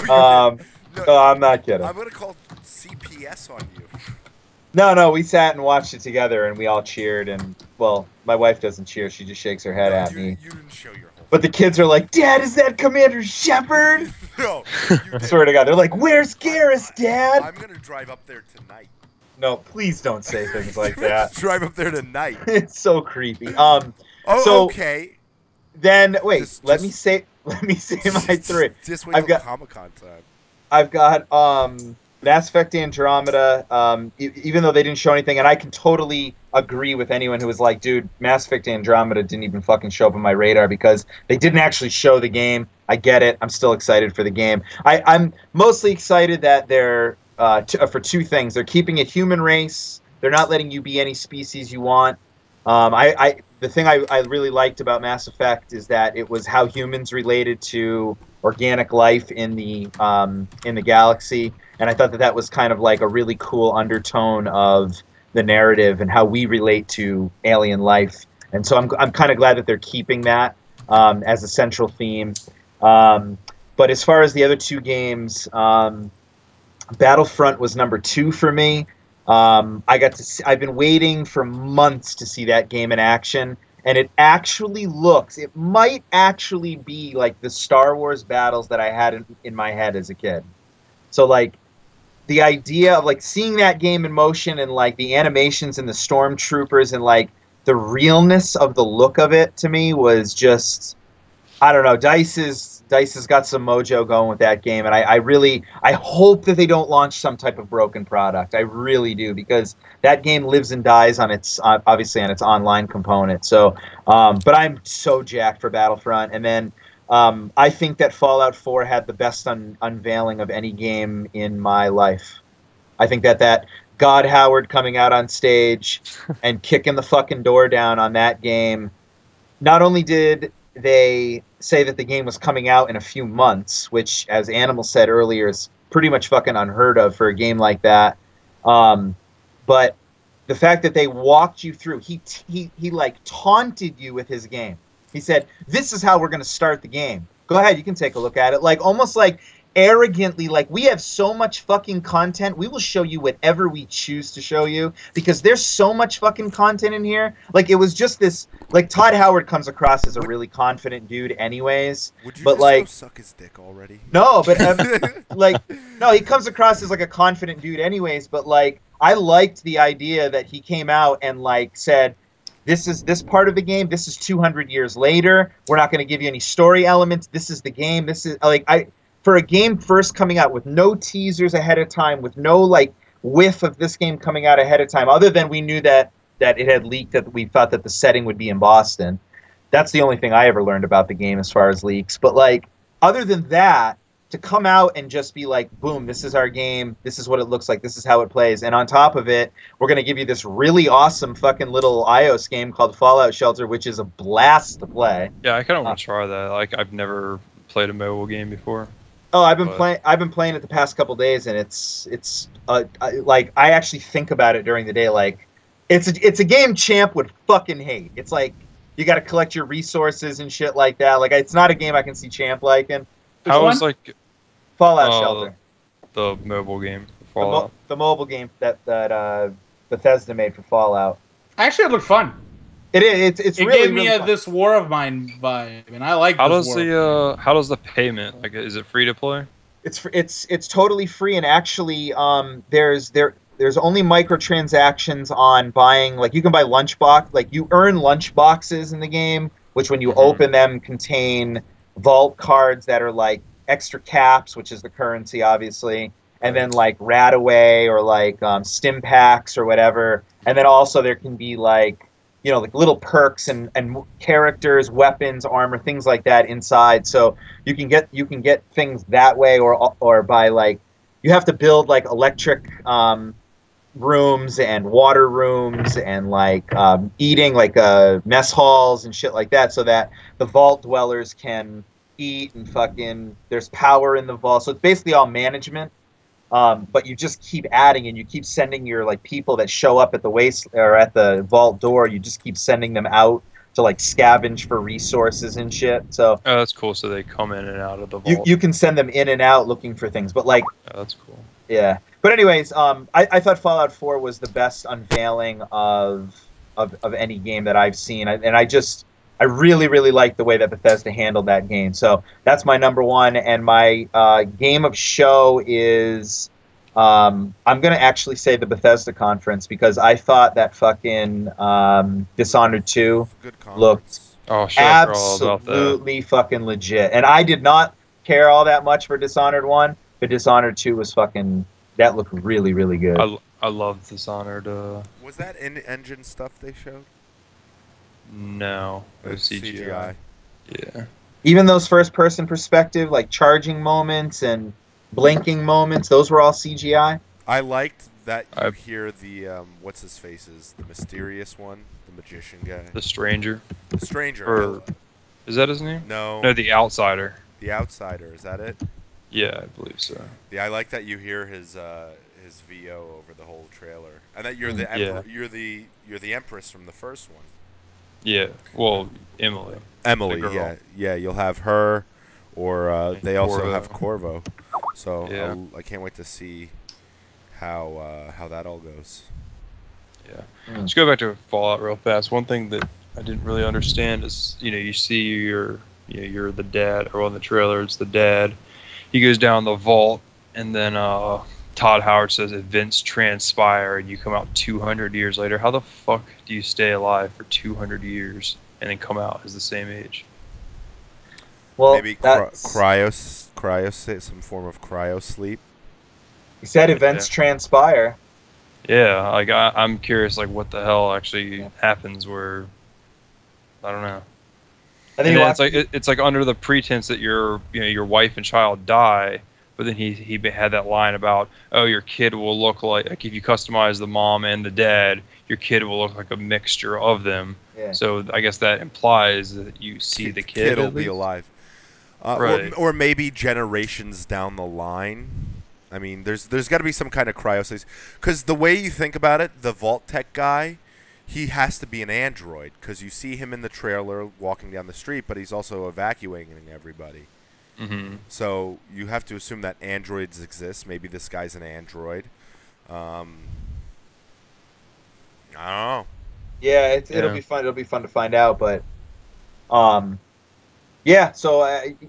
didn't. No, I'm not kidding. I'm gonna call CPS on you. No, we sat and watched it together and we all cheered. And well, my wife doesn't cheer; she just shakes her head No, at you, me. You didn't show your whole. But the kids are like, "Dad, is that Commander Shepard?" No, you I didn't. swear to God, they're like, "Where's Garrus, Dad?" I'm gonna drive up there tonight. No, please don't say things like that. Drive up there tonight. It's so creepy. Oh, So- okay. Then wait, let me just- say my three. Just wait I've till got- Comic-Con time. I've got Mass Effect Andromeda. Even though they didn't show anything, and I can totally agree with anyone who was like, "Dude, Mass Effect Andromeda didn't even fucking show up on my radar because they didn't actually show the game." I get it. I'm still excited for the game. I'm mostly excited that they're for two things. They're keeping a human race. They're not letting you be any species you want. The thing I really liked about Mass Effect is that it was how humans related to organic life in the galaxy, and I thought that was kind of like a really cool undertone of the narrative and how we relate to alien life. And so I'm kind of glad that they're keeping that as a central theme. But as far as the other two games, Battlefront was number 2 for me. I've been waiting for months to see that game in action, and it might actually be like the Star Wars battles that I had in my head as a kid. So like the idea of like seeing that game in motion and like the animations and the stormtroopers and like the realness of the look of it to me was just, I don't know, DICE has got some mojo going with that game, and I hope that they don't launch some type of broken product. I really do, because that game lives and dies on its obviously on its online component. So, but I'm so jacked for Battlefront, and then I think that Fallout 4 had the best unveiling of any game in my life. I think that God Howard coming out on stage and kicking the fucking door down on that game. Not only did they say that the game was coming out in a few months, which, as Animal said earlier, is pretty much fucking unheard of for a game like that. But the fact that they walked you through, he like taunted you with his game. He said, "This is how we're going to start the game. Go ahead, you can take a look at it." Like almost like arrogantly, like, we have so much fucking content, we will show you whatever we choose to show you, because there's so much fucking content in here. Like, it was just this, like, Todd Howard comes across as a really confident dude anyways. Would you but just like go suck his dick already? no, but like, no, he comes across as like a confident dude anyways, but like, I liked the idea that he came out and like said, this is this part of the game, this is 200 years later, we're not going to give you any story elements, this is the game, this is like, for a game first coming out with no teasers ahead of time, with no like whiff of this game coming out ahead of time, other than we knew that it had leaked, that we thought that the setting would be in Boston. That's the only thing I ever learned about the game as far as leaks. But like, other than that, to come out and just be like, boom, this is our game, this is what it looks like, this is how it plays, and on top of it, we're going to give you this really awesome fucking little iOS game called Fallout Shelter, which is a blast to play. Yeah, I kind of want to try that. Like, I've never played a mobile game before. Oh, I've been playing it the past couple days, and it's like, I actually think about it during the day. Like, it's a game Champ would fucking hate. It's like, you got to collect your resources and shit like that. Like, it's not a game I can see Champ liking. How was like Fallout Shelter, the mobile game, Fallout? The mobile game that Bethesda made for Fallout. Actually, it looked fun. It's It really, gave me really fun. This War of Mine vibe, and I like. How this does War of Mine. how does the payment, like, is it free to play? It's totally free, and actually there's only microtransactions on buying. Like, you can buy lunchbox, like, you earn lunchboxes in the game, which when you open them contain vault cards that are like extra caps, which is the currency obviously, and then like Radaway or like stim packs or whatever, and then also there can be like like little perks and characters, weapons, armor, things like that inside. So you can get things that way, or by like you have to build like electric rooms and water rooms and like eating like mess halls and shit like that, so that the vault dwellers can eat and fucking there's power in the vault. So it's basically all management. But you just keep adding, and you keep sending your like people that show up at the waste or at the vault door. You just keep sending them out to like scavenge for resources and shit. So Oh, that's cool. So they come in and out of the vault. you can send them in and out looking for things. But like, Oh, that's cool. yeah. But anyways, I thought Fallout 4 was the best unveiling of any game that I've seen, and I really, really like the way that Bethesda handled that game. So that's my number one. And my game of show is, I'm going to actually say the Bethesda conference, because I thought that fucking Dishonored 2 Good looked Oh, sure. I forgot all about that. absolutely fucking legit. And I did not care all that much for Dishonored 1, but Dishonored 2 was fucking, that looked really, really good. I love Dishonored. Was that in-engine stuff they showed? No, it was CGI. Yeah. Even those first-person perspective, like charging moments and blinking moments, those were all CGI. I liked that you hear the what's his faces, the mysterious one, the magician guy, The Stranger. the stranger. Or is that his name? No, No, The Outsider. the outsider. Is that it? Yeah, I believe so. Yeah, I like that you hear his VO over the whole trailer, and that you're the Yeah. you're the Empress from the first one. Yeah. Well, Emily. Emily, The girl. yeah. You'll have her, or they also Corvo. have Corvo. So Yeah. I can't wait to see how that all goes. Yeah. Mm. Let's go back to Fallout real fast. One thing that I didn't really understand is, you see you're the dad, or on the trailer it's the dad. He goes down the vault, and then Todd Howard says events transpire, and you come out 200 years later. How the fuck do you stay alive for 200 years and then come out as the same age? Well, Maybe cryo some form of cryo sleep. he said events Yeah. transpire. Yeah, like I'm curious, like what the hell actually happens where, I don't know. I And think then it's like under the pretense that your wife and child die, but then he had that line about, oh, your kid will look like if you customize the mom and the dad, your kid will look like a mixture of them. Yeah. So I guess that implies that you see the kid will at be least. alive. Right. Or maybe generations down the line. I mean, there's got to be some kind of cryo, because the way you think about it, the Vault Tech guy, he has to be an android, because you see him in the trailer walking down the street, but he's also evacuating everybody. Mm-hmm. So you have to assume that androids exist. Maybe this guy's an android. I don't know. Yeah, it'll be fun. It'll be fun to find out. But, yeah. So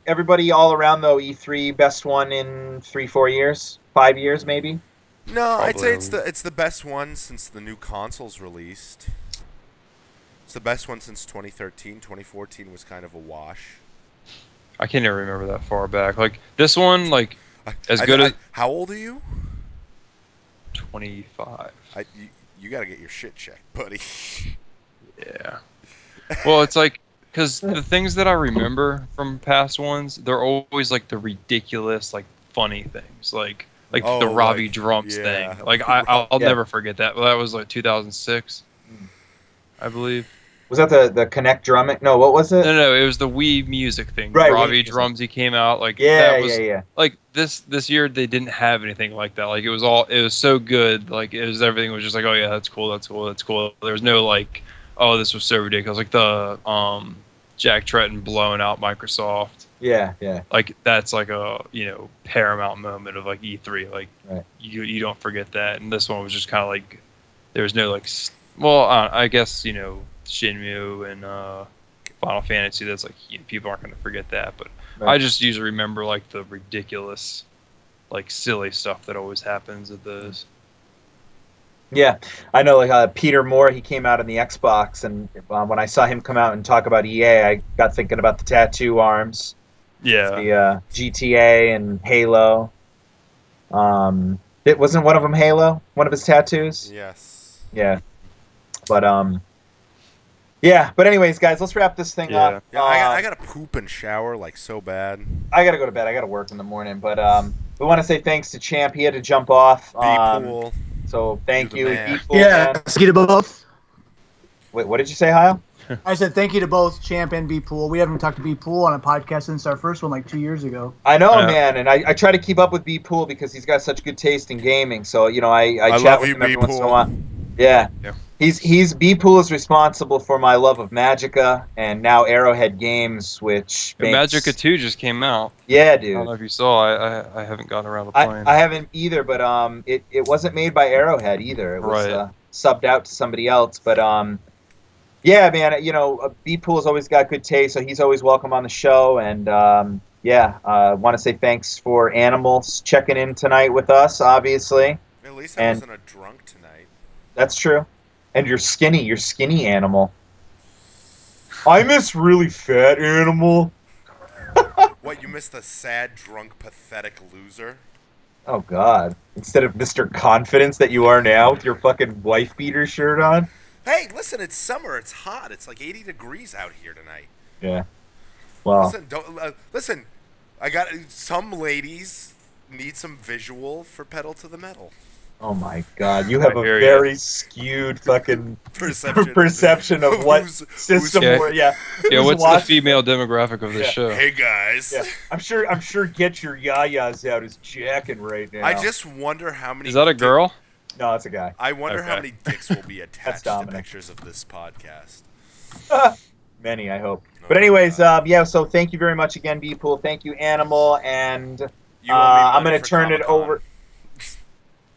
everybody all around though, E3 best one in 3-4 years, 5 years maybe. No, I'd say Probably. it's the best one since the new console's released. It's the best one since 2013. 2014 was kind of a wash. I can't even remember that far back. Like this one, like as good as How old are you? 25. You got to get your shit checked, buddy. Yeah. Well, it's like, because the things that I remember from past ones, they're always like the ridiculous, like funny things, like Oh, the Robbie like, Drums yeah. thing. Like I'll Yeah. never forget that. Well, that was like 2006, I believe. Was that the Connect drumming? No, what was it? No, it was the Wii music thing. Right, Wii Robbie music. Drums, he came out like Yeah, that was, yeah. like this year they didn't have anything like that. Like it was so good. Like everything was just like, oh yeah, that's cool. There was no like, oh, this was so ridiculous. Like the Jack Tretton blowing out Microsoft. Yeah. Like that's like a paramount moment of like E3. Like Right. you don't forget that. And this one was just kind of like there was no like I guess Shenmue and Final Fantasy. That's like people aren't going to forget that. But Right. I just usually remember like the ridiculous, like silly stuff that always happens at those. Yeah, I know. Like Peter Moore, he came out on the Xbox, and when I saw him come out and talk about EA, I got thinking about the tattoo arms, Yeah. the GTA and Halo. It wasn't one of them Halo, one of his tattoos. Yes. Yeah, but Yeah, but anyways, guys, let's wrap this thing up. Yeah, I gotta poop and shower like so bad. I gotta go to bed. I gotta work in the morning. But we want to say thanks to Champ. He had to jump off. B-Pool. So thank you. B-Pool, yeah, thank you to both. Wait, what did you say, Hyle? I said thank you to both Champ and B-Pool. We haven't talked to B-Pool on a podcast since our first one like 2 years ago. I know, man, and I try to keep up with B-Pool because he's got such good taste in gaming. So, you know, I chat with him every once in a while. Yeah. He's B-Pool is responsible for my love of Magicka and now Arrowhead Games, which makes... Magicka 2 just came out. Yeah, dude. I don't know if you saw. I haven't gotten around to playing. I haven't either, but it wasn't made by Arrowhead either. It was subbed out to somebody else, but yeah, man, you know, B-Pool's always got good taste, so he's always welcome on the show, and want to say thanks for Animals checking in tonight with us, obviously. At least I wasn't a drunk tonight. That's true. And you're skinny Animal. I miss really fat Animal. What, you miss the sad, drunk, pathetic loser? Oh, God. Instead of Mr. Confidence that you are now with your fucking wife-beater shirt on? Hey, listen, it's summer. It's hot. It's like 80 degrees out here tonight. Yeah. Well. Listen, I got some ladies need some visual for Pedal to the Metal. Oh my God! You have a very skewed fucking perception of what system. Yeah, what's the female demographic of this show? Hey guys. Yeah. I'm sure. Get your yayas out is jacking right now. I just wonder how many. Is that a girl? No, it's a guy. I wonder how many dicks will be attached to pictures of this podcast. Many, I hope. But anyways, so thank you very much again, B-Pool. Thank you, Animal, and I'm going to turn it over.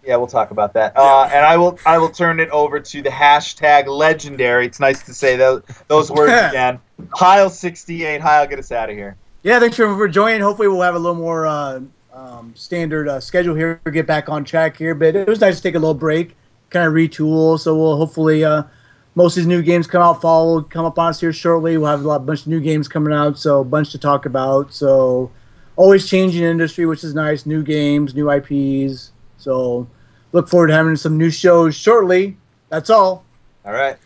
Yeah, we'll talk about that. And I will turn it over to the hashtag legendary. It's nice to say those words again. Heil68. Heil, get us out of here. Yeah, thanks for joining. Hopefully we'll have a little more standard schedule here, get back on track here. But it was nice to take a little break, kind of retool. So we'll hopefully most of these new games come out fall will come up on us here shortly. We'll have a bunch of new games coming out, so a bunch to talk about. So always changing industry, which is nice. New games, new IPs. So look forward to having some new shows shortly. That's all. All right.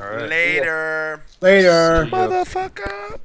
Later. Later. Motherfucker.